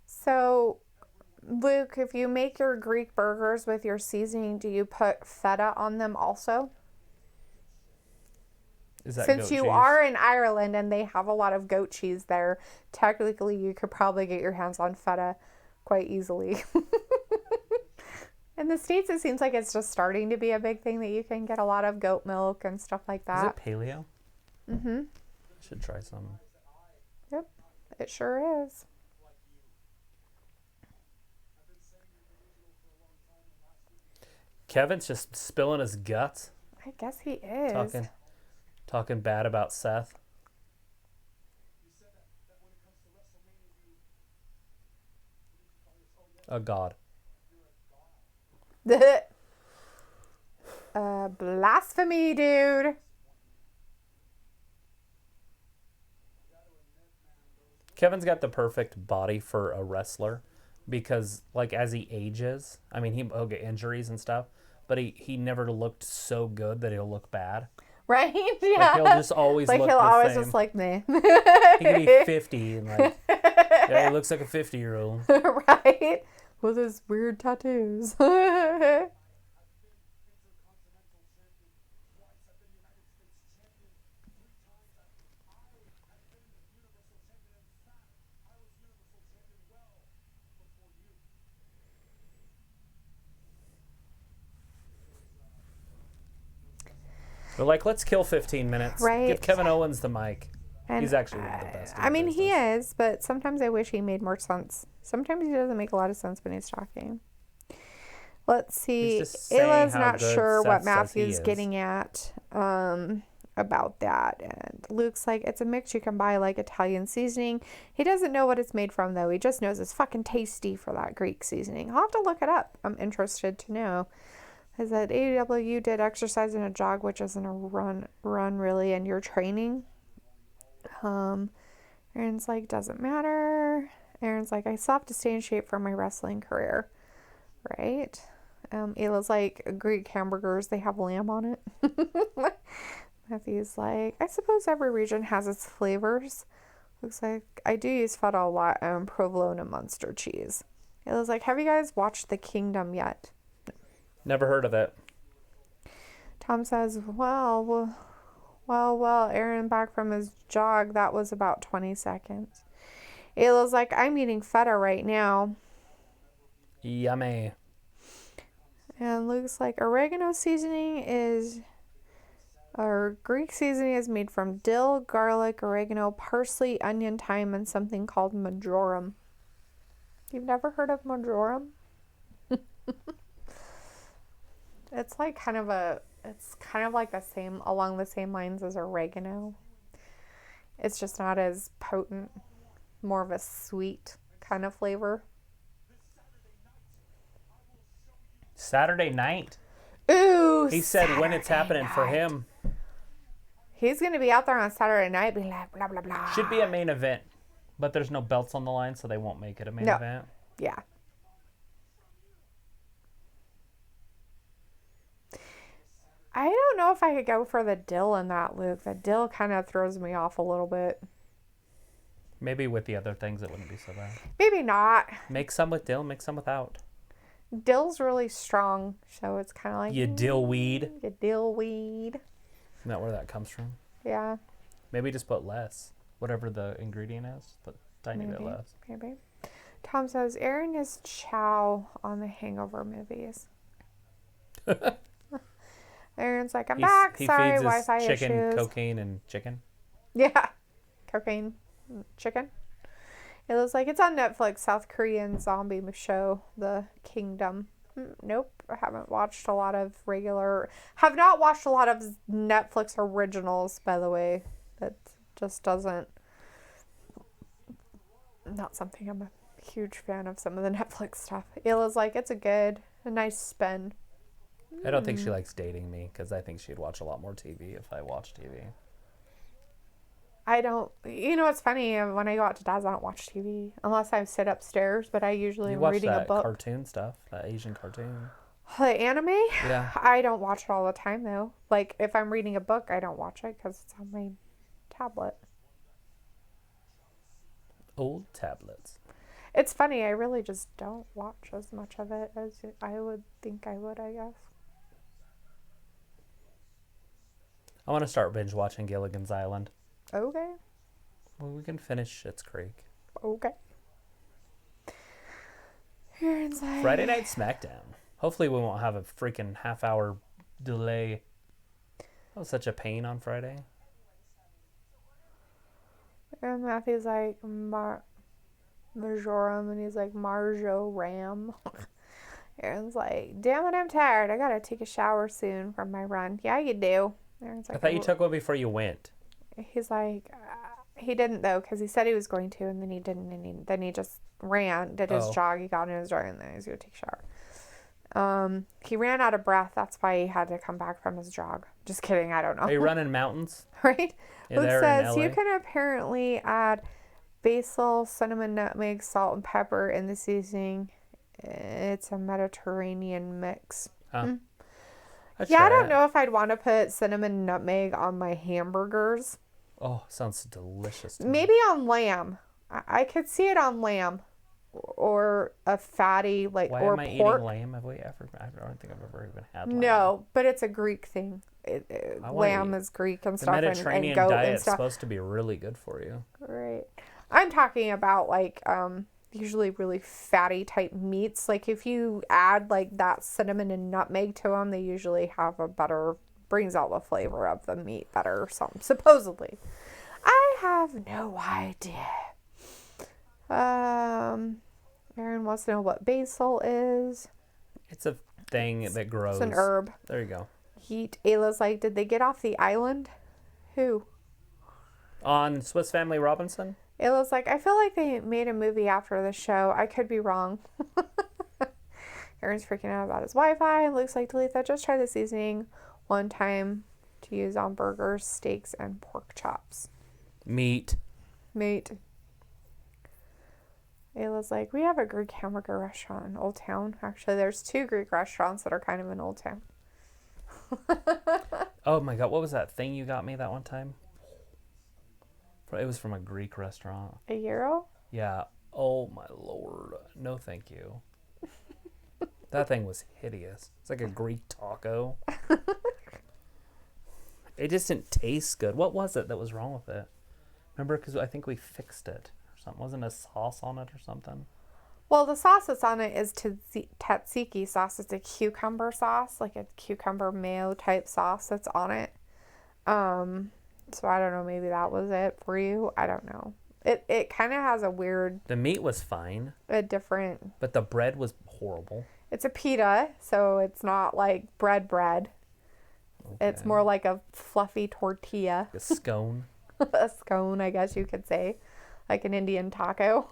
So, Luke, if you make your Greek burgers with your seasoning, do you put feta on them also? Is that Since goat you cheese? are in Ireland and they have a lot of goat cheese there, technically you could probably get your hands on feta quite easily. In the States, it seems like it's just starting to be a big thing that you can get a lot of goat milk and stuff like Is that. it paleo? Mm-hmm. Should try some. Yep, it sure is. Kevin's just spilling his guts, I guess he is. talking bad about Seth. A god. Blasphemy, dude. Kevin's got the perfect body for a wrestler because, like, as he ages, I mean, he'll get injuries and stuff, but he never looked so good that he'll look bad. Right? Like, Yeah. he'll just always Like look he'll the always same. just like me. He could be 50 and, like, yeah, he looks like a 50-year-old. Right? With his weird tattoos. But, like, let's kill 15 minutes. Right. Give Kevin Owens the mic. And, He's actually one of the best. I mean, he is, but sometimes I wish he made more sense. Sometimes he doesn't make a lot of sense when he's talking. Let's see. He's just saying Ayla's how not good sure Seth what says he Matthew's is. getting at about that. And Luke's like, it's a mix you can buy, like Italian seasoning. He doesn't know what it's made from, though. He just knows it's fucking tasty for that Greek seasoning. I'll have to look it up. I'm interested to know. Is that AW did exercise in a jog, which isn't a run really, and you're training? Aaron's like, doesn't matter. Aaron's like, I still have to stay in shape for my wrestling career. Right? Ayla's like, Greek hamburgers, they have lamb on it. Matthew's like, I suppose every region has its flavors. Looks like I do use feta a lot and provolone and Munster cheese. Ayla's like, have you guys watched The Kingdom yet? Never heard of it. Tom says, well, Aaron back from his jog, that was about 20 seconds. Ayla's like, I'm eating feta right now. Yummy. And Luke's like, oregano seasoning is, or Greek seasoning is made from dill, garlic, oregano, parsley, onion, thyme, and something called marjoram. You've never heard of marjoram? It's like it's kind of like along the same lines as oregano. It's just not as potent. more of a sweet kind of flavor. Saturday night. Ooh, He said when it's Saturday happening for night. him. He's going to be out there on Saturday night being like, blah, blah, blah. Should be a main event. But there's no belts on the line, so they won't make it a main No. event. Yeah. I don't know if I could go for the dill in that, Luke. The dill kind of throws me off a little bit. Maybe with the other things it wouldn't be so bad. Maybe not. Make some with dill, make some without. Dill's really strong, so it's kind of like You dill weed. you dill weed. Isn't that where that comes from? Yeah, Maybe just put less. Whatever the ingredient is, put a tiny bit maybe. less. Maybe. Tom says Aaron is Chow on the Hangover movies. Aaron's like, I'm back. He Sorry, feeds his Wi-Fi chicken, issues. cocaine, and chicken. Yeah, cocaine, chicken. It was like it's on Netflix. South Korean zombie show, The Kingdom. Nope, I haven't watched a lot of have not watched a lot of Netflix originals, by the way. That just doesn't, not something I'm a huge fan of, some of the Netflix stuff. Ila's like, it's a nice spin. I don't think she likes dating me because I think she'd watch a lot more TV if I watched TV. I don't, it's funny, when I go out to Dad's, I don't watch TV unless I sit upstairs, but I usually You am watch reading a that book. cartoon stuff, that Asian cartoon. The anime? Yeah. I don't watch it all the time, though. Like, if I'm reading a book, I don't watch it because it's on my tablet. Old tablets. It's funny, I really just don't watch as much of it as I would think I would, I guess. I want to start binge watching Gilligan's Island. Okay. Well, we can finish Schitt's Creek. Okay. Aaron's like, Friday Night SmackDown. Hopefully we won't have a freaking half-hour delay. That was such a pain on Friday. And Matthew's like, Majorum, and he's like, Marjo Ram. Aaron's like, damn it, I'm tired. I gotta take a shower soon from my run. Yeah, you do. Aaron's like, I thought you took one before you went. He's like, he didn't though, because he said he was going to, and then he didn't, and then he just ran, did his jog, he got in his jog, and then he was going to take a shower. He ran out of breath. That's why he had to come back from his jog. Just kidding. I don't know. Are you running mountains? Right? Yeah, Luke they're in says LA. you can apparently add basil, cinnamon, nutmeg, salt, and pepper in the seasoning. It's a Mediterranean mix. I'd Yeah, try I don't it. know if I'd want to put cinnamon, nutmeg on my hamburgers. Oh, sounds delicious. To me. Maybe on lamb. I could see it on lamb. Or a fatty, like, Why or am I pork. eating lamb? Have we ever? I don't think I've ever even had lamb. No, but it's a Greek thing. I wanna Lamb eat- is Greek and The stuff, and Mediterranean goat and diet's stuff. supposed to be really good for you. Right. I'm talking about like usually really fatty type meats. Like if you add like that cinnamon and nutmeg to them, they usually have a better, brings out the flavor of the meat better or something. Supposedly. I have no idea. Aaron wants to know what basil is. It's a thing that grows. It's an herb. There you go. Ayla's like, did they get off the island? Who? On Swiss Family Robinson? Ayla's like, I feel like they made a movie after the show. I could be wrong. Aaron's freaking out about his Wi-Fi. Luke's like, Talitha, just try the seasoning one time to use on burgers, steaks, and pork chops. Meat. Mate. Ayla's like, we have a Greek hamburger restaurant in Old Town. Actually, there's 2 Greek restaurants that are kind of in Old Town. Oh my god, what was that thing you got me that one time? It was from a Greek restaurant. A gyro? Yeah. Oh my lord. No thank you. That thing was hideous. It's like a Greek taco. It just didn't taste good. What was it that was wrong with it? Remember, because I think we fixed it or something. Wasn't a sauce on it or something? Well, the sauce that's on it is tzatziki sauce. It's a cucumber sauce, like a cucumber mayo type sauce that's on it. So I don't know, maybe that was it for you. I don't know. It kind of has a weird, The meat was fine, a different, but the bread was horrible. it's a pita, so it's not like bread. It's Okay. more like a fluffy tortilla, A scone. a scone, I guess you could say. like an Indian taco.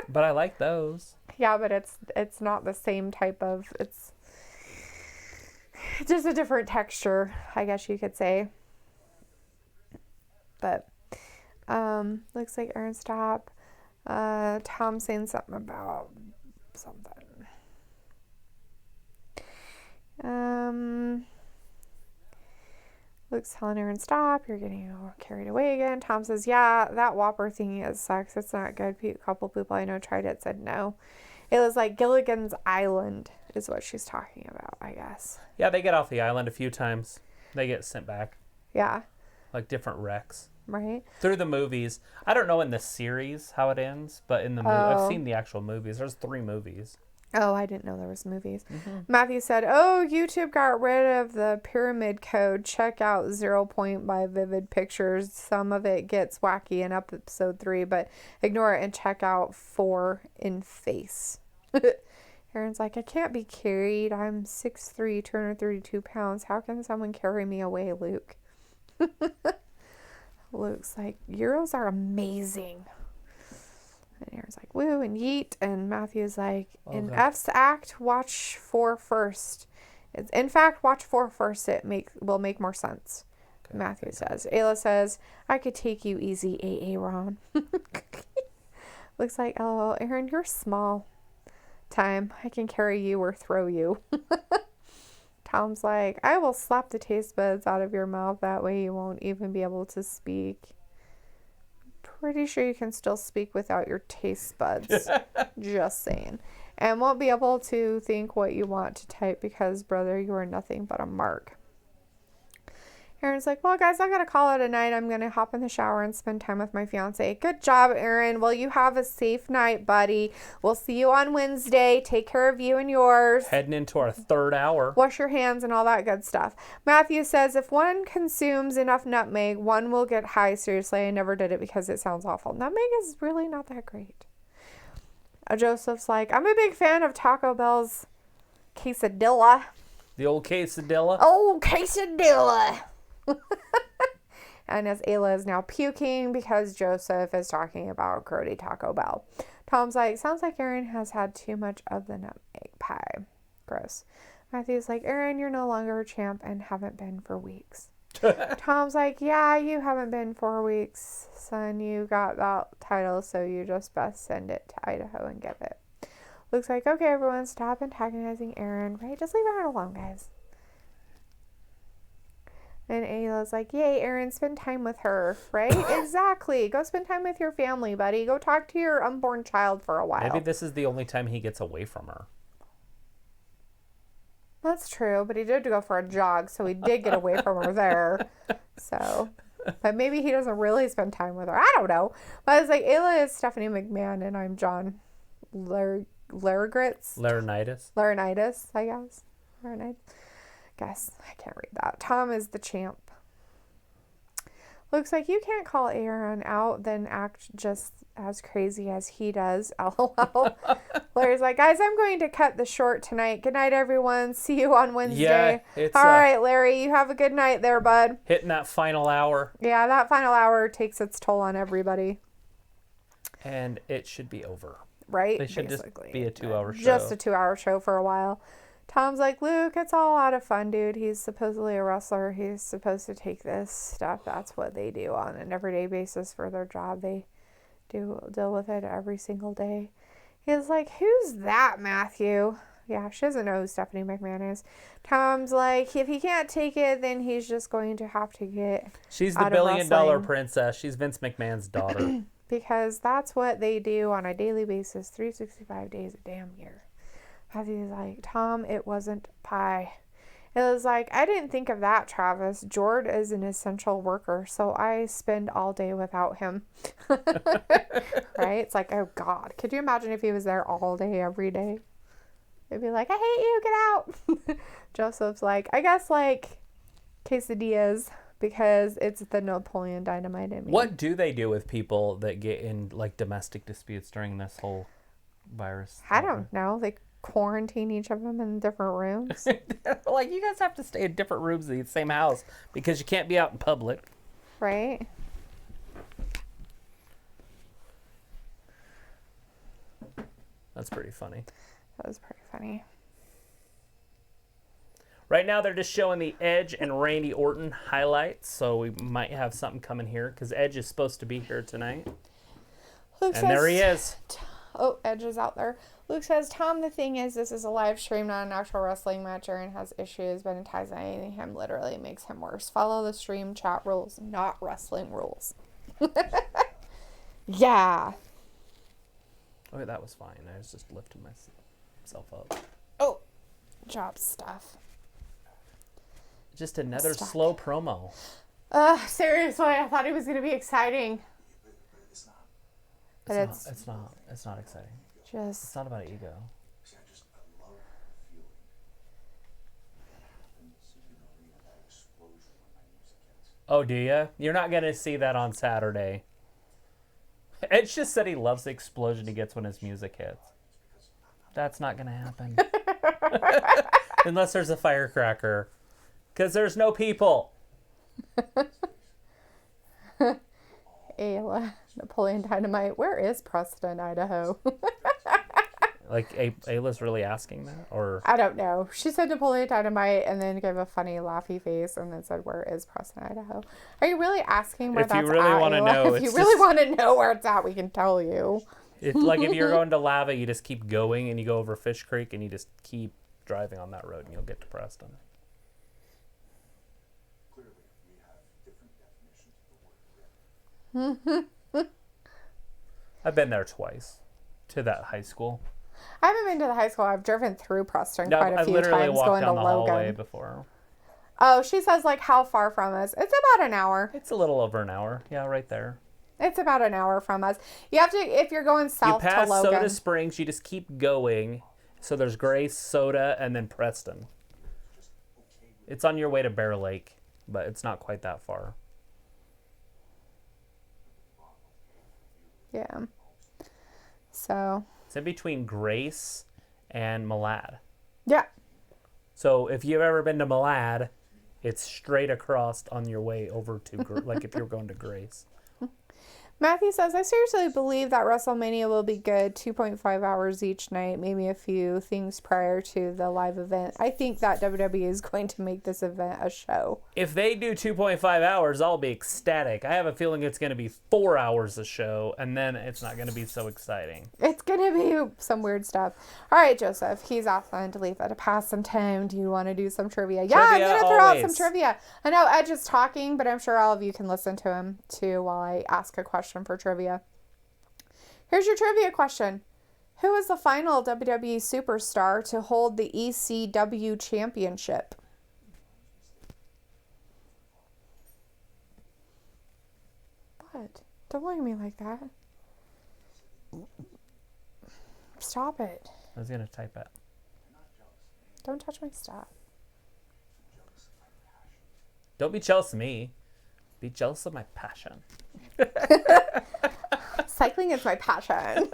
But I like those. Yeah, but it's not the same type of, it's just a different texture, I guess you could say. But looks like Aaron stop. Tom saying something about something. Luke's telling Aaron stop. You're getting carried away again. Tom says, yeah, that Whopper thing sucks. It's not good. A couple people I know tried it, said no. It was like Gilligan's Island is what she's talking about, I guess. Yeah, they get off the island a few times. They get sent back. Yeah. Like different wrecks. Right? Through the movies. I don't know in the series how it ends, but in the I've seen the actual movies. There's 3 movies. Oh, I didn't know there was movies. Matthew said, oh, YouTube got rid of the pyramid code. Check out 0 Point by Vivid Pictures. Some of it gets wacky in episode 3, but ignore it and check out 4 in Face. Aaron's like, I can't be carried. I'm 6'3", 232 pounds. How can someone carry me away, Luke? Luke's like, Euros are amazing. And Aaron's like, woo, and yeet. And Matthew's like, in F's act, watch 4 first. In fact, watch 4 first. It will make more sense. Okay. Matthew says. Ayla says, I could take you easy, AA Ron. Looks like, LOL, Aaron, you're small. Time. I can carry you or throw you. Tom's like, I will slap the taste buds out of your mouth. That way you won't even be able to speak. Pretty sure you can still speak without your taste buds. Just saying. And won't be able to think what you want to type because, brother, you are nothing but a mark. Aaron's like, well, guys, I gotta call it a night. I'm gonna hop in the shower and spend time with my fiance. Good job, Aaron. Well, you have a safe night, buddy. We'll see you on Wednesday. Take care of you and yours. Heading into our 3rd hour. Wash your hands and all that good stuff. Matthew says, if one consumes enough nutmeg, one will get high. Seriously, I never did it because it sounds awful. Nutmeg is really not that great. Joseph's like, I'm a big fan of Taco Bell's quesadilla. The old quesadilla. Oh, quesadilla. And as Ayla is now puking because Joseph is talking about Grody Taco Bell. Tom's like, sounds like Aaron has had too much of the nutmeg pie. Gross. Matthew's like, Aaron, you're no longer a champ and haven't been for weeks. Tom's like, yeah, you haven't been for weeks, son. You got that title, so you just best send it to Idaho and give it. Looks like, okay, everyone, stop antagonizing Aaron, right? Just leave Aaron alone, guys. And Ayla's like, yay, Aaron, spend time with her, right? Exactly. Go spend time with your family, buddy. Go talk to your unborn child for a while. Maybe this is the only time he gets away from her. That's true, but he did go for a jog, so he did get away from her there. So, but maybe he doesn't really spend time with her. I don't know. But I was like, Ayla is Stephanie McMahon, and I'm John Larigritz. Laurinaitis, I guess. Guess I can't read that. Tom is the champ. Looks like you can't call Aaron out, then act just as crazy as he does. LOL. Larry's like, guys, I'm going to cut the short tonight. Good night, everyone. See you on Wednesday. Yeah, all right, Larry, you have a good night there, bud. Hitting that final hour. Yeah, that final hour takes its toll on everybody. And it should be over. Right? They should basically just be a 2-hour show. Just a 2-hour show for a while. Tom's like, Luke, it's all out of fun, dude. He's supposedly a wrestler. He's supposed to take this stuff. That's what they do on an everyday basis for their job. They do deal with it every single day. He's like, who's that, Matthew? Yeah, she doesn't know who Stephanie McMahon is. Tom's like, if he can't take it, then he's just going to have to get She's the billion-dollar princess. She's Vince McMahon's daughter. Because that's what they do on a daily basis, 365 days a damn year. Matthew's like, Tom, it wasn't pie. It was like, I didn't think of that, Travis. Jord is an essential worker, so I spend all day without him. Right? It's like, oh, God. Could you imagine if he was there all day, every day? They'd be like, I hate you. Get out. Joseph's like, I guess, like, quesadillas, because it's the Napoleon Dynamite in me. What do they do with people that get in, like, domestic disputes during this whole virus? I don't know. They quarantine each of them in different rooms. Like, you guys have to stay in different rooms in the same house because you can't be out in public. Right? That's pretty funny. That was pretty funny. Right now, they're just showing the Edge and Randy Orton highlights, so we might have something coming here because Edge is supposed to be here tonight. Luke And there he is. Oh, Edge is out there. Luke says, Tom, the thing is, this is a live stream, not an actual wrestling match. Aaron has issues, but antagonizing him literally makes him worse. Follow the stream chat rules, not wrestling rules. Yeah. Oh, that was fine. I was just lifting myself up. Oh, drop stuff. Just another Stuck. slow promo. Seriously, I thought it was going to be exciting. But it's It's not exciting. It's just, not about ego. See, I love the feeling that happens in an arena, that explosion when my music hits. Oh, do you? You're not going to see that on Saturday. Edge just said he loves the explosion he gets when his music hits. That's not going to happen. Unless there's a firecracker. Because there's no people. Ayla, Napoleon Dynamite. Where is Preston, Idaho? Like, Ayla's really asking that? Or I don't know. She said Napoleon Dynamite and then gave a funny laughy face and then said, where is Preston, Idaho? Are you really asking where If you that's really at, wanna Ayla? know, If you it's really just- want to know where it's at, we can tell you. if you're going to Lava, you just keep going and you go over Fish Creek and you just keep driving on that road and you'll get to Preston. Clearly, we have different definitions of the word rip. I've been there twice. To that high school. I haven't been to the high school. I've driven through Preston No, quite a I few literally times walked going to down the hallway Logan. before. Oh, she says, like, how far from us? It's about an hour. It's a little over an hour. Yeah, right there. It's about an hour from us. You have to, if you're going south You to pass Logan. Soda Springs, you just keep going. So there's Grace, Soda, and then Preston. It's on your way to Bear Lake, but it's not quite that far. Yeah. So, It's in between Grace and Malad. yeah. So if you've ever been to Malad, it's straight across on your way over to, like if you're going to Grace. Matthew says, I seriously believe that WrestleMania will be good. 2.5 hours each night, maybe a few things prior to the live event. I think that WWE is going to make this event a show. If they do 2.5 hours, I'll be ecstatic. I have a feeling it's going to be 4 hours a show, and then it's not going to be so exciting. It's going to be some weird stuff. All right, Joseph. He's asking to leave it to pass some time. Do you want to do some trivia? Yeah, I'm Trivia going to throw out some always. trivia. I know Edge is talking, but I'm sure all of you can listen to him too while I ask a question for trivia. Here's your trivia question. Who is the final WWE superstar to hold the ECW championship? What? Don't look at me like that. Stop it. I was going to type it. Don't touch my stuff. Don't be jealous of me. Be jealous of my passion. Cycling is my passion.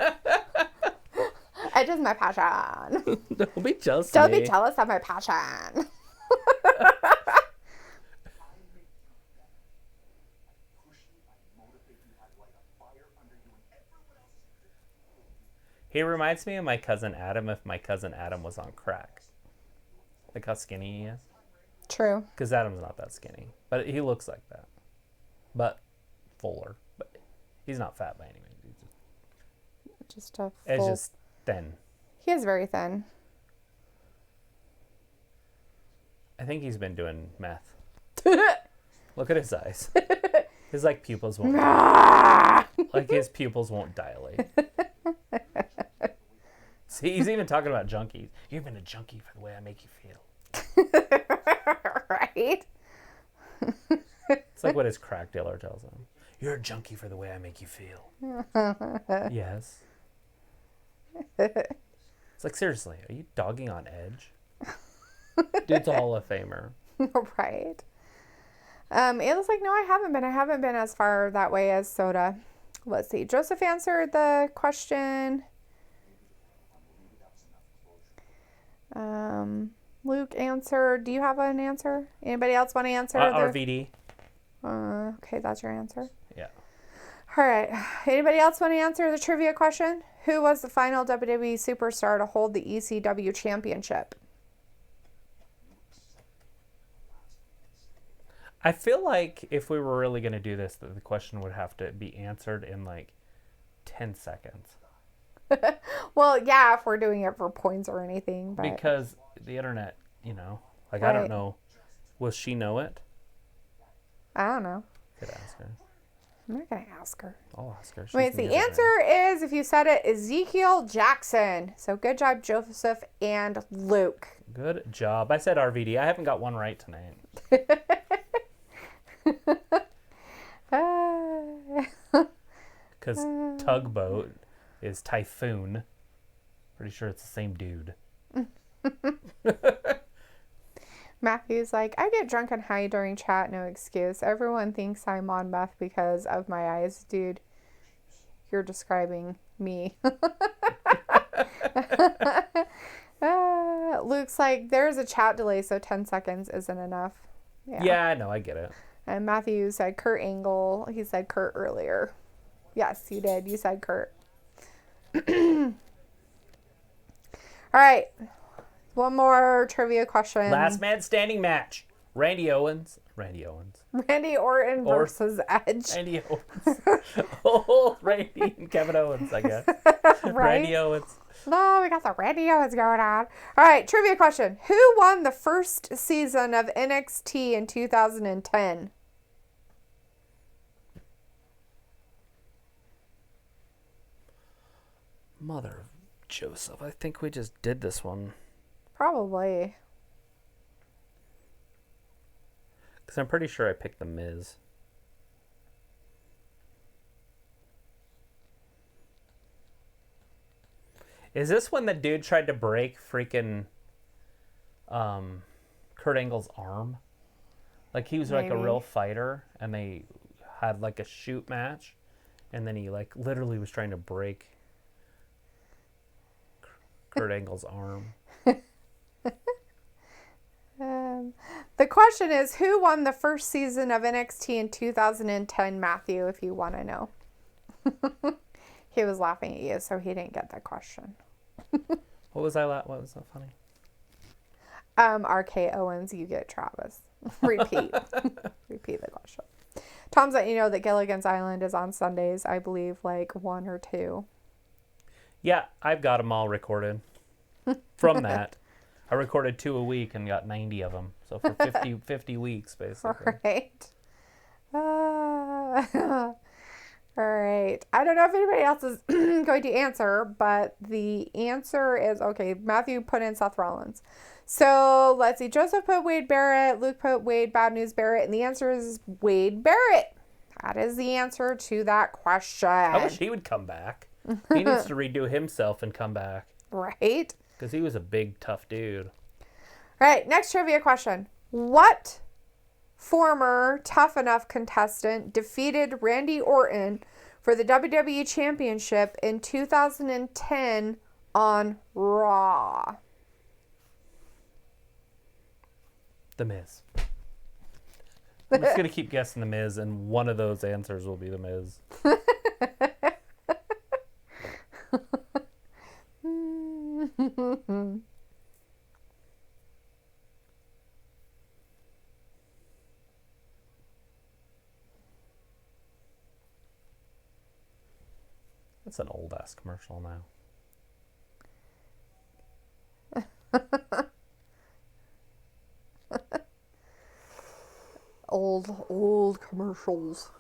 Edge is my passion. Don't be jealous Don't of me. be jealous of my passion. He reminds me of my cousin Adam if my cousin Adam was on crack. Like how skinny he is. True. Because Adam's not that skinny. But he looks like that. But fuller. But he's not fat by any means. He's Just a it's full... just thin. He is very thin. I think he's been doing meth. Look at his eyes. His like pupils won't like his pupils won't dilate. See, he's even talking about junkies. You've been a junkie for the way I make you feel. Right? It's like what his crack dealer tells him. You're a junkie for the way I make you feel. Yes. It's like, seriously, are you dogging on Edge? Dude's a Hall of Famer. Right. Ayla's like, no, I haven't been. I haven't been as far that way as Soda. Let's see. Joseph answered the question. Luke answered. Do you have an answer? Anybody else want to answer? RVD. Okay, that's your answer. Yeah. All right. Anybody else want to answer the trivia question? Who was the final WWE superstar to hold the ECW championship? I feel like if we were really going to do this, that the question would have to be answered in like 10 seconds. Well, yeah, if we're doing it for points or anything. But Because the internet, I Right. don't know. Will she know it? I don't know. Could ask her. I'm not going to ask her. I'll ask her. She's Wait, the music man. answer is, if you said it, Ezekiel Jackson. So good job, Joseph and Luke. Good job. I said RVD. I haven't got one right tonight. Because tugboat is typhoon. Pretty sure it's the same dude. Matthew's like, I get drunk and high during chat, no excuse. Everyone thinks I'm on meth because of my eyes. Dude, you're describing me. Luke's like, there's a chat delay, so 10 seconds isn't enough. Yeah, I know. I get it. And Matthew said Kurt Angle. He said Kurt earlier. Yes, you did. You said Kurt. All right. One more trivia question. Last man standing match. Randy Orton Randy Orton Or- versus Edge. Randy Owens. Oh, Randy and Kevin Owens, I guess. Right? Randy Owens. No, we got the Randy Owens going on. All right, trivia question. Who won the first season of NXT in 2010? Mother of Joseph. I think we just did this one. Probably. Because I'm pretty sure I picked The Miz. Is this when the dude tried to break freaking Kurt Angle's arm? Like he was like a Maybe. real fighter and they had like a shoot match and then he like literally was trying to break Kurt Angle's arm. The question is, who won the first season of NXT in 2010, Matthew, if you want to know? He was laughing at you, so he didn't get that question. What was what was so funny? RK Owens, you get Travis. Repeat. Repeat the question. Tom's letting you know that Gilligan's Island is on Sundays, I believe, like 1 or 2. Yeah, I've got them all recorded. From that, I recorded 2 a week and got 90 of them. So for 50 weeks, basically. Right. All right. I don't know if anybody else is going to answer, but the answer is, okay, Matthew put in Seth Rollins. So let's see. Joseph put Wade Barrett. Luke put Wade Bad News Barrett. And the answer is Wade Barrett. That is the answer to that question. I wish he would come back. He needs to redo himself and come back. Right. Because he was a big, tough dude. All right. Next trivia question. What former Tough Enough contestant defeated Randy Orton for the WWE Championship in 2010 on Raw? The Miz. I'm just going to keep guessing The Miz, and one of those answers will be The Miz. That's an old-ass commercial now. Old commercials.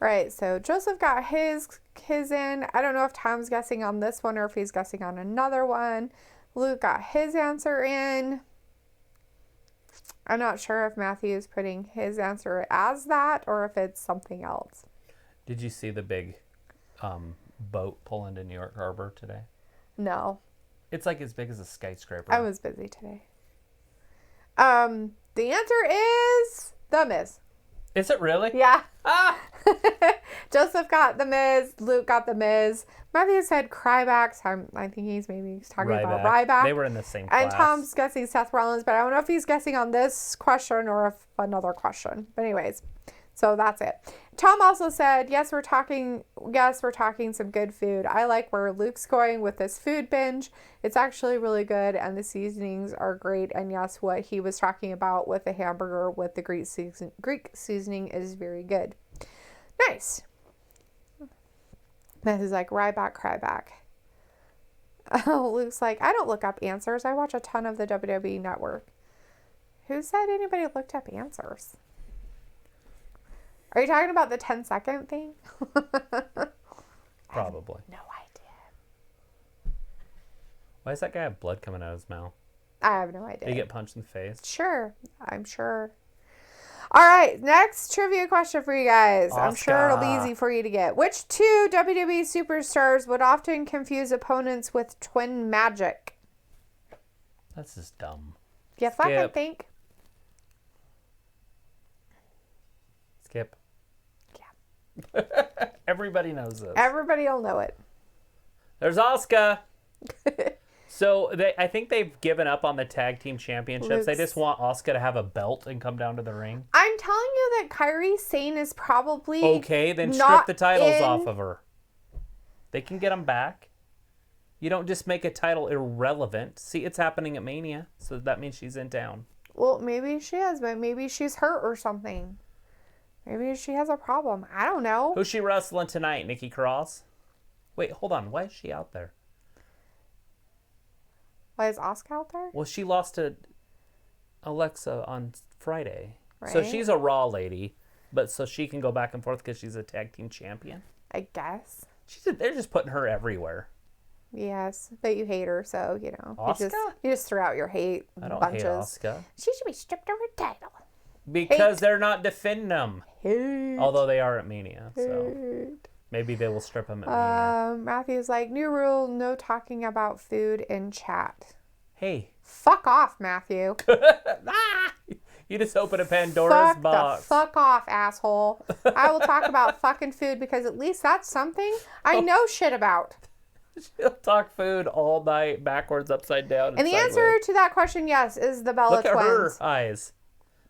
Right, so Joseph got his in. I don't know if Tom's guessing on this one or if he's guessing on another one. Luke got his answer in. I'm not sure if Matthew is putting his answer as that or if it's something else. Did you see the big boat pull into New York Harbor today? No, It's like as big as a skyscraper. I was busy today. The answer is The Miz. Is it really? Yeah. Ah! Joseph got The Miz. Luke got The Miz. Matthew said Cryback. So I think he's talking about Ryback. They were in the same class. And Tom's guessing Seth Rollins, but I don't know if he's guessing on this question or if another question. But anyways, So that's it. Tom also said, yes, we're talking some good food. I like where Luke's going with this food binge. It's actually really good, and the seasonings are great. And yes, what he was talking about with the hamburger with the Greek seasoning is very good. Nice. This is like Ryback, Cryback. Oh, Luke's like, I don't look up answers. I watch a ton of the WWE Network. Who said anybody looked up answers? Are you talking about the 10-second thing? Probably. No idea. Why does that guy have blood coming out of his mouth? I have no idea. Did he get punched in the face? Sure. I'm sure. All right. Next trivia question for you guys. I'm sure it'll be easy for you to get. Which two WWE superstars would often confuse opponents with twin magic? That's just dumb. You fucking think? Skip. Yeah. Everybody knows this. Everybody will know it. There's Asuka. So I think they've given up on the tag team championships. They just want Asuka to have a belt and come down to the ring. I'm telling you that Kairi Sane is probably okay. Then strip not the titles in... off of her. They can get them back. You don't just make a title irrelevant. See, it's happening at Mania, so that means she's in town. Well, maybe she is, but maybe she's hurt or something. Maybe she has a problem. I don't know. Who's she wrestling tonight? Nikki Cross? Wait, hold on. Why is she out there? Why is Asuka out there? Well, she lost to Alexa on Friday. Right. So she's a Raw lady, but so she can go back and forth because she's a tag team champion. I guess. They're just putting her everywhere. Yes, but you hate her, so, you know. Asuka? You just threw out your hate I don't bunches. hate Asuka. She should be stripped of her title. Because they're not defending them. Hate. Although they are at Mania, so Hate. maybe they will strip them at Mania. Matthew's like, new rule, no talking about food in chat. Hey. Fuck off, Matthew. You just open a Pandora's box. Fuck off, asshole. I will talk about fucking food because at least that's something I know shit about. She'll talk food all night, backwards, upside down, And the answer to that question, yes, is the Bella Look twins. at her eyes.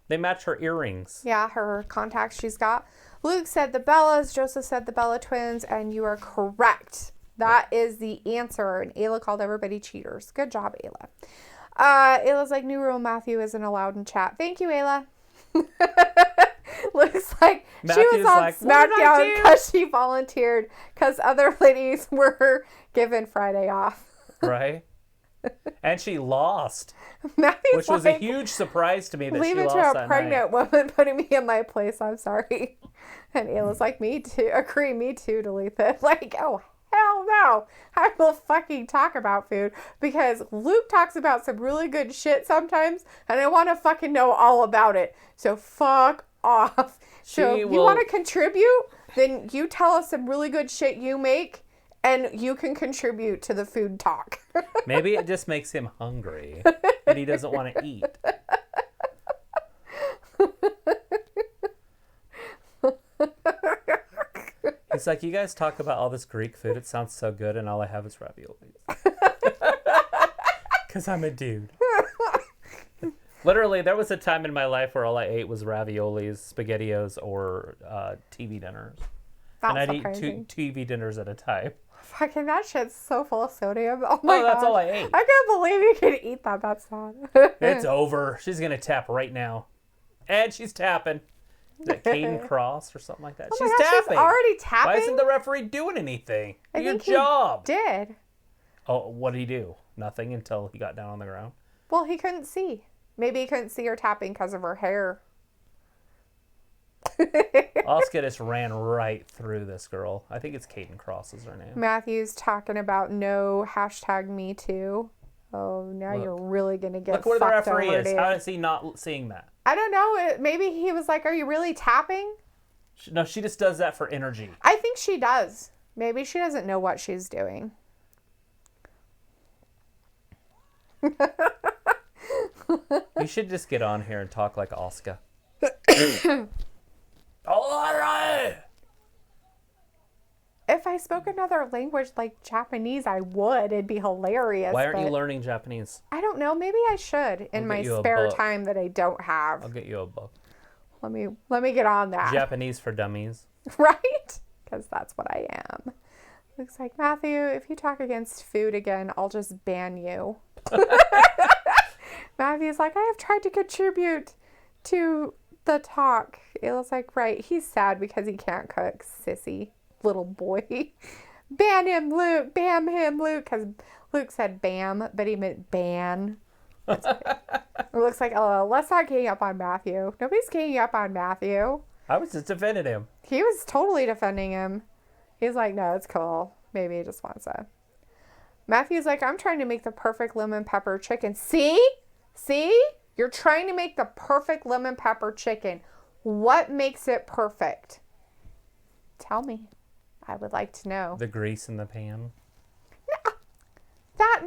They match her earrings. Yeah, her contacts she's got. Luke said the Bellas. Joseph said the Bella twins. And you are correct. That is the answer. And Ayla called everybody cheaters. Good job, Ayla. Ayla's like, new rule, Matthew isn't allowed in chat. Thank you, Ayla. Looks like Matthew's she was on like, what did I SmackDown do? because she volunteered because other ladies were given Friday off. Right? And she lost. Matthew's Which was a huge surprise to me that leave she it lost to a that pregnant night. woman putting me in my place. I'm sorry. And Ayla's like, me too. Agree, me too, delete it. Like, oh, hell no. I will fucking talk about food because Luke talks about some really good shit sometimes and I want to fucking know all about it. So fuck off. So if you want to contribute, then you tell us some really good shit you make and you can contribute to the food talk. Maybe it just makes him hungry and he doesn't want to eat. He's like, you guys talk about all this Greek food. It sounds so good, and all I have is raviolis. Because I'm a dude. Literally, there was a time in my life where all I ate was raviolis, SpaghettiOs, or TV dinners. That's and I'd surprising. eat 2 TV dinners at a time. Fucking that shit's so full of sodium. Oh my god. That's all I ate. I can't believe you can eat that. That's sad. It's over. She's going to tap right now. And she's tapping. Is that Caden Cross or something like that? Oh she's my gosh, tapping. she's already tapping? Why isn't the referee doing anything? I Do your think he job. did. Oh, what did he do? Nothing until he got down on the ground. Well, he couldn't see. Maybe he couldn't see her tapping because of her hair. Asuka just ran right through this girl. I think it's Caden Cross is her name. Matthew's talking about no #MeToo. Oh, now Look. you're really going to get Look where the fucked referee over, is. dude. How is he not seeing that? I don't know. Maybe he was like, are you really tapping? No, she just does that for energy. I think she does. Maybe she doesn't know what she's doing. You should just get on here and talk like Asuka. Alright. If I spoke another language like Japanese, I would. It'd be hilarious. Why aren't you but learning Japanese? I don't know. Maybe I should in I'll my get you a spare book. time that I don't have. I'll get you a book. Let me get on that. Japanese for dummies. Right? Because that's what I am. Looks like, Matthew, if you talk against food again, I'll just ban you. Matthew's like, I have tried to contribute to the talk. It looks like, right, he's sad because he can't cook, sissy little boy. Ban him, Luke. Ban him, Luke. Because Luke said bam, but he meant ban. It looks like, oh, let's not gang up on Matthew. Nobody's ganging up on Matthew. I was just defending him. He was totally defending him. He's like, no, it's cool. Maybe he just wants to. Matthew's like, I'm trying to make the perfect lemon pepper chicken. See? You're trying to make the perfect lemon pepper chicken. What makes it perfect? Tell me. I would like to know. The grease in the pan.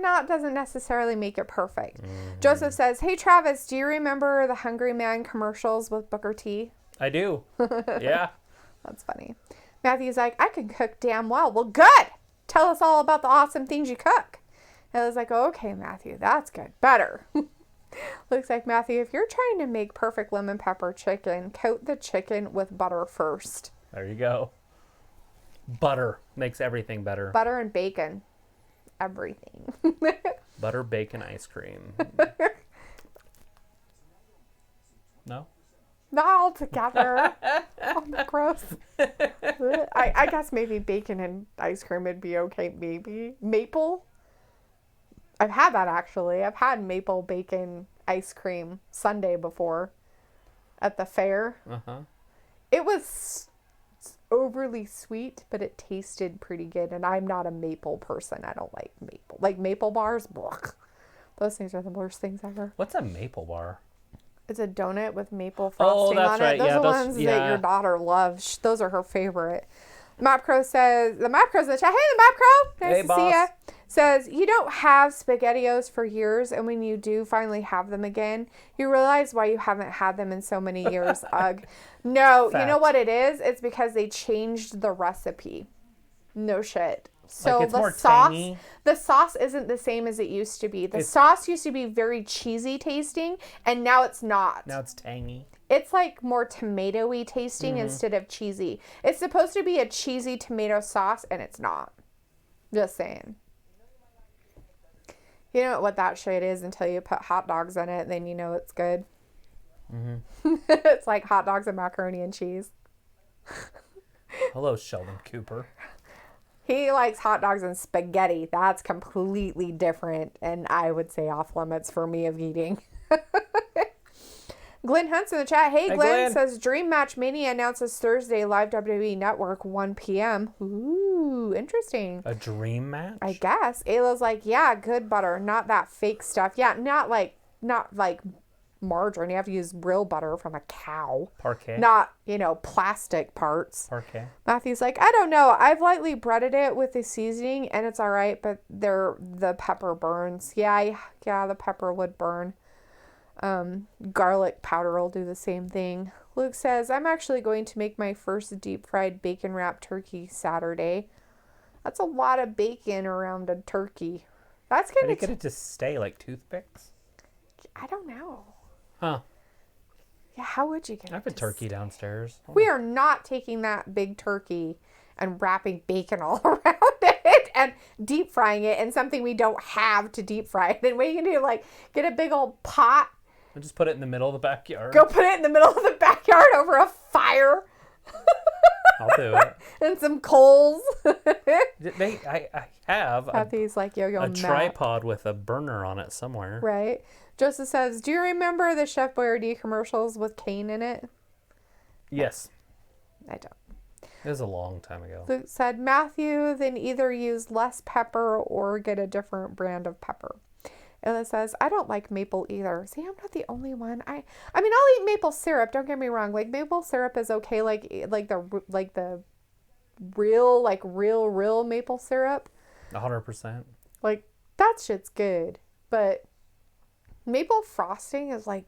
That doesn't necessarily make it perfect. Joseph says, hey, Travis, do you remember the Hungry Man commercials with Booker T? I do. Yeah. That's funny. Matthew's like, I can cook damn well. Well, good. Tell us all about the awesome things you cook. And I was like, okay, Matthew, that's good. Better. Looks like, Matthew, if you're trying to make perfect lemon pepper chicken, coat the chicken with butter first. There you go. Butter makes everything better. Butter and bacon. Everything. Butter, bacon, ice cream. No? Not all together. Oh, gross. I guess maybe bacon and ice cream would be okay. Maybe. Maple? I've had that actually. I've had maple bacon ice cream sundae before at the fair. Uh-huh. It was overly sweet, but it tasted pretty good. And I'm not a maple person. I don't like maple. Like maple bars, blech. Those things are the worst things ever. What's a maple bar? It's a donut with maple frosting that's on it. right. Those Yeah, are the those- ones yeah. that your daughter loves. Those are her favorite. Mapcrow says, the Mapcrow's in the chat. Hey, the Mapcrow. Nice Hey, to boss. see ya. Says, you don't have SpaghettiOs for years, and when you do finally have them again, you realize why you haven't had them in so many years. Ugh. No, you know Fact. what it is? It's because they changed the recipe. No shit. So Like, it's the more sauce, tangy? the sauce isn't the same as it used to be. The It's- sauce used to be very cheesy tasting, and now it's not. Now it's tangy. It's like more tomatoey tasting instead of cheesy. It's supposed to be a cheesy tomato sauce, and it's not. Just saying. You know what that shit is until you put hot dogs in it, then you know it's good. It's like hot dogs and macaroni and cheese. Hello, Sheldon Cooper. He likes hot dogs and spaghetti. That's completely different, and I would say off limits for me of eating. Glenn Hunt's in the chat. Hey, Hey, Glenn Glenn. says Dream Match Mania announces Thursday live WWE Network 1 p.m. Ooh, interesting. A dream match? I guess. Ayla's like, yeah, good butter, not that fake stuff. Yeah, not like margarine. You have to use real butter from a cow, Parquet? not plastic parts. Parquet. Matthew's like, I don't know. I've lightly breaded it with the seasoning and it's all right, but the pepper burns. Yeah, the pepper would burn. Garlic powder will do the same thing. Luke says, I'm actually going to make my first deep fried bacon wrapped turkey Saturday. That's a lot of bacon around a turkey. That's How do gonna you get it to stay like toothpicks? I don't know. Huh. Yeah, how would you get I have it a to turkey downstairs. We are not taking that big turkey and wrapping bacon all around it and deep frying it in something we don't have to deep fry. Then what are you going to do? Like, get a big old pot, I'll just put it in the middle of the backyard. go put it in the middle of the backyard over a fire I'll do it. and some coals. I have Matthew's like, yo, a Matt. tripod with a burner on it somewhere. Right. Joseph says, do you remember the Chef Boyardee commercials with Kane in it? Yes. I don't. It was a long time ago. Luke said, Matthew, then either use less pepper or get a different brand of pepper. Ella says, I don't like maple either. See, I'm not the only one. I mean, I'll eat maple syrup. Don't get me wrong. Like, maple syrup is okay. Like the real maple syrup. 100%. Like, that shit's good. But maple frosting is like,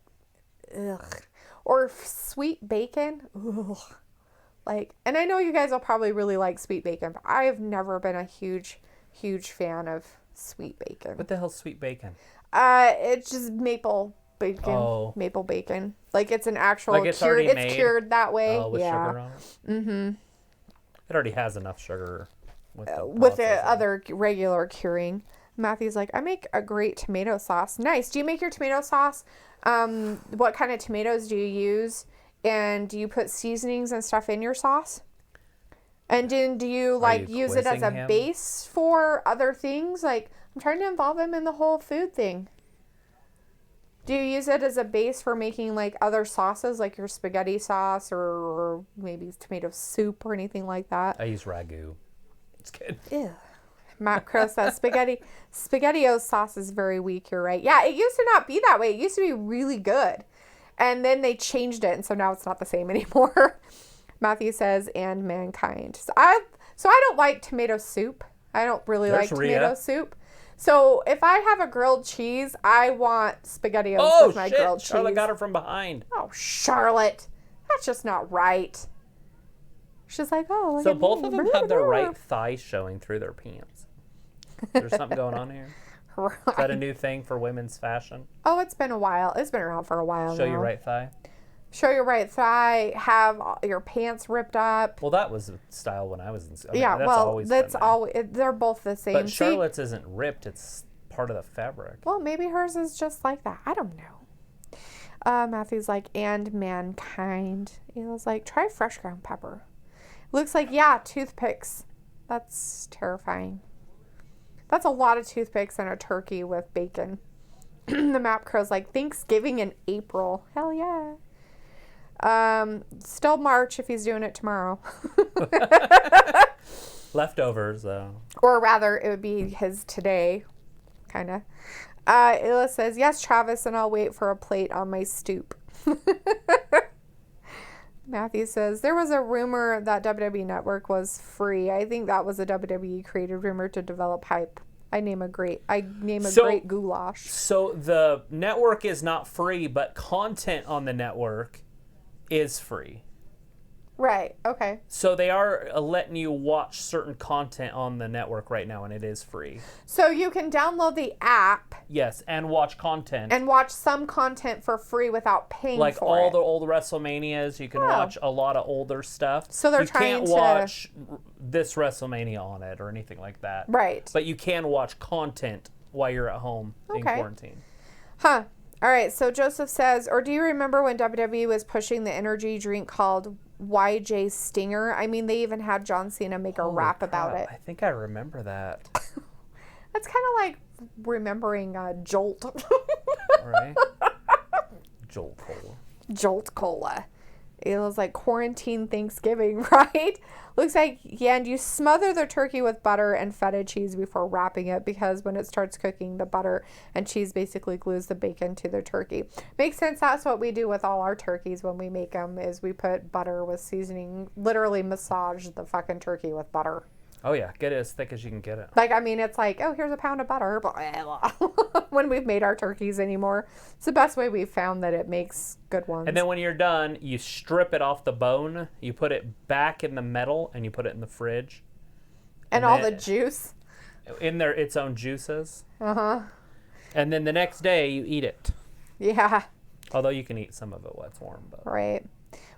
ugh. Or sweet bacon. Ugh. Like, and I know you guys will probably really like sweet bacon, but I have never been a huge fan of sweet bacon. What the hell's sweet bacon? It's just maple bacon, Oh. maple bacon. Like it's an actual Like it's cured. already It's made? cured that way. With yeah. sugar on it? Mm-hmm. It already has enough sugar with the With the processing. other regular curing. Matthew's like, I make a great tomato sauce. Nice. Do you make your tomato sauce? What kind of tomatoes do you use? And do you put seasonings and stuff in your sauce? And then do you like you use it as a quizzing him? base for other things? Like I'm trying to involve him in the whole food thing. Do you use it as a base for making like other sauces, like your spaghetti sauce or maybe tomato soup or anything like that? I use ragu. It's good. Ew. Matt Crow says SpaghettiOs sauce is very weak. You're right. Yeah, it used to not be that way. It used to be really good. And then they changed it, and so now it's not the same anymore. Matthew says, and mankind. So I don't like tomato soup. I don't really There's like Rhea. tomato soup. So if I have a grilled cheese, I want SpaghettiOs Oh, with my shit. grilled cheese. Charlotte got her from behind. Oh, Charlotte. That's just not right. She's like, oh, look So at both me. of them have their right thighs showing through their pants. There's something going on here. Is that a new thing for women's fashion? Oh, it's been a while. It's been around for a while Show now. your right thigh? Show your right thigh. Have your pants ripped up. Well, that was the style when I was in school. Yeah, that's well, always that's been there. all. They're both the same. But See? Charlotte's isn't ripped. It's part of the fabric. Well, maybe hers is just like that. I don't know. Matthew's like, and mankind. Eli's like, try fresh ground pepper. Looks like, yeah, toothpicks. That's terrifying. That's a lot of toothpicks and a turkey with bacon. The map crow's like, Thanksgiving in April. Hell yeah. Still March if he's doing it tomorrow. Leftovers, though. Or rather, it would be his today, kind of. Illa says, yes, Travis, and I'll wait for a plate on my stoop. Matthew says, there was a rumor that WWE Network was free. I think that was a WWE created rumor to develop hype. I name a great goulash. So the network is not free, but content on the network is free. Right, okay. So they are letting you watch certain content on the network right now, and it is free. So you can download the app Yes, and watch content. and watch some content for free without paying Like for all it. the old WrestleManias, you can watch a lot of older stuff. So they're you trying can't to- watch this WrestleMania on it or anything like that. Right. But you can watch content while you're at home in Okay. quarantine. Huh. All right. So Joseph says, or do you remember when WWE was pushing the energy drink called YJ Stinger? I mean, they even had John Cena make a rap about it. I think I remember that. That's kind of like remembering Jolt. Right? Jolt Cola. Jolt Cola. It was like quarantine Thanksgiving, right? Looks like, yeah, and you smother the turkey with butter and feta cheese before wrapping it because when it starts cooking, the butter and cheese basically glues the bacon to the turkey. Makes sense. That's what we do with all our turkeys when we make them is we put butter with seasoning, literally massage the fucking turkey with butter. Oh, yeah. Get it as thick as you can get it. Like, I mean, it's like, oh, here's a pound of butter. When we've made our turkeys anymore. It's the best way we've found that it makes good ones. And then when you're done, you strip it off the bone, you put it back in the metal, and you put it in the fridge. and all the juice. In there, its own juices. Uh-huh. And then the next day, you eat it. Yeah, Although you can eat some of it while it's warm. But right.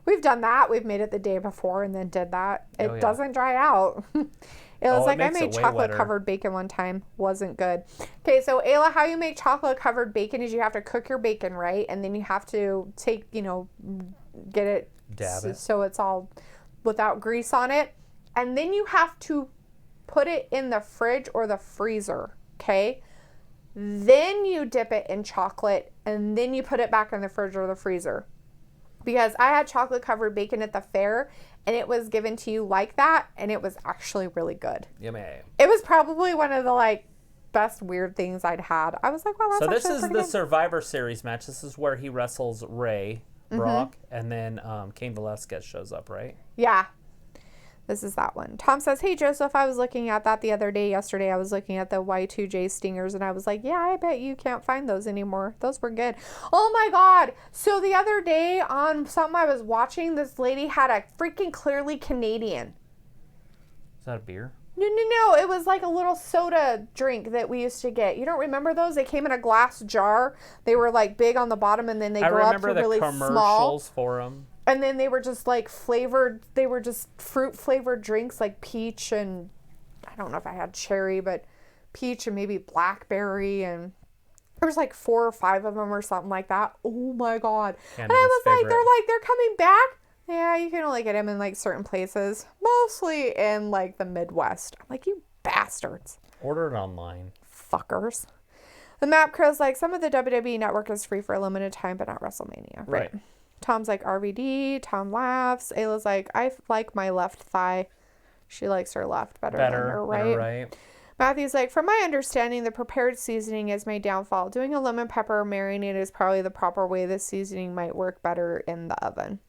We've done that. We've made it the day before and then did that. It yeah. doesn't dry out. It was Oh, it like I makes made it way chocolate wetter. covered bacon one time. Wasn't good. Okay, so Ayla, how you make chocolate covered bacon is you have to cook your bacon, right? And then you have to take, get it Dab it. so it's all without grease on it. And then you have to put it in the fridge or the freezer, okay? Then you dip it in chocolate and then you put it back in the fridge or the freezer. Because I had chocolate covered bacon at the fair and it was given to you like that and it was actually really good. yummy. It was probably one of the best weird things I'd had. I was like, wow, that's So this actually is pretty the good. Survivor Series match. This is where he wrestles Ray, Mm-hmm. Brock, and then Cain Velasquez shows up, right? Yeah. This is that one. Tom says, hey, Joseph, I was looking at that the other day. Yesterday, I was looking at the Y2J Stingers, and I was like, yeah, I bet you can't find those anymore. Those were good. Oh, my God. So the other day on something I was watching, this lady had a freaking Clearly Canadian. Is that a beer? No. It was like a little soda drink that we used to get. You don't remember those? They came in a glass jar. They were like big on the bottom, and then they I go up to remember the really commercials small. for them. And then they were just like flavored. They were just fruit flavored drinks, like peach and I don't know if I had cherry, but peach and maybe blackberry, and there was like 4 or 5 of them or something like that. Oh my god! And I was like, they're coming back. Yeah, you can only get them in like certain places, mostly in like the Midwest. I'm like, you bastards. Order it online. Fuckers. The Map Crow's like, some of the WWE network is free for a limited time, but not WrestleMania. Right. Tom's like, RVD. Tom laughs. Ayla's like, I like my left thigh. She likes her left better than her right. Matthew's like, from my understanding, the prepared seasoning is my downfall. Doing a lemon pepper marinade is probably the proper way. The seasoning might work better in the oven.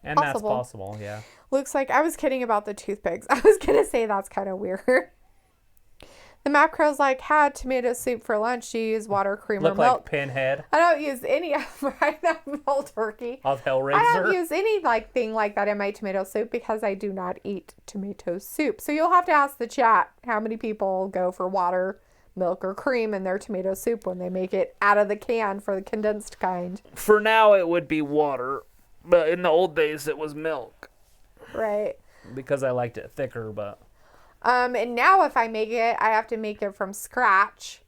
And that's possible, yeah. Luke's like, I was kidding about the toothpicks. I was going to say that's kind of weird. The Map Crow's like, had tomato soup for lunch. Do you use water, cream, or milk? Look like Pinhead. I don't use any of that whole turkey. Of Hellraiser. I don't use any thing like that in my tomato soup because I do not eat tomato soup. So you'll have to ask the chat how many people go for water, milk, or cream in their tomato soup when they make it out of the can for the condensed kind. For now, it would be water, but in the old days, it was milk. Right. Because I liked it thicker, but... And now if I make it, I have to make it from scratch.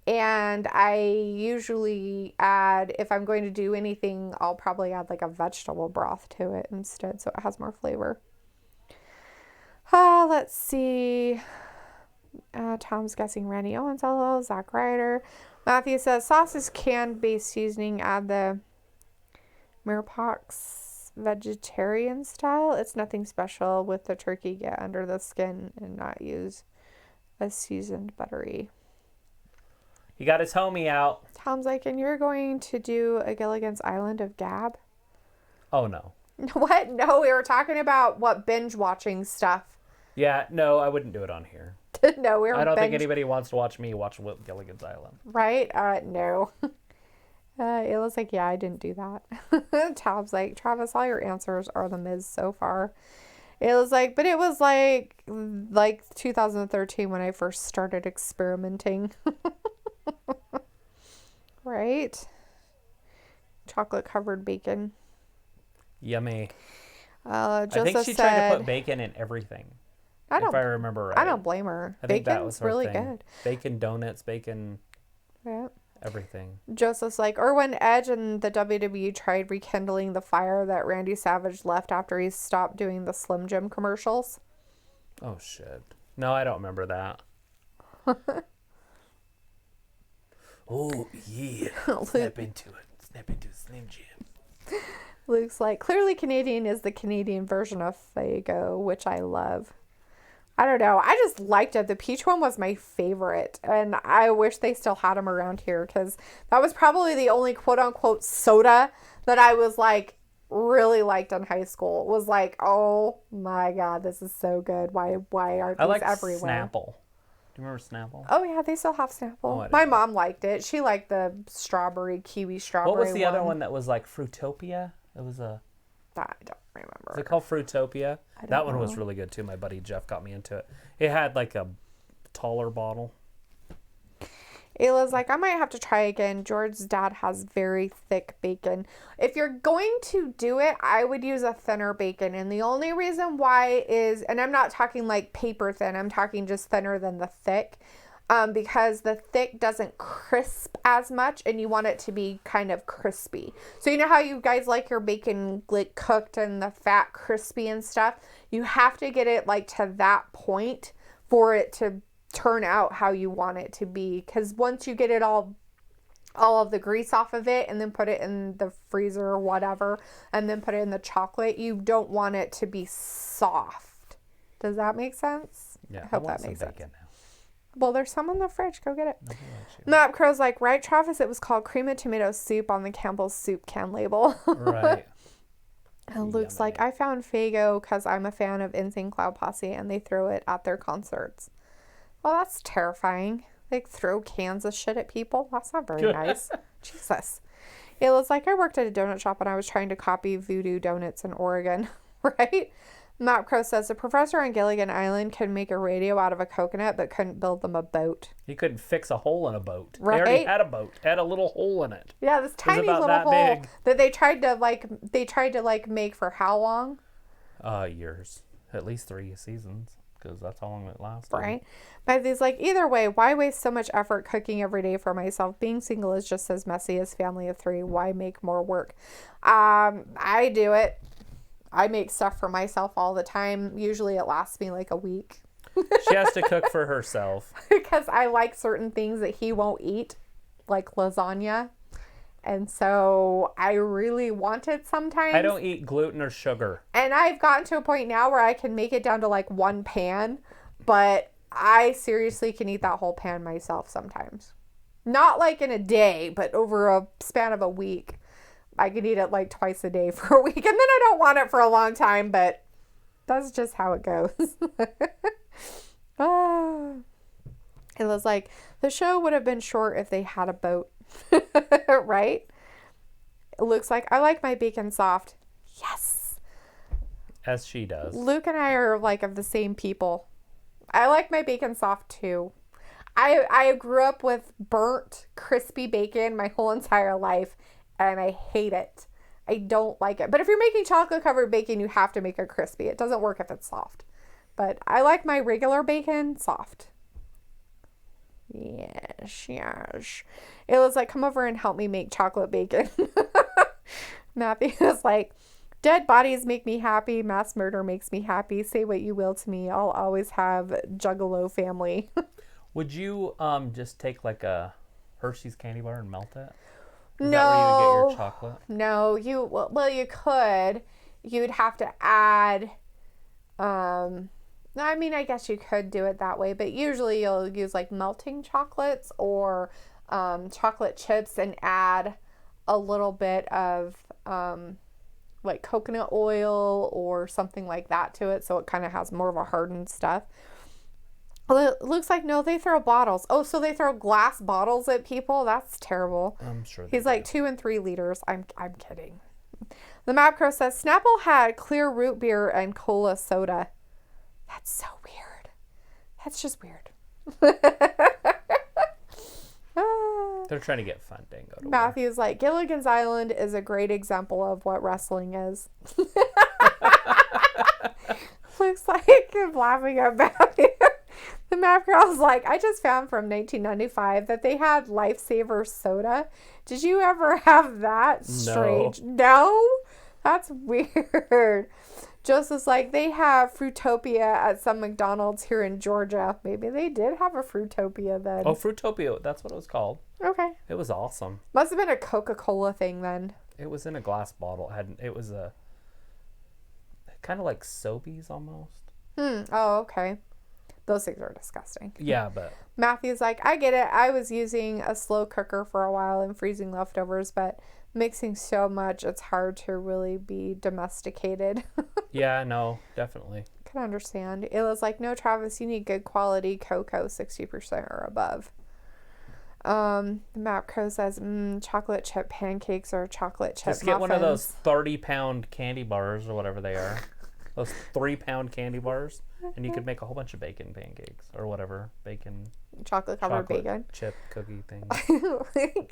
And I usually add, if I'm going to do anything, I'll probably add like a vegetable broth to it instead so it has more flavor. Let's see. Tom's guessing Randy Owens, hello, Zack Ryder. Matthew says, sauce is canned-based seasoning. Add the Mirepoix vegetarian style. It's nothing special with the turkey. Get under the skin and not use a seasoned buttery. He got his homie out. Tom's like, and you're going to do a Gilligan's Island of Gab? Oh, no. What? No, we were talking about what binge watching stuff. Yeah, no, I wouldn't do it on here. No, we were I don't think anybody wants to watch me watch Gilligan's Island. Right? No. It was like, yeah, I didn't do that. Tom's like, Travis, all your answers are the Miz so far. It was like, but it was like 2013 when I first started experimenting. Right? Chocolate covered bacon. Yummy. Joseph I think she tried to put bacon in everything. If I remember right. I don't blame her. I think that was her really thing. good. Bacon donuts, bacon. Yeah. Everything. Joseph's like, or when Edge and the WWE tried rekindling the fire that Randy Savage left after he stopped doing the Slim Jim commercials. Oh, shit. No, I don't remember that. Oh, yeah. Snap into it. Snap into Slim Jim. Luke's like, clearly Canadian is the Canadian version of Faygo, which I love. I don't know. I just liked it. The peach one was my favorite. And I wish they still had them around here because that was probably the only quote unquote soda that I was like really liked in high school. It was like, oh my God, this is so good. Why aren't these everywhere? Snapple. Do you remember Snapple? Oh yeah, they still have Snapple. Oh, my mom liked it. She liked the kiwi strawberry. What was the other one that was like Fruitopia? It was a... I don't remember. Is it called Fruitopia? That one know. was really good too. My buddy Jeff got me into it. It had like a taller bottle. Ayla's like, I might have to try again. George's dad has very thick bacon. If you're going to do it, I would use a thinner bacon. And the only reason why is, and I'm not talking like paper thin, I'm talking just thinner than the thick. Because the thick doesn't crisp as much and you want it to be kind of crispy. So you know how you guys like your bacon like cooked and the fat crispy and stuff? You have to get it like to that point for it to turn out how you want it to be. Because once you get it all of the grease off of it and then put it in the freezer or whatever and then put it in the chocolate, you don't want it to be soft. Does that make sense? Yeah, I hope that makes sense. Now. Well, there's some in the fridge. Go get it. Map Crow's like, right, Travis? It was called cream and tomato soup on the Campbell's soup can label. Right. And Luke's like, I found Faygo because I'm a fan of NSYNC Cloud Posse and they throw it at their concerts. Well, that's terrifying. They throw cans of shit at people. That's not very nice. Jesus. Ayla's like, I worked at a donut shop and I was trying to copy Voodoo Donuts in Oregon. Right? Matt Crow says the professor on Gilligan Island could make a radio out of a coconut, but couldn't build them a boat. He couldn't fix a hole in a boat. Right? They already had a boat. It had a little hole in it. Yeah, this tiny about little that hole big. that they tried to make for how long? Years. At least 3 seasons. Because that's how long it lasted. Right? But he's like, either way, why waste so much effort cooking every day for myself? Being single is just as messy as family of 3. Why make more work? I do it. I make stuff for myself all the time. Usually it lasts me like a week. She has to cook for herself. Because I like certain things that he won't eat, like lasagna. And so I really want it sometimes. I don't eat gluten or sugar. And I've gotten to a point now where I can make it down to like one pan, but I seriously can eat that whole pan myself sometimes. Not like in a day, but over a span of a week. I can eat it like twice a day for a week, and then I don't want it for a long time, but that's just how it goes. It was like, the show would have been short if they had a boat. Right? It looks like I like my bacon soft. Yes. As she does. Luke and I are like of the same people. I like my bacon soft too. I grew up with burnt, crispy bacon my whole entire life, and I hate it. I don't like it. But if you're making chocolate covered bacon, you have to make it crispy. It doesn't work if it's soft. But I like my regular bacon soft. Yes. It was like, come over and help me make chocolate bacon. Matthew was like, dead bodies make me happy. Mass murder makes me happy. Say what you will to me. I'll always have Juggalo family. Would you just take like a Hershey's candy bar and melt it? Is No. that where you would get your chocolate? No, you could. You'd have to add, I mean, I guess you could do it that way, but usually you'll use like melting chocolates or chocolate chips and add a little bit of like coconut oil or something like that to it, so it kind of has more of a hardened stuff. Well, it looks like, no, they throw bottles. Oh, so they throw glass bottles at people? That's terrible. I'm sure. He's like 2 and 3 liters. I'm kidding. The Map Crow says Snapple had clear root beer and cola soda. That's so weird. That's just weird. They're trying to get funding. Matthew's like, Gilligan's Island is a great example of what wrestling is. Looks like I'm laughing about it. The Map Girl's like, I just found from 1995 that they had Lifesaver soda. Did you ever have that? Strange. No? That's weird. Joseph's like, they have Fruitopia at some McDonald's here in Georgia. Maybe they did have a Fruitopia then. Oh, Fruitopia. That's what it was called. Okay. It was awesome. Must have been a Coca-Cola thing then. It was in a glass bottle. It was a kind of like Sobeys almost. Oh, okay. Those things are disgusting. Yeah, but Matthew's like, I get it. I was using a slow cooker for a while and freezing leftovers, but mixing so much, it's hard to really be domesticated. yeah, no, definitely. Can understand. It was like, no, Travis, you need good quality cocoa, 60% or above. The Map Crow says, chocolate chip pancakes or chocolate chip Just get muffins. one of those 30-pound candy bars or whatever they are. Those 3-pound candy bars. And you could make a whole bunch of bacon pancakes or whatever. Chocolate covered bacon. Chip cookie thing.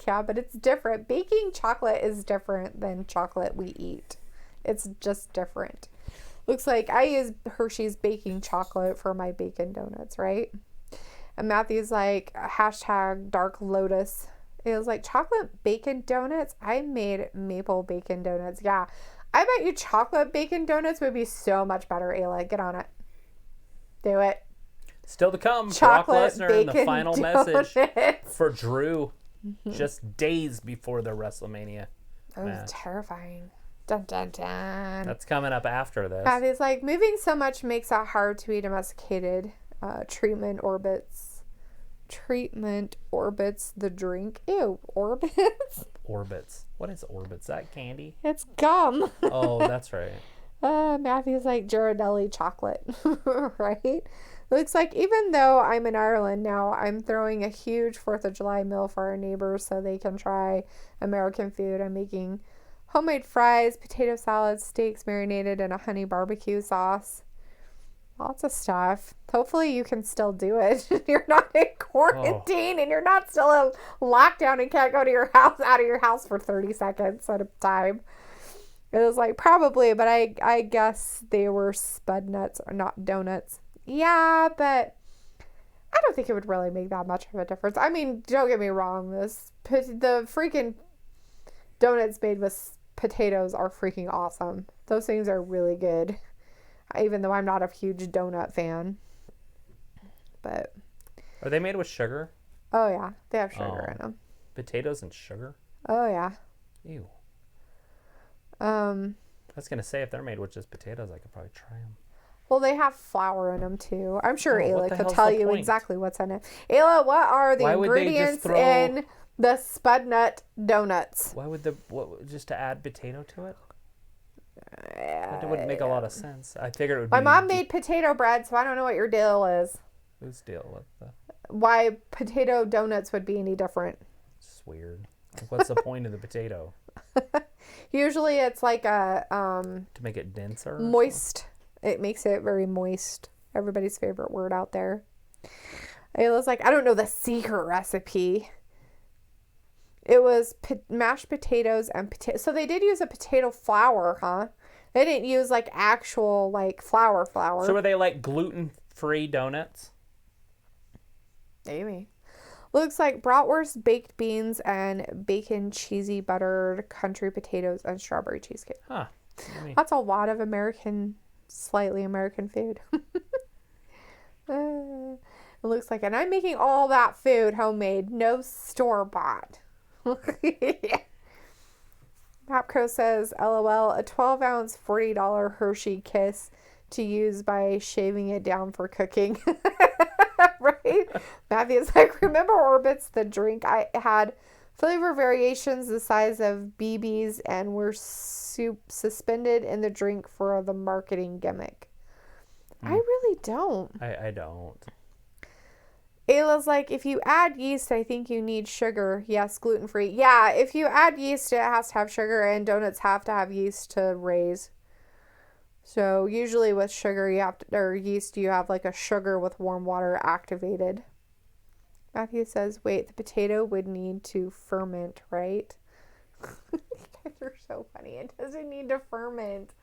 Yeah, but it's different. Baking chocolate is different than chocolate we eat. It's just different. Looks like I use Hershey's baking chocolate for my bacon donuts, right? And Matthew's like, hashtag Dark Lotus. It was like chocolate bacon donuts. I made maple bacon donuts. Yeah. I bet you chocolate bacon donuts would be so much better, Ayla. Get on it. Do it. Still to come. Chocolate Brock Lesnar and the bacon final donuts. message for Drew just days before the WrestleMania That was match. terrifying. Dun, dun, dun. That's coming up after this. Matthew's like, moving so much makes it hard to be domesticated. Treatment orbits the drink. Ew, orbits? Orbits. What is Orbits? Is that candy? It's gum. Oh, that's right. Matthew's like Ghirardelli chocolate, right? Looks like even though I'm in Ireland now, I'm throwing a huge 4th of July meal for our neighbors so they can try American food. I'm making Homemade fries, potato salad, steaks marinated in a honey barbecue sauce. Lots of stuff. Hopefully you can still do it. You're not in quarantine and you're not still in lockdown and can't go to your house, out of your house for 30 seconds at a time. It was like probably, but I guess they were spud nuts or not donuts. Yeah, but I don't think it would really make that much of a difference. I mean, don't get me wrong. The freaking donuts made with potatoes are freaking awesome. Those things are really good. Even though I'm not a huge donut fan. But. Are they made with sugar? Oh, yeah. They have sugar in them. Potatoes and sugar? Oh, yeah. Ew. I was going to say, if they're made with just potatoes, I could probably try them. Well, they have flour in them, too. I'm sure Ayla could hell's tell the you point? exactly what's in it. Ayla, what are the Why would they just ingredients throw- in the spud nut donuts? Why would just to add potato to it? That wouldn't make a lot of sense. I figured it would be... My mom made potato bread, so I don't know what your deal is. Whose deal with the... Why potato donuts would be any different. It's weird. Like, what's the point of the potato? Usually it's like a... To make it denser? moist. It makes it very moist. Everybody's favorite word out there. Ayla's like, I don't know the secret recipe. It was mashed potatoes and potato. So they did use a potato flour, huh? They didn't use like actual like flour. So were they like gluten-free donuts? Maybe. Looks like bratwurst, baked beans, and bacon, cheesy, buttered country potatoes, and strawberry cheesecake. Huh. That's a lot of slightly American food. It looks like, and I'm making all that food homemade, no store-bought. Mapco says, LOL, a 12-ounce, $40 Hershey Kiss to use by shaving it down for cooking. Right? Matthew's like, remember Orbitz, the drink? I had flavor variations the size of BBs and were suspended in the drink for the marketing gimmick. I really don't. I don't. Ayla's like, if you add yeast, I think you need sugar. Yes, gluten-free. Yeah, if you add yeast, it has to have sugar, and donuts have to have yeast to raise. So usually with sugar, or yeast, you have like a sugar with warm water activated. Matthew says, wait, the potato would need to ferment, right? You guys are so funny. It doesn't need to ferment.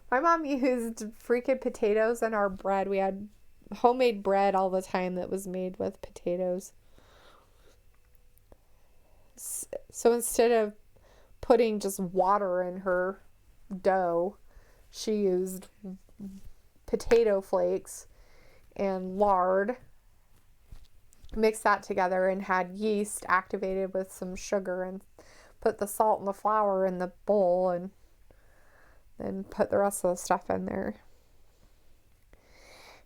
My mom used freaking potatoes in our bread. We had homemade bread all the time that was made with potatoes. So instead of putting just water in her dough, she used potato flakes and lard, mixed that together, and had yeast activated with some sugar, and put the salt and the flour in the bowl, and then put the rest of the stuff in there.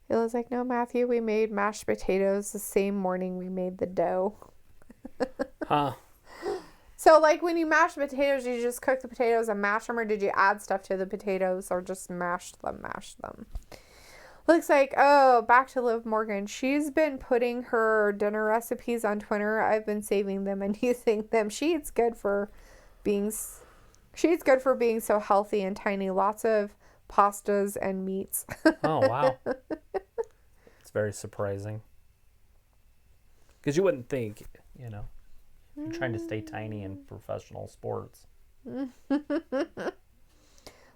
It was like, no, Matthew, we made mashed potatoes the same morning we made the dough. Huh. So, like, when you mash potatoes, you just cook the potatoes and mash them, or did you add stuff to the potatoes, or just mash them? Looks like, oh, back to Liv Morgan. She's been putting her dinner recipes on Twitter. I've been saving them and using them. She's good for being so healthy and tiny. Lots of pastas and meats. Oh, wow. It's very surprising. Because you wouldn't think, you're trying to stay tiny in professional sports.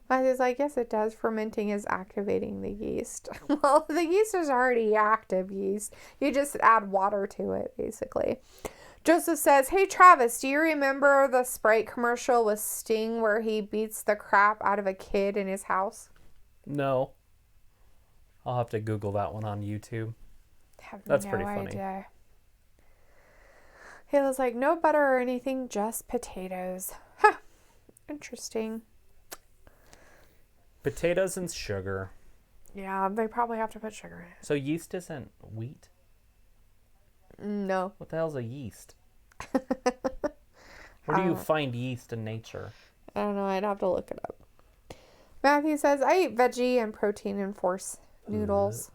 Matthew's like, yes, it does. Fermenting is activating the yeast. Well, the yeast is already active yeast. You just add water to it, basically. Joseph says, hey, Travis, do you remember the Sprite commercial with Sting where he beats the crap out of a kid in his house? No. I'll have to Google that one on YouTube. That's pretty funny. Idea. He was like, no butter or anything, just potatoes. Huh. Interesting. Potatoes and sugar. Yeah, they probably have to put sugar in it. So yeast isn't wheat? No. What the hell's a yeast? Where do you find yeast in nature? I don't know. I'd have to look it up. Matthew says, I eat veggie and protein and force noodles.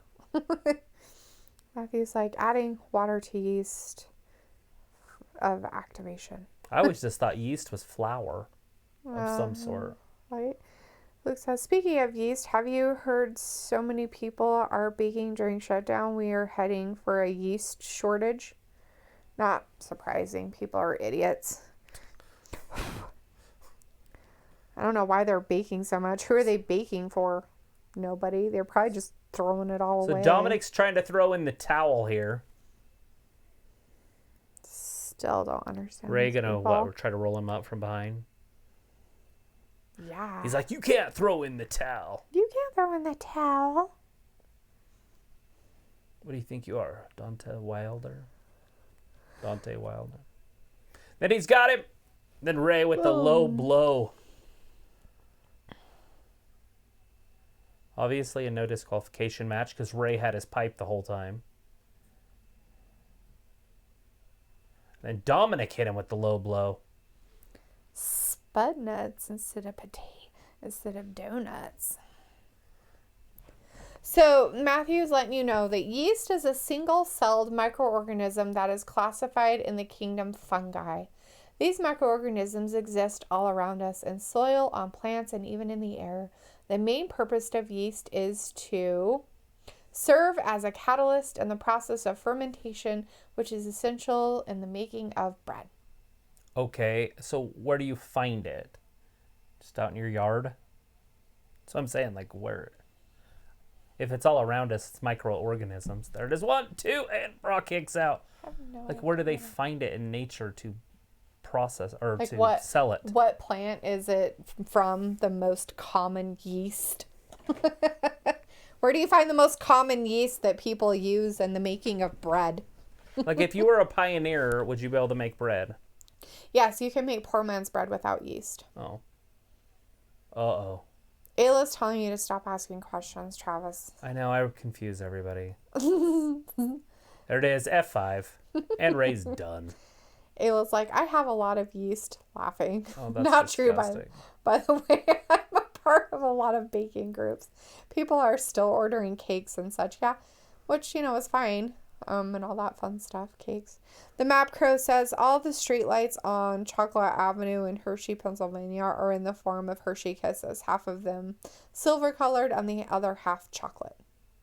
Matthew's like, adding water to yeast of activation. I always just thought yeast was flour of some sort. Right. Luke says, speaking of yeast, have you heard so many people are baking during shutdown? We are heading for a yeast shortage. Not surprising. People are idiots. I don't know why they're baking so much. Who are they baking for? Nobody. They're probably just throwing it all So away. Dominic's trying to throw in the towel here. Still don't understand. Ray these gonna people. try to roll him up from behind. Yeah. He's like, you can't throw in the towel. You can't throw in the towel. What do you think you are, Dante Wilder? Then he's got him. Then Ray with the low blow. Obviously a no disqualification match because Ray had his pipe the whole time. Then Dominic hit him with the low blow. Spud nuts instead of donuts. So Matthew's letting you know that yeast is a single-celled microorganism that is classified in the kingdom fungi. These microorganisms exist all around us in soil, on plants, and even in the air. The main purpose of yeast is to serve as a catalyst in the process of fermentation, which is essential in the making of bread. Okay, so where do you find it? Just out in your yard? So I'm saying, like, where? If it's all around us, it's microorganisms. There it is. 1, 2, and Brock kicks out. I have no Like, where do they find it in nature to process or Like to sell it? What plant is it from? The most common yeast. Where do you find the most common yeast that people use in the making of bread? Like, if you were a pioneer, would you be able to make bread? Yes, you can make poor man's bread without yeast. Oh. Uh-oh. Ayla's telling you to stop asking questions, Travis. I know, I confuse everybody. There it is, F5. And Ray's done. Ayla's like, I have a lot of yeast. Laughing. Oh, that's Not disgusting. true, by the way. I'm a part of a lot of baking groups. People are still ordering cakes and such, yeah. Which, is fine. And all that fun stuff, cakes. The Map Crow says all the streetlights on Chocolate Avenue in Hershey, Pennsylvania are in the form of Hershey Kisses. Half of them silver colored and the other half chocolate.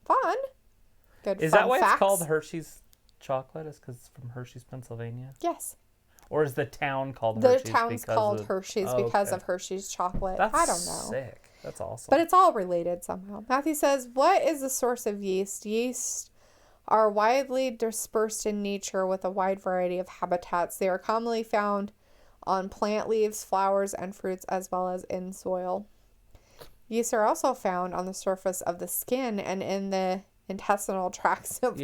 Fun. Good Is fun that why facts. it's called Hershey's chocolate? Is because it's from Hershey's, Pennsylvania? Yes. Or is the town called The Hershey's? town's called Hershey's because okay. of Hershey's chocolate. That's I don't know. sick. That's awesome. But it's all related somehow. Matthew says, what is the source of yeast? Yeast are widely dispersed in nature with a wide variety of habitats. They are commonly found on plant leaves, flowers, and fruits, as well as in soil. Yeast are also found on the surface of the skin and in the intestinal tracts of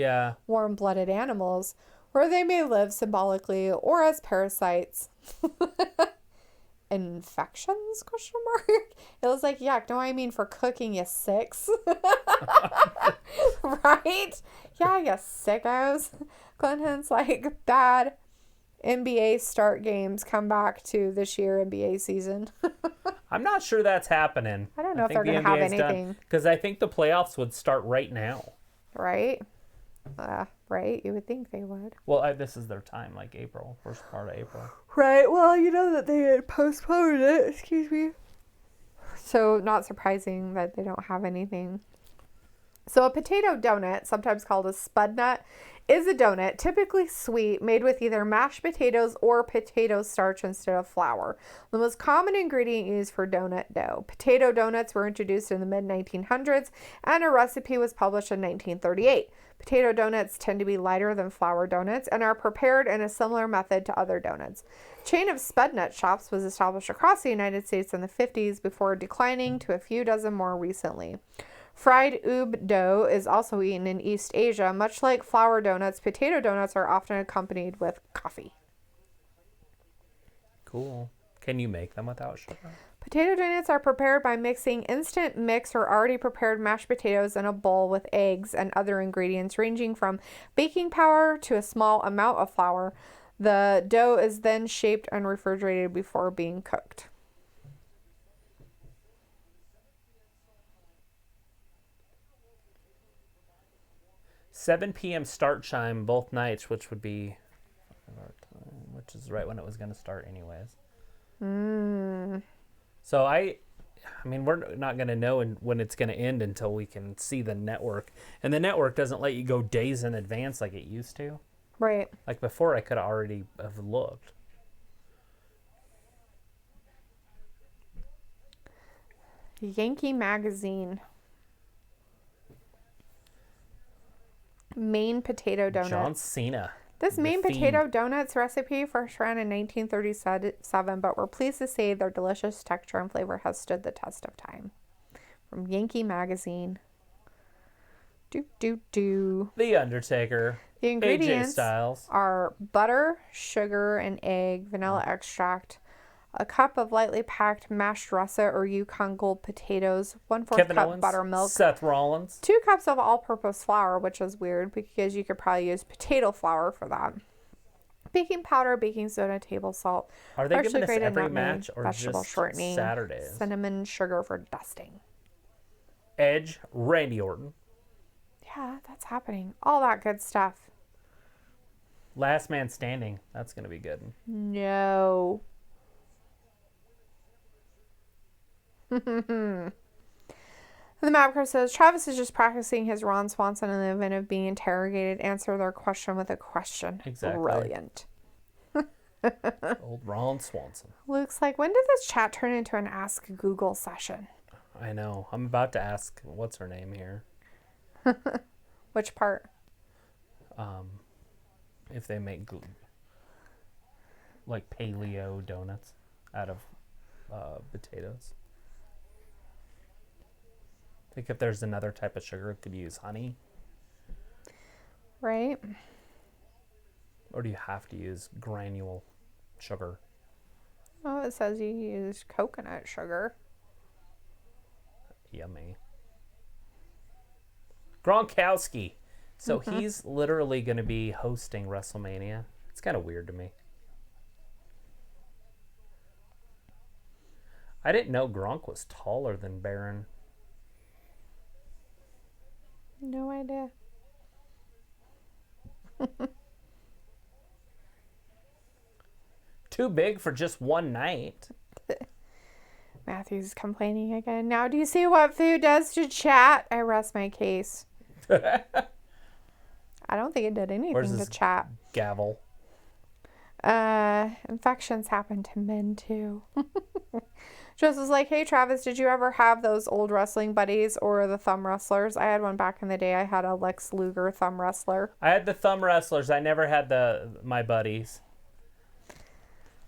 warm-blooded animals, where they may live symbolically or as parasites. Infections? ? It was like, yuck. No, I mean for cooking, you sicks. Right? Yeah, you sickos. Clinton's like, bad NBA start games come back to this year NBA season. I'm not sure that's happening. I don't know if they're going to have anything. Because I think the playoffs would start right now. Right? Right? You would think they would. Well, this is their time, like April, first part of April. Right. Well, you know that they had postponed it. Excuse me. So, not surprising that they don't have anything. So, a potato donut, sometimes called a spud nut, is a donut, typically sweet, made with either mashed potatoes or potato starch instead of flour. The most common ingredient used for donut dough. Potato donuts were introduced in the mid-1900s, and a recipe was published in 1938. Potato donuts tend to be lighter than flour donuts and are prepared in a similar method to other donuts. A chain of spud nut shops was established across the United States in the 50s before declining to a few dozen more recently. Fried oob dough is also eaten in East Asia. Much like flour donuts, potato donuts are often accompanied with coffee. Cool. Can you make them without sugar? Potato donuts are prepared by mixing instant mix or already prepared mashed potatoes in a bowl with eggs and other ingredients ranging from baking powder to a small amount of flour. The dough is then shaped and refrigerated before being cooked. $7 p.m. start chime both nights, which is right when it was going to start anyways. Mm. So I mean, we're not going to know when it's going to end until we can see the network. And the network doesn't let you go days in advance like it used to. Right. Like before, I could already have looked. Yankee Magazine. Maine potato donuts. John Cena. This the Maine Fiend. potato donuts recipe first ran in 1937, but we're pleased to say their delicious texture and flavor has stood the test of time. From Yankee Magazine. Do. The Undertaker. The AJ ingredients Styles. are butter, sugar, and egg, vanilla extract, a cup of lightly packed mashed russet or Yukon Gold potatoes, 1/4 Kevin cup Owens. buttermilk, Seth Rollins. 2 cups of all-purpose flour, which is weird because you could probably use potato flour for that. Baking powder, baking soda, table salt, Are they freshly giving us grated every nutmeg, match or vegetable just shortening, Saturdays? cinnamon sugar for dusting. Edge. Randy Orton. Yeah, that's happening. All that good stuff. Last Man Standing. That's going to be good. No. The Mapper says Travis is just practicing his Ron Swanson in the event of being interrogated. Answer their question with a question. Exactly. Brilliant. Old Ron Swanson. Luke's like, when did this chat turn into an Ask Google session? I know. I'm about to ask, what's her name here? Which part? If they make like paleo donuts out of potatoes. I think if there's another type of sugar, it could use honey. Right? Or do you have to use granule sugar? Oh, it says you use coconut sugar. Yummy. Gronkowski. So he's literally going to be hosting WrestleMania. It's kind of weird to me. I didn't know Gronk was taller than Baron. No idea. Too big for just one night. Matthew's complaining again. Now, do you see what food does to chat? I rest my case. I don't think it did Where's anything to this chat. gavel? Infections happen to men too. Joseph's like, hey Travis, did you ever have those old wrestling buddies or the thumb wrestlers? I had one back in the day. I had a Lex Luger thumb wrestler. I had the thumb wrestlers. I never had my buddies.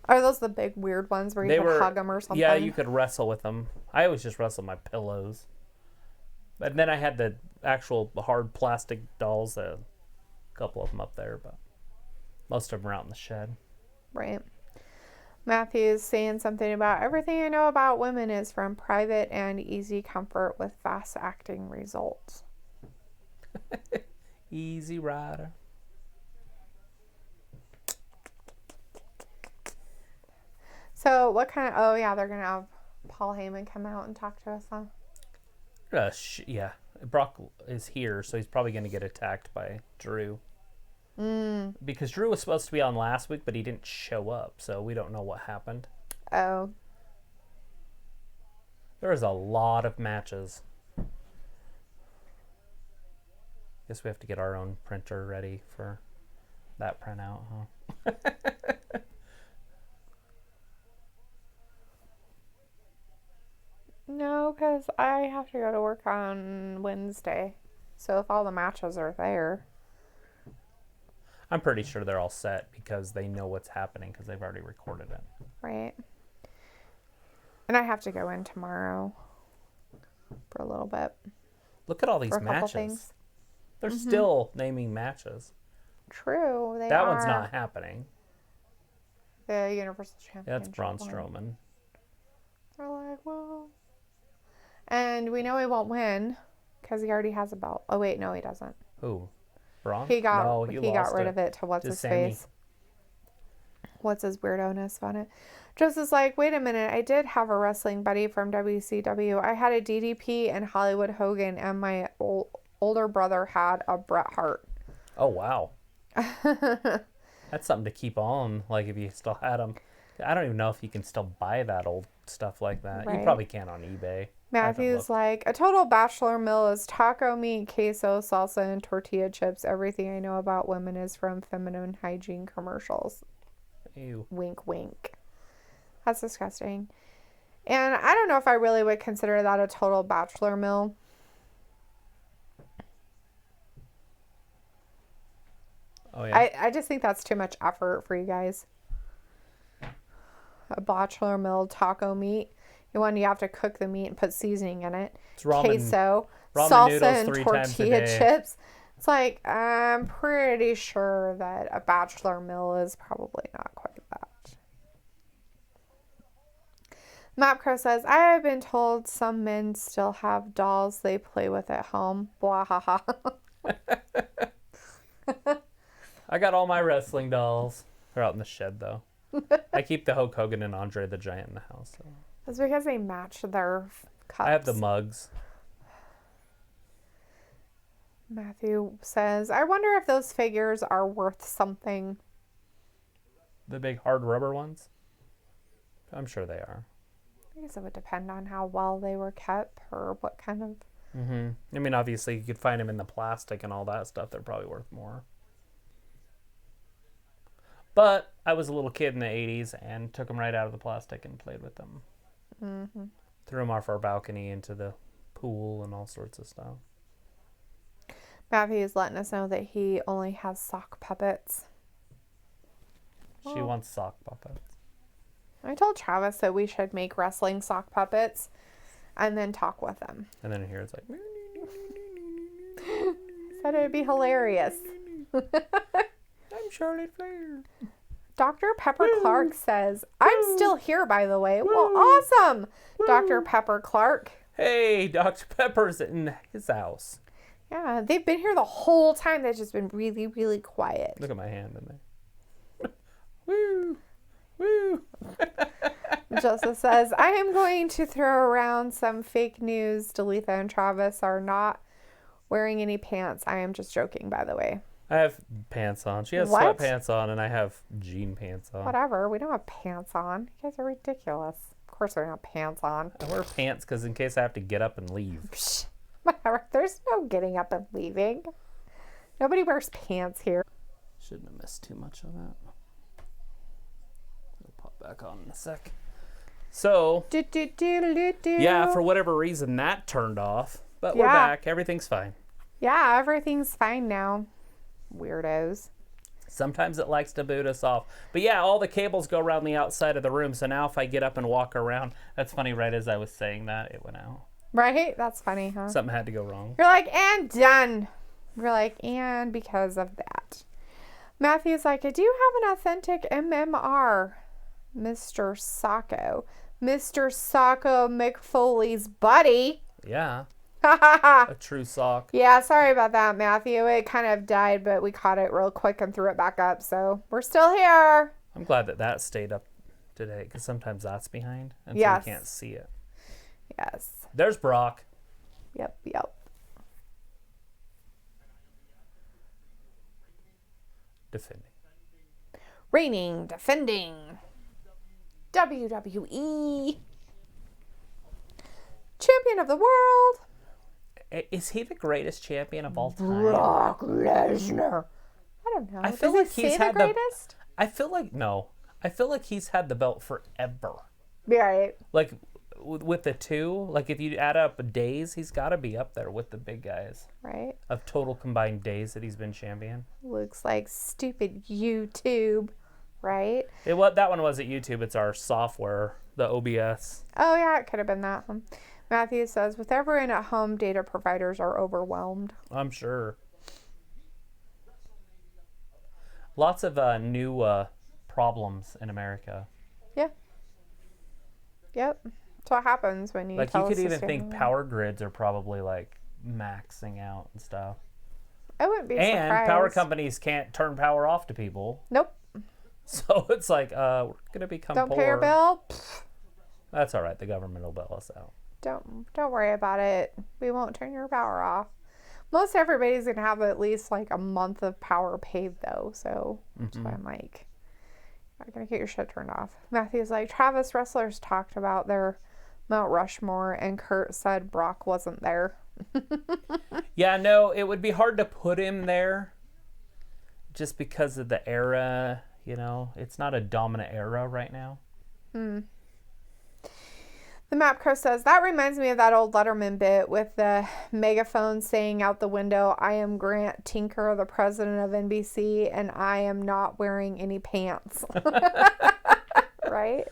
Are those the big weird ones where you could hug them or something? Yeah, you could wrestle with them. I always just wrestled my pillows. And then I had the actual hard plastic dolls, a couple of them up there, but most of them are out in the shed. Right. Matthew's saying something about everything I know about women is from private and easy comfort with fast acting results. Easy Rider. So what kind of, oh yeah, they're going to have Paul Heyman come out and talk to us, huh? Yeah. Brock is here, so he's probably going to get attacked by Drew. Because Drew was supposed to be on last week, but he didn't show up, so we don't know what happened. Oh. There's a lot of matches. Guess we have to get our own printer ready for that printout, huh? No, because I have to go to work on Wednesday. So if all the matches are there. I'm pretty sure they're all set because they know what's happening because they've already recorded it. Right. And I have to go in tomorrow for a little bit. Look at all these For a couple matches. things. They're still naming matches. True. They That are one's not happening. the Universal Championship. That's Braun one. Strowman. They're like, well. And we know he won't win because he already has a belt. Oh, wait. No, he doesn't. Who? Braun? He got No, he got rid of it to what's to his Sammy. face. What's his weirdo-ness on it? Joseph's like, wait a minute, I did have a wrestling buddy from WCW. I had a DDP and Hollywood Hogan, and my older brother had a Bret Hart. Oh, wow. That's something to keep on, like if you still had them. I don't even know if you can still buy that old stuff like that. You Right. probably can on eBay. Matthew's like, a total bachelor meal is taco meat, queso, salsa, and tortilla chips. Everything I know about women is from feminine hygiene commercials. Ew. Wink, wink. That's disgusting. And I don't know if I really would consider that a total bachelor meal. Oh, yeah. I just think that's too much effort for you guys. A bachelor meal, taco meat. You have to cook the meat and put seasoning in it. It's ramen, Queso, ramen salsa, noodles and 3 times a tortilla day. chips. It's like, I'm pretty sure that a bachelor meal is probably not quite that. Mapcrow says, I have been told some men still have dolls they play with at home. Blah, ha, ha. I got all my wrestling dolls. They're out in the shed, though. I keep the Hulk Hogan and Andre the Giant in the house. So. It's because they match their cups. I have the mugs. Matthew says, I wonder if those figures are worth something. The big hard rubber ones. I'm sure they are. I guess it would depend on how well they were kept or what kind of... Mm-hmm. I mean, obviously, you could find them in the plastic and all that stuff. They're probably worth more. But I was a little kid in the 80s and took them right out of the plastic and played with them. Mm-hmm. Threw them off our balcony into the pool and all sorts of stuff. Matthew is letting us know that he only has sock puppets. She Well, wants sock puppets. I told Travis that we should make wrestling sock puppets and then talk with them. And then here it's like... Said it would be hilarious. I'm Charlotte Flair. Dr. Pepper Clark says, I'm still here, by the way. Well, awesome, Dr. Pepper Clark. Hey, Dr. Pepper's in his house. Yeah, they've been here the whole time. They've just been really, really quiet. Look at my hand in there. Woo! Woo! Joseph says, I am going to throw around some fake news. Dalitha and Travis are not wearing any pants. I am just joking, by the way. I have pants on. She has What? sweatpants on, and I have jean pants on. Whatever. We don't have pants on. You guys are ridiculous. Of course we don't have pants on. I wear pants because in case I have to get up and leave. Psh, whatever. There's no getting up and leaving. Nobody wears pants here. Shouldn't have missed too much of that. I'll pop back on in a sec. So, yeah, for whatever reason that turned off. But we're Yeah. back. Everything's fine. Yeah, everything's fine now. Weirdos. Sometimes it likes to boot us off. But yeah, all the cables go around the outside of the room. So now if I get up and walk around, that's funny, right as I was saying that, it went out. Right? That's funny, huh? Something had to go wrong. You're like, and done. You're like, and because of that. Matthew's like, I do have an authentic MMR. Mr. Sacco. Mr. Sacco McFoley's buddy. Yeah, Ha ha ha. a true sock. Yeah, sorry about that, Matthew. It kind of died, but we caught it real quick and threw it back up. So we're still here. I'm glad that stayed up today because sometimes that's behind and so Yes. you can't see it. Yes. There's Brock. Yep, yep. Defending. Reigning, defending. WWE. Champion of the world. Is he the greatest champion of all time? Brock Lesnar. I don't know. I feel Does like it say he's the had the- greatest? I feel like, no. I feel like he's had the belt forever. Right. Like, with the two, like if you add up days, he's got to be up there with the big guys Right. of total combined days that he's been champion. Looks like stupid YouTube. Right. That one wasn't YouTube. It's our software, the OBS. Oh, yeah, it could have been that one. Matthew says, with everyone at home, data providers are overwhelmed. I'm sure. Lots of new problems in America. Yeah. Yep. That's what happens when you Like tell you us could to even stay think home. power grids are probably like maxing out and stuff. I wouldn't be And surprised. power companies can't turn power off to people. Nope. So it's like, we're going to become Don't poor. pay your bill. Pfft, That's all right. The government will bail us out. Don't worry about it. We won't turn your power off. Most everybody's going to have at least like a month of power paid, though. So that's why I'm like, I gotta get your shit turned off. Matthew's like, Travis wrestlers talked about their Mount Rushmore, and Kurt said Brock wasn't there. Yeah, no, it would be hard to put him there just because of the era, you know. It's not a dominant era right now. The Map Crow says, that reminds me of that old Letterman bit with the megaphone saying out the window, I am Grant Tinker, the president of NBC, and I am not wearing any pants. Right?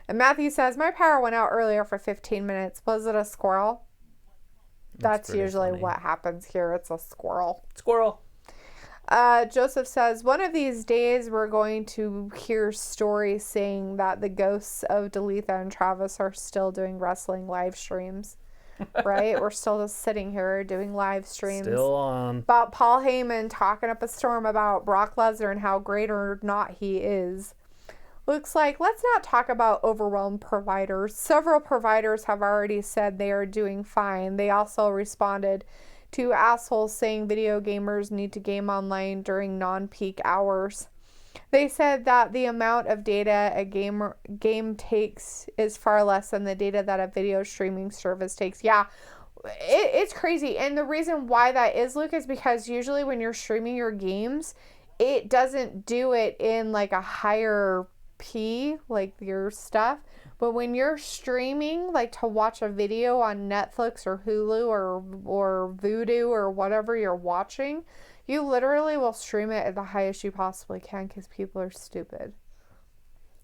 And Matthew says, my power went out earlier for 15 minutes. Was it a squirrel? That's pretty usually funny. what happens here. It's a squirrel. Squirrel. Joseph says, one of these days we're going to hear stories saying that the ghosts of Dalitha and Travis are still doing wrestling live streams. Right? We're still just sitting here doing live streams. Still on. About Paul Heyman talking up a storm about Brock Lesnar and how great or not he is. Looks like, let's not talk about overwhelmed providers. Several providers have already said they are doing fine. They also responded to assholes saying video gamers need to game online during non-peak hours. They said that the amount of data a game takes is far less than the data that a video streaming service takes. Yeah, it's crazy. And the reason why that is, Luke, is because usually when you're streaming your games, it doesn't do it in like a higher P, like your stuff. But when you're streaming, like to watch a video on Netflix or Hulu or Vudu or whatever you're watching, you literally will stream it at the highest you possibly can because people are stupid.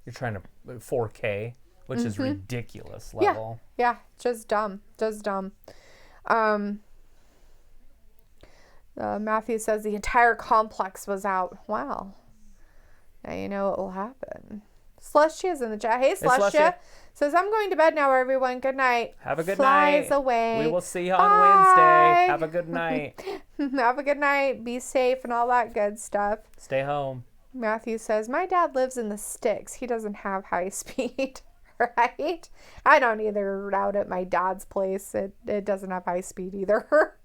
You're trying to 4K, which is ridiculous level. Yeah, just dumb. Just dumb. Matthew says the entire complex was out. Wow. Now you know what will happen. Celestia is in the chat. Hey, Celestia. Celestia. Says, I'm going to bed now, everyone. Good night. Have a good Flies night. away. We will see you on Bye. Wednesday. Have a good night. Have a good night. Be safe and all that good stuff. Stay home. Matthew says, my dad lives in the sticks. He doesn't have high speed. Right? I don't either out at my dad's place. It doesn't have high speed either.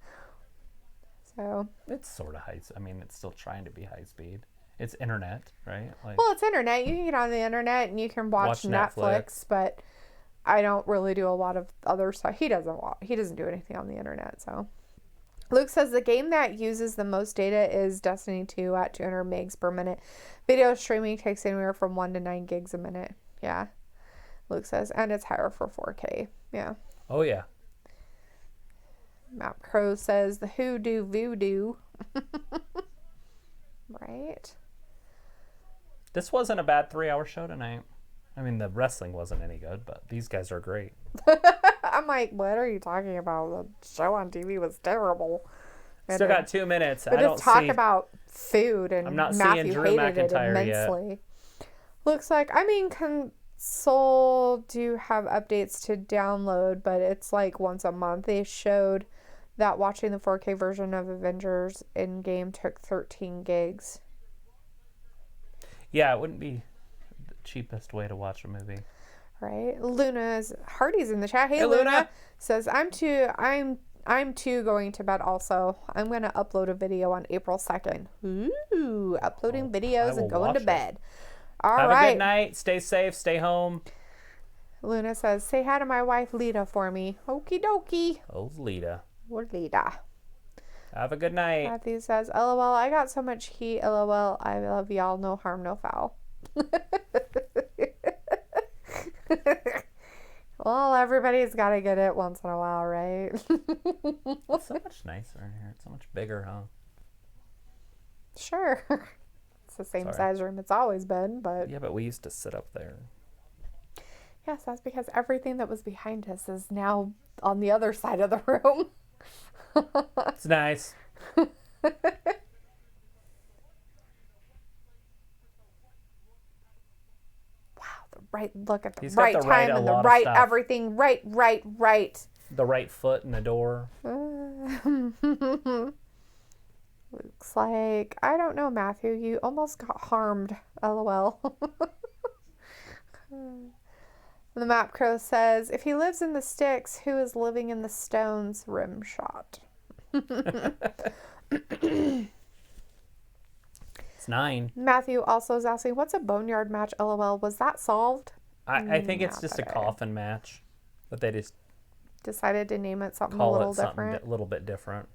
So. It's sort of high. I mean, it's still trying to be high speed. It's internet, right? Like, Well, it's internet. You can get on the internet and you can watch Netflix, but I don't really do a lot of other stuff. He doesn't do anything on the internet, so. Luke says the game that uses the most data is Destiny 2 at 200 megs per minute. Video streaming takes anywhere from 1 to 9 gigs a minute. Yeah. Luke says, and it's higher for 4K. Yeah. oh yeah. Map Crow says the hoodoo voodoo. Right? This wasn't a bad 3-hour show tonight. I mean, the wrestling wasn't any good, but these guys are great. I'm like, what are you talking about? The show on TV was terrible. And Still then got 2 minutes. we I don't just talk see. about food, and I'm not Matthew seeing Drew hated it McIntyre yet. immensely. Looks like, I mean, console do have updates to download, but it's like once a month. They showed that watching the 4K version of Avengers in-game took 13 gigs. Yeah, it wouldn't be the cheapest way to watch a movie. Right? Hardy's in the chat. Hey, Hey, Luna. Luna. Says, I'm too going to bed also. I'm going to upload a video on April 2nd. Ooh, uploading I videos will and going to watch it. bed. All Have right. a good night. Stay safe. Stay home. Luna says, say hi to my wife Lita for me. Okie dokie. Oh, Lita. Or Lita. Have a good night. Matthew says, LOL, I got so much heat. LOL, I love y'all. No harm, no foul. Well, everybody's got to get it once in a while, right? It's so much nicer in here. It's so much bigger, huh? Sure. It's the same Sorry. size room it's always been, but Yeah, but we used to sit up there. yes, that's because everything that was behind us is now on the other side of the room. It's nice. Look at the He's got right the right time a and the lot of right stuff. everything. Right. The right foot in the door. Looks like, I don't know, Matthew, you almost got harmed. LOL. The Map Crow says, if he lives in the sticks, who is living in the stones? Rim shot. It's 9. Matthew also is asking, what's a boneyard match? LOL. Was that solved? I think it's Not just a today. coffin match, but they just Decided to name it something a call little it something different. a little bit different.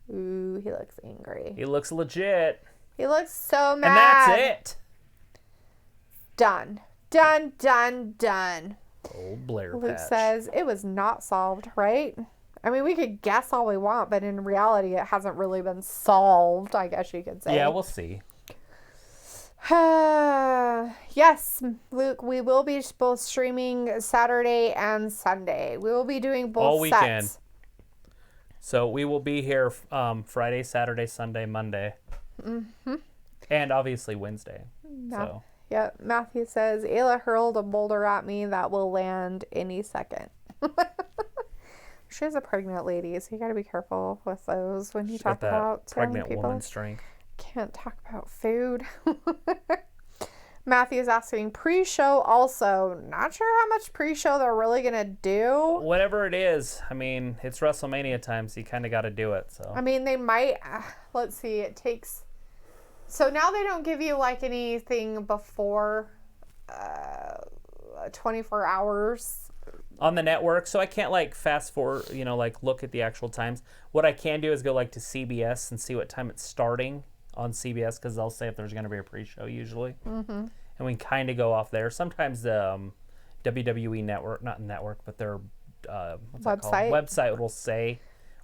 Ooh, he looks angry. He looks legit, He looks so mad. and that's it. Done. Done, done, done. Old Blair Luke Patch. says it was not solved, right? I mean, we could guess all we want, but in reality, it hasn't really been solved, I guess you could say. Yeah, we'll see. Yes, Luke, we will be both streaming Saturday and Sunday. We will be doing both All weekend. sets. So we will be here Friday, Saturday, Sunday, Monday. Mm-hmm. And obviously Wednesday. So Yep, Matthew says, Ayla hurled a boulder at me that will land any second. She's a pregnant lady, so you got to be careful with those when you she's got talk that about pregnant people. woman strength. Can't talk about food. Matthew's asking pre-show also. Not sure how much pre-show they're really going to do. Whatever it is, I mean, it's WrestleMania time, so you kind of got to do it. So I mean, they might. Let's see. It takes. So now they don't give you like anything before 24 hours. on the network, so I can't like fast forward, like look at the actual times. What I can do is go like to CBS and see what time it's starting on CBS, because they'll say if there's going to be a pre-show usually, and we kind of go off there. Sometimes the WWE network, not network, but their what's that called? Website will say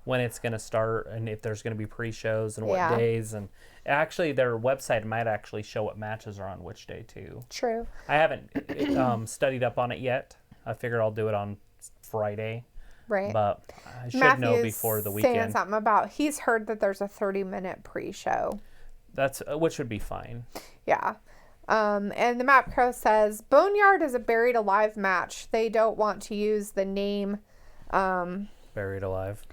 when it's going to start and if there's going to be pre-shows and what Yeah. days, and actually their website might actually show what matches are on which day too. True. I haven't studied up on it yet. I figured I'll do it on Friday, Right. but I should know Matthew's before the saying weekend. something about he's heard that there's a 30-minute pre-show. That's which would be fine. Yeah. And the Map Crow says Boneyard is a buried alive match. They don't want to use the name Buried alive.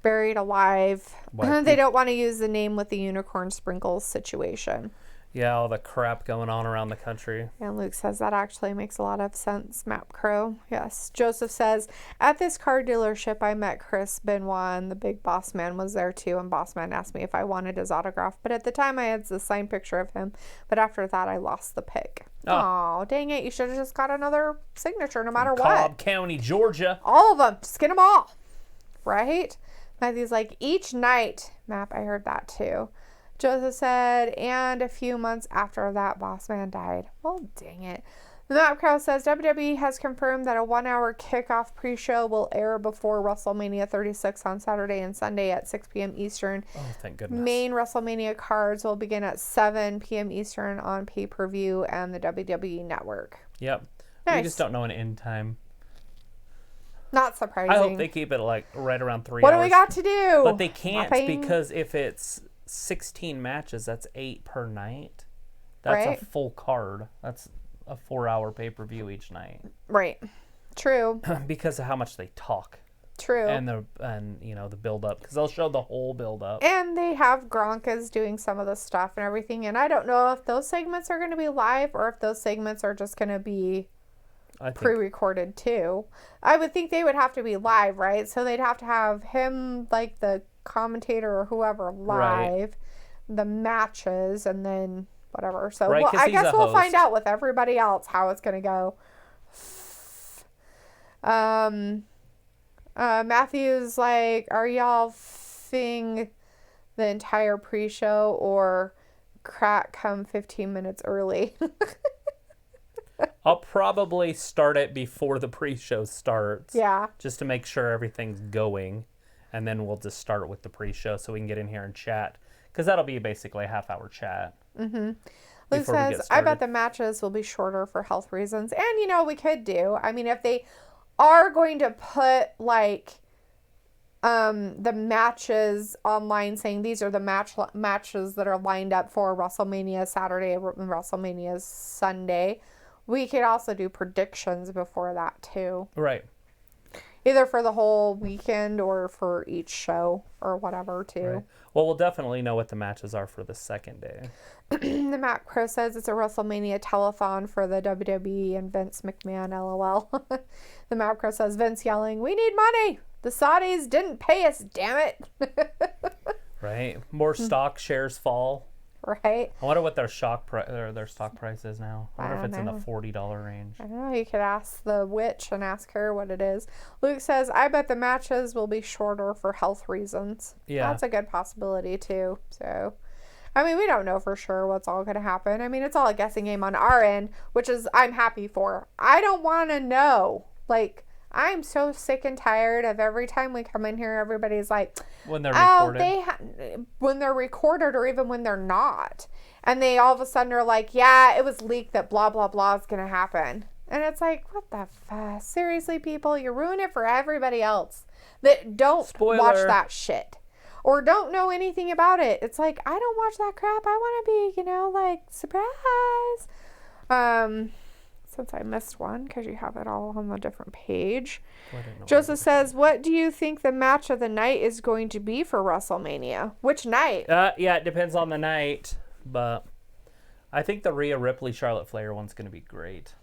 buried alive. Why- They don't want to use the name with the unicorn sprinkles situation. Yeah, all the crap going on around the country. And Luke says that actually makes a lot of sense, Map Crow. Yes. Joseph says, at this car dealership, I met Chris Benoit, and the big boss man was there too. And boss man asked me if I wanted his autograph. But at the time, I had the signed picture of him. But after that, I lost the pic. Oh, dang it. You should have just got another signature no matter what. Cobb County, Georgia. All of them. Just get them all. Right? Matthew's like, each night. Map, I heard that too. Joseph said, and a few months after that, boss man died. Well, dang it. The Map Crow says WWE has confirmed that a 1-hour kickoff pre-show will air before WrestleMania 36 on Saturday and Sunday at 6 p.m. Eastern. Oh, thank goodness. Main WrestleMania cards will begin at 7 p.m. Eastern on pay-per-view and the WWE Network. Yep. Nice. We just don't know an end time. Not surprising. I hope they keep it like right around 3 What hours. do we got to do? But they can't Nothing? because if it's 16 matches, that's 8 per night. That's Right. a full card. That's a 4-hour pay-per-view each night. Right. True. Because of how much they talk True. and the build up, because they'll show the whole build up. And they have Gronkas doing some of the stuff and everything. And I don't know if those segments are going to be live or if those segments are just going to be I think pre-recorded too. I would think they would have to be live, right? So they'd have to have him, like the commentator or whoever, live, the matches, and then whatever. So Right, well, 'cause I he's guess a we'll find host. out with everybody else how it's going to go. Matthew's like, are y'all fing the entire pre-show or crack come 15 minutes early? I'll probably start it before the pre-show starts. Yeah. Just to make sure everything's going. And then we'll just start with the pre-show so we can get in here and chat. Because that'll be basically a half-hour chat. Luke before we says, get I bet started. the matches will be shorter for health reasons. And, we could do. I mean, if they are going to put, like, the matches online saying these are the matches that are lined up for WrestleMania Saturday and WrestleMania Sunday, we could also do predictions before that, too. Right. either for the whole weekend or for each show or whatever too. Right. Well, we'll definitely know what the matches are for the second day. The Matt Crow says it's a WrestleMania telethon for the WWE and Vince McMahon, LOL. The Matt Crow says Vince yelling, "We need money! The Saudis didn't pay us, damn it!" Right? More stock shares fall. Right? I wonder what their stock price is now. I wonder if don't it's in the know. $40 range. I don't know, you could ask the witch and ask her what it is. Luke says, I bet the matches will be shorter for health reasons. Yeah. That's a good possibility too. So, I mean, we don't know for sure what's all going to happen. I mean, it's all a guessing game on our end, which is I'm happy for. I don't want to know. Like, I'm so sick and tired of every time we come in here, everybody's like, When they're oh, recorded. when they're recorded or even when they're not. And they all of a sudden are like, yeah, it was leaked that blah, blah, blah is going to happen. And it's like, what the fuck? Seriously, people, you ruin it for everybody else that don't Spoiler. watch that shit or don't know anything about it. It's like, I don't watch that crap. I want to be, like, surprise. Since I missed one because you have it all on the different page. I didn't know Joseph says, what do you think the match of the night is going to be for WrestleMania? Which night? Yeah, it depends on the night, but I think the Rhea Ripley Charlotte Flair one's going to be great.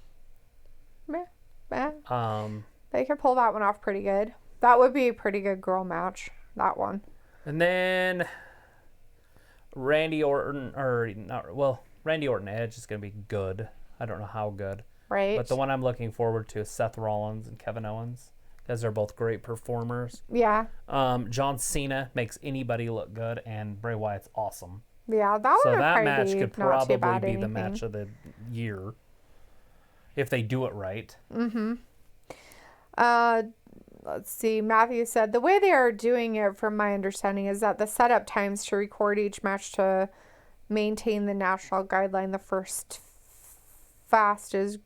Meh. Um, They could pull that one off pretty good. That would be a pretty good girl match, that one. and then Randy Orton Edge is going to be good. I don't know how good. Right? But the one I'm looking forward to is Seth Rollins and Kevin Owens. Because they're both great performers. Yeah. John Cena makes anybody look good, and Bray Wyatt's awesome. Yeah, that So one would that probably match be could not too probably bad be the anything. match of the year. If they do it right. Let's see. Matthew said, the way they are doing it, from my understanding, is that the setup times to record each match to maintain the national guideline, the first fast is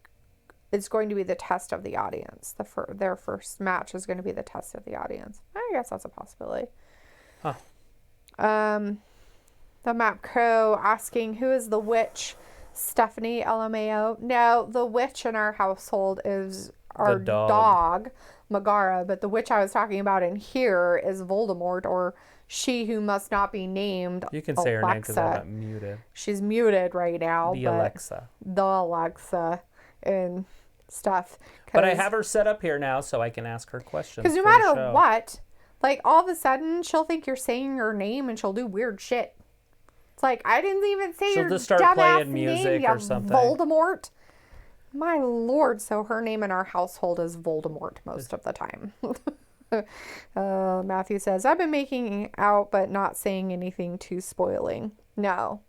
going to be the test of the audience. Their first match is going to be the test of the audience. I guess that's a possibility. Huh. The Map Crow asking, who is the witch? Stephanie, LMAO. No, the witch in our household is our dog, Megara. But the witch I was talking about in here is Voldemort, or she who must not be named. You can say her name because I Alexa. got muted. She's muted right now. The but Alexa. The Alexa and stuff. But I have her set up here now so I can ask her questions. Because no for the matter show. what, like, all of a sudden, she'll think you're saying her name and she'll do weird shit. It's like, I didn't even say She'll your just start dumbass playing name, music you or something. Voldemort. My lord. So her name in our household is Voldemort most of the time. Matthew says, I've been making out but not saying anything too spoiling. No.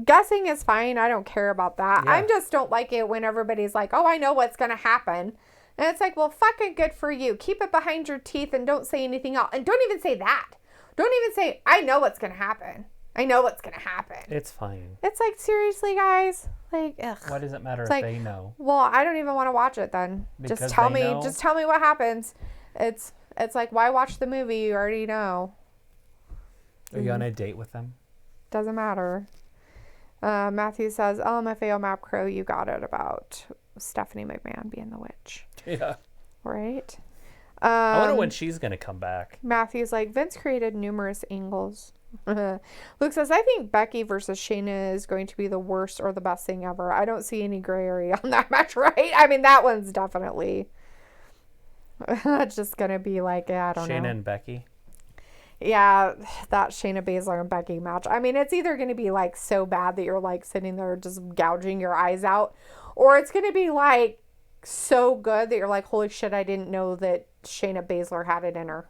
Guessing is fine. I don't care about that. Yeah. I just don't like it when everybody's like, oh, I know what's going to happen. And it's like, well, fucking good for you. Keep it behind your teeth and don't say anything else. And don't even say that. Don't even say, I know what's going to happen. I know what's going to happen. It's fine. It's like, seriously, guys? Like, ugh. Why does it matter if like, they know? Well, I don't even want to watch it then. Because just tell they me. know? Just tell me what happens. It's like, why watch the movie? You already know. Are you on a date with them? Doesn't matter. Matthew says, LMFAO Map Crow, you got it about Stephanie McMahon being the witch. Yeah. Right? I wonder when she's going to come back. Matthew's like, Vince created numerous angles. Luke says, I think Becky versus Shayna is going to be the worst or the best thing ever. I don't see any gray area on that match, right? I mean, that one's definitely that's just going to be like, I don't know. Shayna and Becky. Yeah, that Shayna Baszler and Becky match. I mean, it's either going to be like so bad that you're like sitting there just gouging your eyes out, or it's going to be like so good that you're like, holy shit, I didn't know that Shayna Baszler had it in her.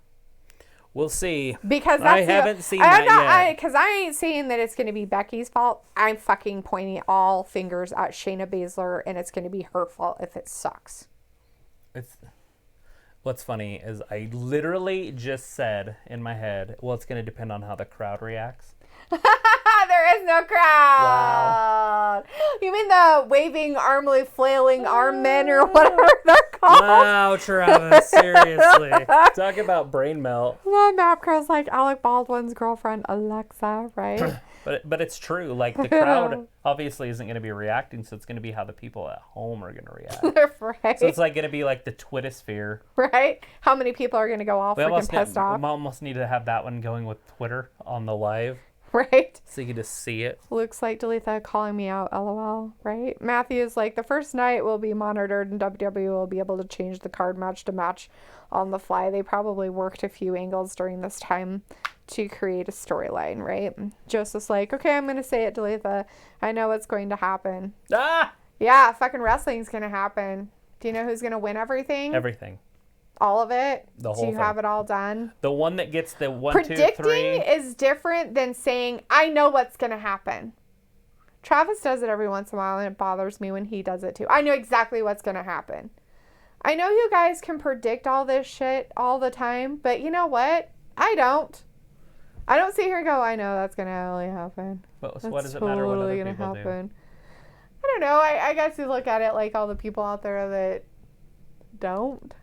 We'll see. Because I haven't seen that yet. Because I ain't saying that it's going to be Becky's fault. I'm fucking pointing all fingers at Shayna Baszler, and it's going to be her fault if it sucks. What's funny is I literally just said in my head, well, it's going to depend on how the crowd reacts. There is no crowd. Wow. You mean the waving, armly, flailing arm men or whatever they're called? Wow, Travis, seriously. Talk about brain melt. Well, Mapcrow's like Alec Baldwin's girlfriend, Alexa, right? But it's true. Like, the crowd obviously isn't going to be reacting, so it's going to be how the people at home are going to react. Right. So it's like going to be like the Twittersphere. Right? How many people are going to go all freaking pissed off? We almost need to have that one going with Twitter on the live, Right? so you can just see it. Looks like Dalitha calling me out, lol, right? Matthew's like, the first night will be monitored and WWE will be able to change the card match to match on the fly. They probably worked a few angles during this time to create a storyline, right? Joseph's like, okay, I'm going to say it, Dalitha. I know what's going to happen. Ah! Yeah, fucking wrestling's going to happen. Do you know who's going to win everything? Everything. All of it? The whole Do you thing. have it all done? The one that gets the 1, 2, 3. Predicting is different than saying, I know what's going to happen. Travis does it every once in a while, and it bothers me when he does it too. I know exactly what's going to happen. I know you guys can predict all this shit all the time, but you know what? I don't. I don't sit here and go, I know that's going to really happen. What That's does it matter what other gonna people do? I don't know. I guess you look at it like all the people out there that don't.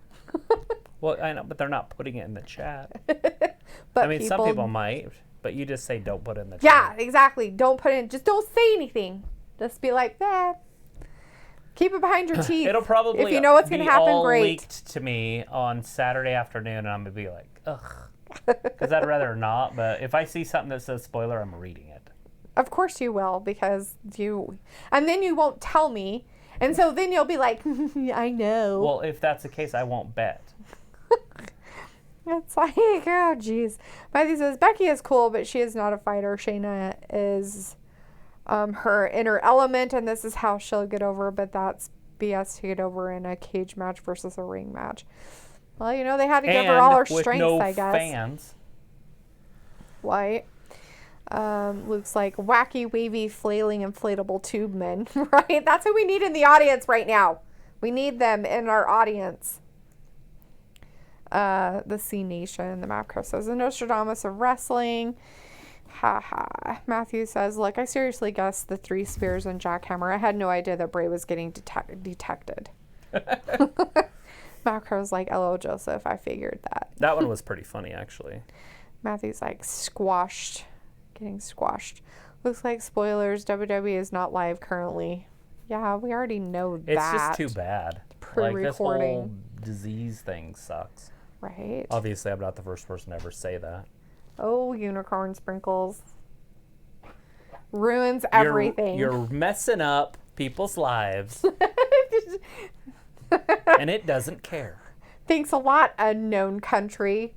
Well, I know, but they're not putting it in the chat. But I mean, some people might, but you just say don't put it in the Yeah, chat. exactly. Don't put in. Just don't say anything. Just be like, keep it behind your teeth. It'll probably if you know what's going be to happen, all great. leaked to me on Saturday afternoon, and I'm going to be like, ugh. Because I'd rather not, but if I see something that says spoiler, I'm reading it. Of course you will, because and then you won't tell me. And so then you'll be like, I know. Well, if that's the case, I won't bet. It's like, oh, jeez. Matthew says, Becky is cool, but she is not a fighter. Shayna is her inner element, and this is how she'll get over, but that's BS to get over in a cage match versus a ring match. Well, you know, they had to give her all her with strengths, no I guess. fans. White. Looks like wacky, wavy, flailing, inflatable tube men, right? That's who we need in the audience right now. We need them in our audience. The C Nation, the Mapcrow says, the Nostradamus of wrestling. Haha. Matthew says, look, I seriously guessed the 3 spears and jackhammer. I had no idea that Bray was getting detected. Macro's like, hello, Joseph. I figured that. That one was pretty funny, actually. Matthew's like, squashed. Getting squashed. Looks like spoilers. WWE is not live currently. Yeah, we already know that. It's just too bad. Like, this whole Pre-recording. disease thing sucks. Right. Obviously, I'm not the first person to ever say that. Oh, unicorn sprinkles. Ruins everything. You're messing up people's lives, and it doesn't care. Thanks a lot, unknown country.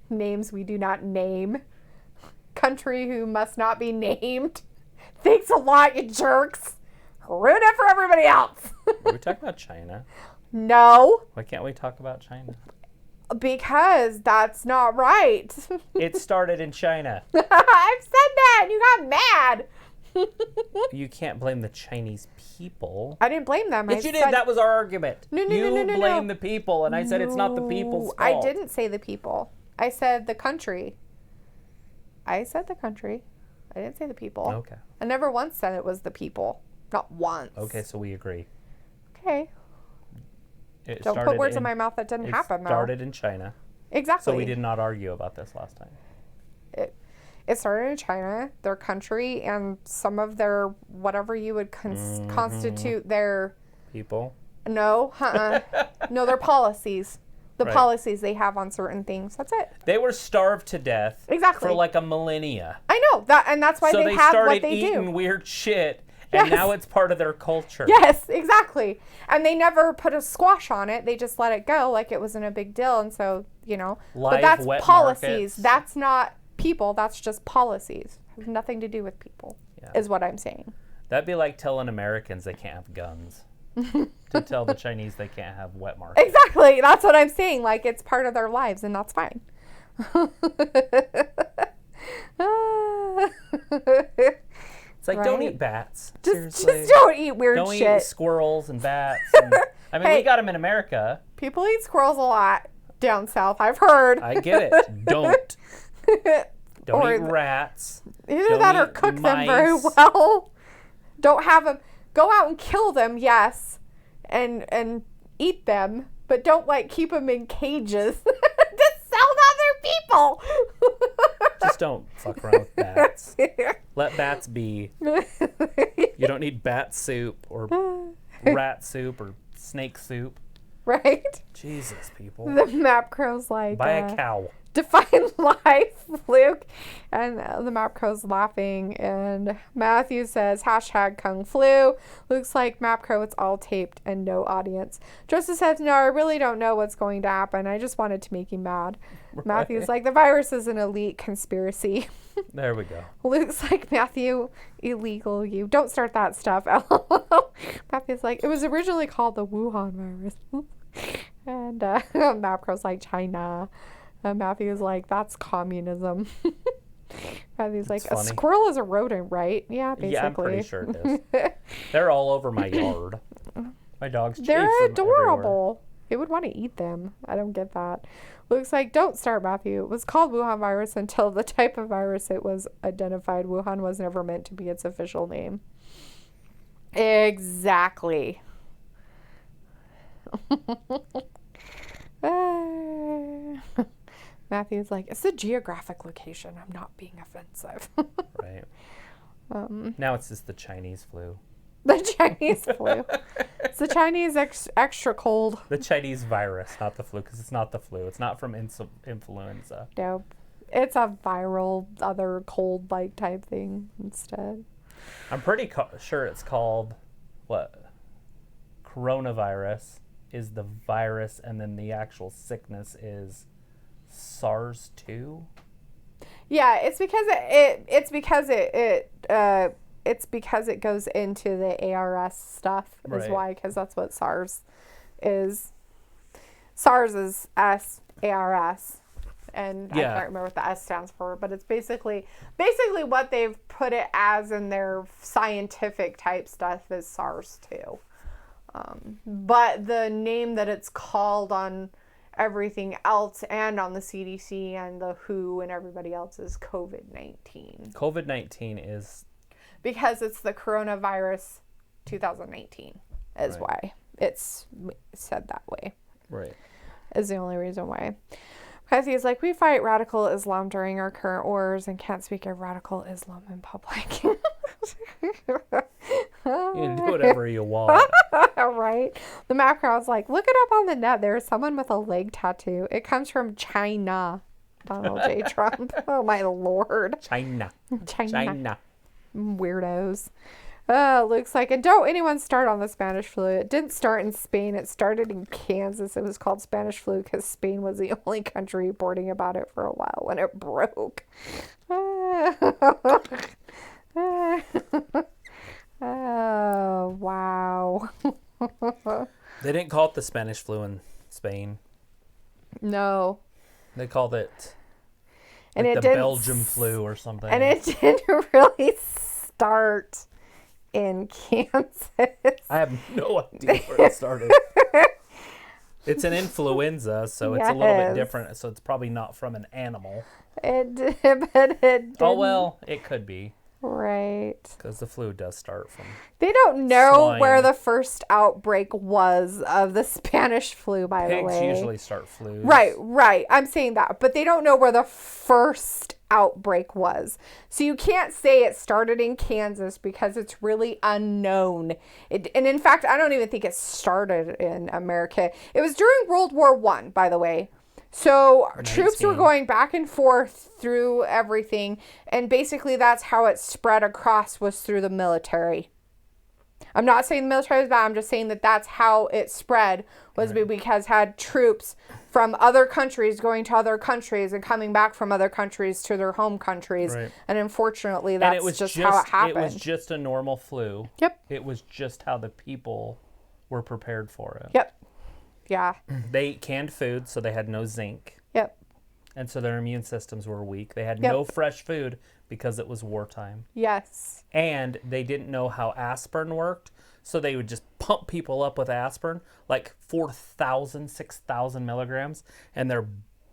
Names we do not name. Country who must not be named. Thanks a lot, you jerks. Ruin it for everybody else. Are we talking about China? No, Why can't we talk about China? because that's not right. It started in China. I've said that and you got mad. You can't blame the Chinese people. I didn't blame them. Yes, you did. That was our argument. No, you no. blame the people, and I said it's not the people's fault. I didn't say the people. I said the country. I said the country. I didn't say the people. Okay. I never once said it was the people. Not once. Okay, so we agree. Okay. It Don't put started words in my mouth that didn't It happen, though. started in China, Exactly. so we did not argue about this last time. It started in China, their country, and some of their, whatever you would constitute their, People. no, no, their policies. The Right. policies they have on certain things. That's it. They were starved to death Exactly. for like a millennia. I know that, and that's why So they they have started what they eating do. weird shit, and Yes. now it's part of their culture. Yes, exactly. And they never put a squash on it. They just let it go like it wasn't a big deal. And so, you know, Live but that's wet policies. markets. That's not people. That's just policies. It has nothing to do with people, Yeah. is what I'm saying. That'd be like telling Americans they can't have guns. To tell the Chinese they can't have wet markets. Exactly. That's what I'm saying. Like, it's part of their lives, and that's fine. It's like, don't Right. eat bats. Just Seriously. don't eat weird Don't shit. eat squirrels and bats. And, I mean, Hey. we got them in America. People eat squirrels a lot down south. I've heard. I get it. Don't. Don't Or eat rats. Either Don't that or eat cook them very mice. well. Don't have them. Go out and kill them, yes. and eat them, but don't like keep them in cages to sell to other people. Just don't fuck around with bats. Let bats be. You don't need bat soup or rat soup or snake soup. Right? Jesus, people. The map crow's like, Buy a cow. define life, Luke. And the map crow's laughing. And Matthew says, hashtag Kung Flu. Luke's like, map crow, it's all taped and no audience. Joseph says, no, I really don't know what's going to happen. I just wanted to make you mad. Right. Matthew's like, the virus is an elite conspiracy. There we go. Luke's like, Matthew, illegal, you. Don't start that stuff. Matthew's like, it was originally called the Wuhan virus. And Mapcrow's like, China. Matthew's like, that's communism. Matthew's like, funny. a squirrel is a rodent, right? Yeah, basically. Yeah, I'm pretty sure it is. They're all over my yard. My dogs chase them They're everywhere. adorable. They would want to eat them. I don't get that. Luke's like, don't start, Matthew. It was called Wuhan virus until the type of virus it was identified. Wuhan was never meant to be its official name. Exactly. Matthew's like, it's a geographic location. I'm not being offensive. Right. Now it's just the Chinese flu. The Chinese flu. It's the Chinese extra cold. The Chinese virus, not the flu, because it's not the flu. It's not from influenza. Nope. It's a viral, other cold-like type thing instead. I'm pretty sure it's called, what? Coronavirus is the virus, and then the actual sickness is SARS-2. Yeah, it's because it goes into the ARS stuff is Right. why, because that's what SARS is. SARS is SARS, and I Yeah. can't remember what the S stands for, but it's basically what they've put it as in their scientific type stuff is SARS-2. But the name that it's called on everything else and on the CDC and the WHO and everybody else is COVID-19. COVID-19 is... Because it's the coronavirus 2019 is Right. why it's said that way. Right. Is the only reason why. Matthew's like, we fight radical Islam during our current wars and can't speak of radical Islam in public. You can do whatever you want. Right? The map crowd's like, look it up on the net. There's someone with a leg tattoo. It comes from China. Donald J. Trump. Oh my lord. China. China. Weirdos. Looks like, and don't anyone start on the Spanish flu. It didn't start in Spain. It started in Kansas. It was called Spanish flu because Spain was the only country reporting about it for a while when it broke. Oh, wow. They didn't call it the Spanish flu in Spain. No. They called it And like it the didn't Belgium flu or something. And it didn't really start in Kansas. I have no idea where it started. It's an influenza, so it's a little bit Yes. different. So it's probably not from an animal. It did, but it didn't. Oh, well, it could be. Right. Because the flu does start from... They don't know Swine. where the first outbreak was of the Spanish flu, by the Pigs way. usually start flus. Right. I'm saying that. But they don't know where the first outbreak was. So you can't say it started in Kansas because it's really unknown. And in fact, I don't even think it started in America. It was during World War I, by the way. So troops were 19. going back and forth through everything. And basically that's how it spread across, was through the military. I'm not saying the military was bad. I'm just saying that that's how it spread, was because had troops from other countries going to other countries and coming back from other countries to their home countries. Right. And unfortunately, And that's it was just how it happened. It was just a normal flu. Yep. It was just how the people were prepared for it. Yep. Yeah. They ate canned food, so they had no zinc. Yep. And so their immune systems were weak. They had Yep. no fresh food because it was wartime. Yes. And they didn't know how aspirin worked, so they would just pump people up with aspirin, like 4,000, 6,000 milligrams, and their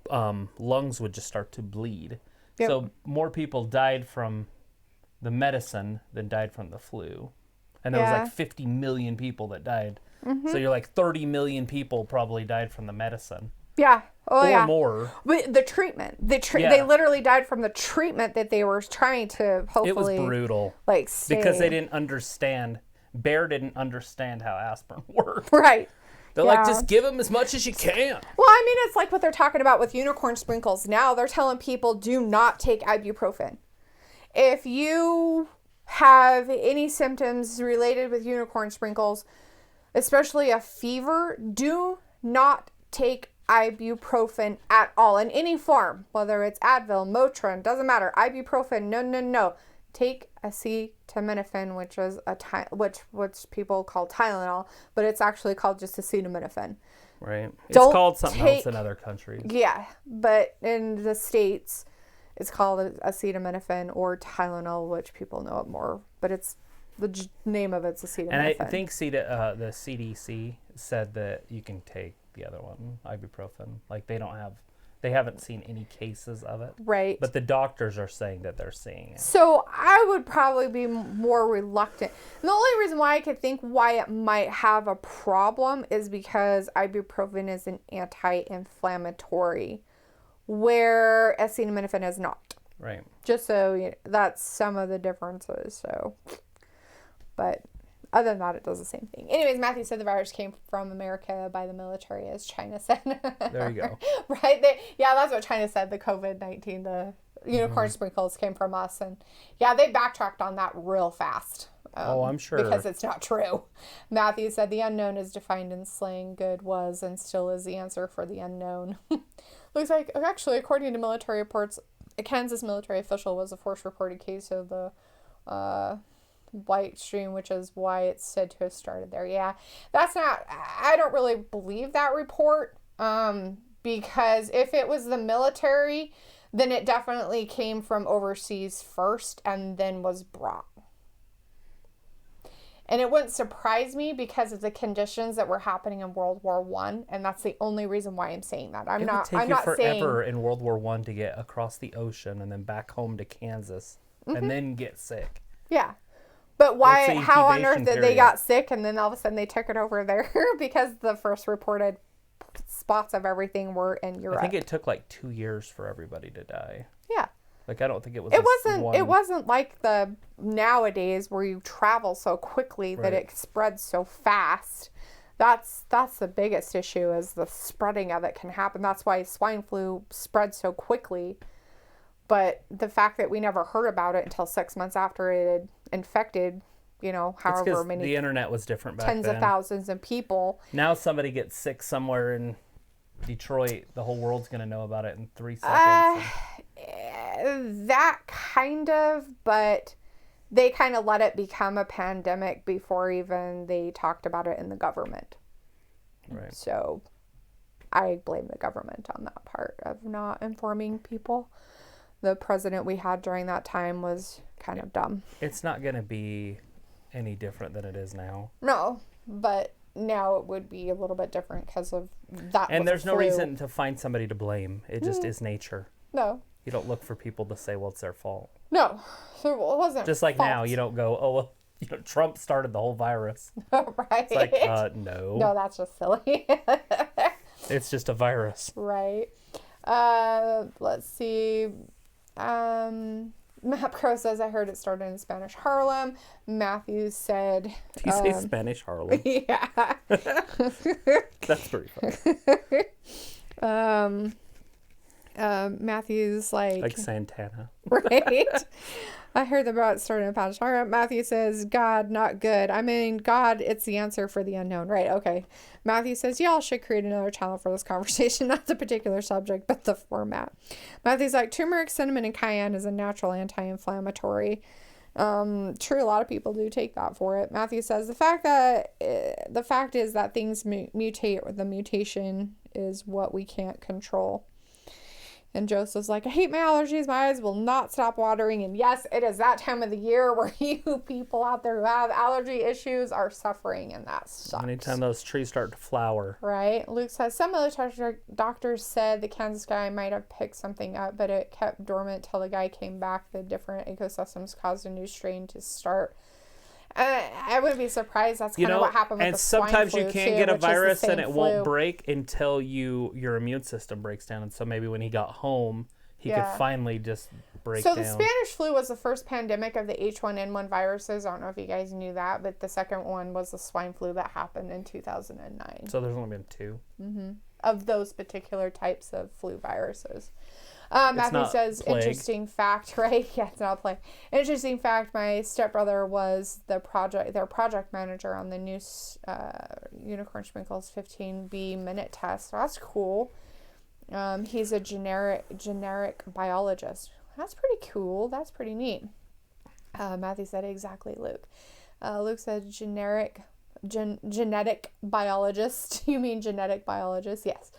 lungs would just start to bleed. Yep. So more people died from the medicine than died from the flu. And there was Yeah. like 50 million people that died So you're like 30 million people probably died from the medicine. Yeah. Oh, Or yeah. more. But the treatment. They Yeah. literally died from the treatment that they were trying to hopefully... It was brutal. Like, stay. Because they didn't understand. Bayer didn't understand how aspirin worked. Right. They're Yeah. like, just give them as much as you can. Well, I mean, it's like what they're talking about with unicorn sprinkles. Now they're telling people do not take ibuprofen. If you have any symptoms related with unicorn sprinkles, especially a fever, do not take ibuprofen at all in any form, whether it's Advil, Motrin, doesn't matter. Ibuprofen, no. Take acetaminophen, which is which people call Tylenol, but it's actually called just acetaminophen. Right. It's Don't called something else take- in other countries. Yeah, but in the States, it's called acetaminophen or Tylenol, which people know it more, but it's the name of it's acetaminophen. And I think the CDC said that you can take the other one, ibuprofen. Like they haven't seen any cases of it. Right. But the doctors are saying that they're seeing it. So I would probably be more reluctant. And the only reason why I could think why it might have a problem is because ibuprofen is an anti-inflammatory, where acetaminophen is not. Right. Just so that's some of the differences. So, but other than that, it does the same thing. Anyways, Matthew said the virus came from America by the military, as China said. There you go. Right? That's what China said. The COVID-19, the unicorn sprinkles came from us. And yeah, they backtracked on that real fast. I'm sure. Because it's not true. Matthew said the unknown is defined in slang. Good was and still is the answer for the unknown. Looks like, actually, according to military reports, a Kansas military official was a first reported case of the white stream, which is why it's said to have started there. Yeah, I don't really believe that report, because if it was the military, then it definitely came from overseas first and then was brought. And it wouldn't surprise me because of the conditions that were happening in World War I, and that's the only reason why I'm saying that. I'm not forever in World War I to get across the ocean and then back home to Kansas and then get sick. Yeah. But What's the how on incubation earth did they period? got sick and then all of a sudden they took it over there? Because the first reported spots of everything were in Europe. I think it took like 2 years for everybody to die. Yeah. Like I don't think it was. It wasn't like the nowadays where you travel so quickly that Right. it spreads so fast. That's the biggest issue, is the spreading of it can happen. That's why swine flu spread so quickly. But the fact that we never heard about it until 6 months after it had infected, however many the internet was different back tens then. of thousands of people. Now somebody gets sick somewhere in Detroit, the whole world's gonna know about it in 3 seconds. That kind of, but they kind of let it become a pandemic before even they talked about it in the government. Right. So I blame the government on that part of not informing people. The president we had during that time was kind of dumb. It's not gonna be any different than it is now. No, but now it would be a little bit different because of that. And was there's no flu. reason to find somebody to blame. It just is nature. No. You don't look for people to say, well, it's their fault. No. So it wasn't Just like now, fault. you don't go, oh, well, Trump started the whole virus. Right. It's like, no. No, that's just silly. It's just a virus. Right. Let's see. Matt Crow says, I heard it started in Spanish Harlem. Matthew said... Do you say Spanish Harlem? Yeah. That's pretty funny. Matthew's Like Santana. right? I heard about it starting in Spanish Harlem. Matthew says, God, not good. I mean, God, it's the answer for the unknown. Right, okay. Matthew says, y'all should create another channel for this conversation, not the particular subject, but the format. Matthew's like, turmeric, cinnamon, and cayenne is a natural anti-inflammatory. True, a lot of people do take that for it. Matthew says, the fact is that things mutate, or the mutation is what we can't control. And Joseph's like, I hate my allergies. My eyes will not stop watering. And yes, it is that time of the year where you people out there who have allergy issues are suffering, and that sucks. Anytime those trees start to flower. Right? Luke says, some military doctors said the Kansas guy might have picked something up, but it kept dormant till the guy came back. The different ecosystems caused a new strain to start. I wouldn't be surprised. That's kind of what happened with and the swine sometimes flu you can too, get a which is the virus and same it flu. won't break until your immune system breaks down. And so maybe when he got home, he could finally just break So down. the Spanish flu was the first pandemic of the H1N1 viruses. I don't know if you guys knew that, but the second one was the swine flu that happened in 2009. So there's only been 2. Of those particular types of flu viruses. Matthew not says, plague. interesting fact, right? Yeah, it's not a plague. Interesting fact, my stepbrother was their project manager on the new Unicorn Sprinkles 15B minute test. So that's cool. He's a generic biologist. That's pretty cool. That's pretty neat. Matthew said exactly, Luke. Luke said genetic biologist. You mean genetic biologist? Yes.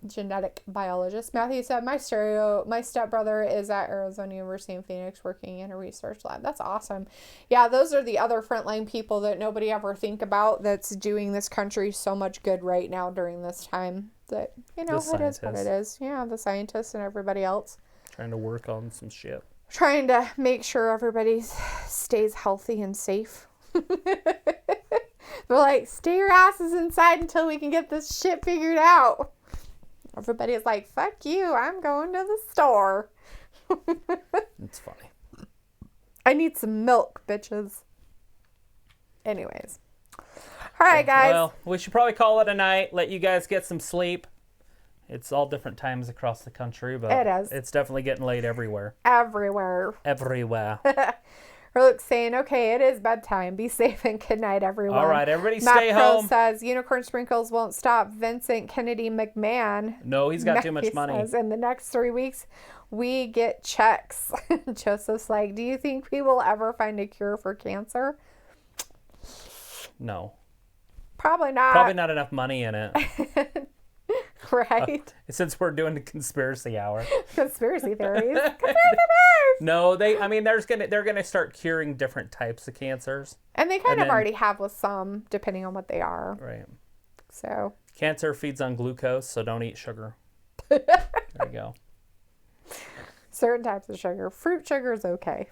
Genetic biologist. Matthew said, my stepbrother is at Arizona University in Phoenix working in a research lab. That's awesome. Yeah, those are the other frontline people that nobody ever think about that's doing this country so much good right now during this time. That, it is what it is. Yeah, the scientists and everybody else. Trying to work on some shit. Trying to make sure everybody stays healthy and safe. They're like, stay your asses inside until we can get this shit figured out. Everybody's like, fuck you, I'm going to the store. It's funny. I need some milk, bitches. Anyways. All right, guys. Well, we should probably call it a night. Let you guys get some sleep. It's all different times across the country, but It is. It's definitely getting late everywhere. Everywhere. Everywhere. Luke's saying, okay, it is bedtime. Be safe and good night, everyone. All right, everybody Matt stay Pro home. says, Unicorn Sprinkles won't stop Vincent Kennedy McMahon. No, he's got too much money. Says, in the next 3 weeks, we get checks. Joseph's like, do you think we will ever find a cure for cancer? No. Probably not. Probably not enough money in it. Right? Since we're doing the conspiracy hour. Conspiracy theories. No, they're gonna start curing different types of cancers. And they kind And of then- already have with some, depending on what they are. Right. So, Cancer feeds on glucose, so don't eat sugar. There you go. certain types of sugar. Fruit sugar is okay.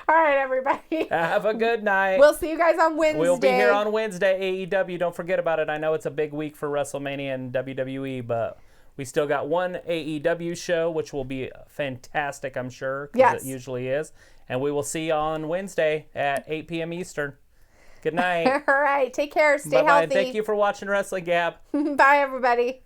All right, everybody. Have a good night. We'll see you guys on Wednesday. We'll be here on Wednesday, AEW. Don't forget about it. I know it's a big week for WrestleMania and WWE, but we still got one AEW show, which will be fantastic, I'm sure, because Yes. it usually is. And we will see you on Wednesday at 8 p.m. Eastern. Good night. All right. Take care. Stay Bye-bye. healthy. Thank you for watching Wrestling Gab. Bye, everybody.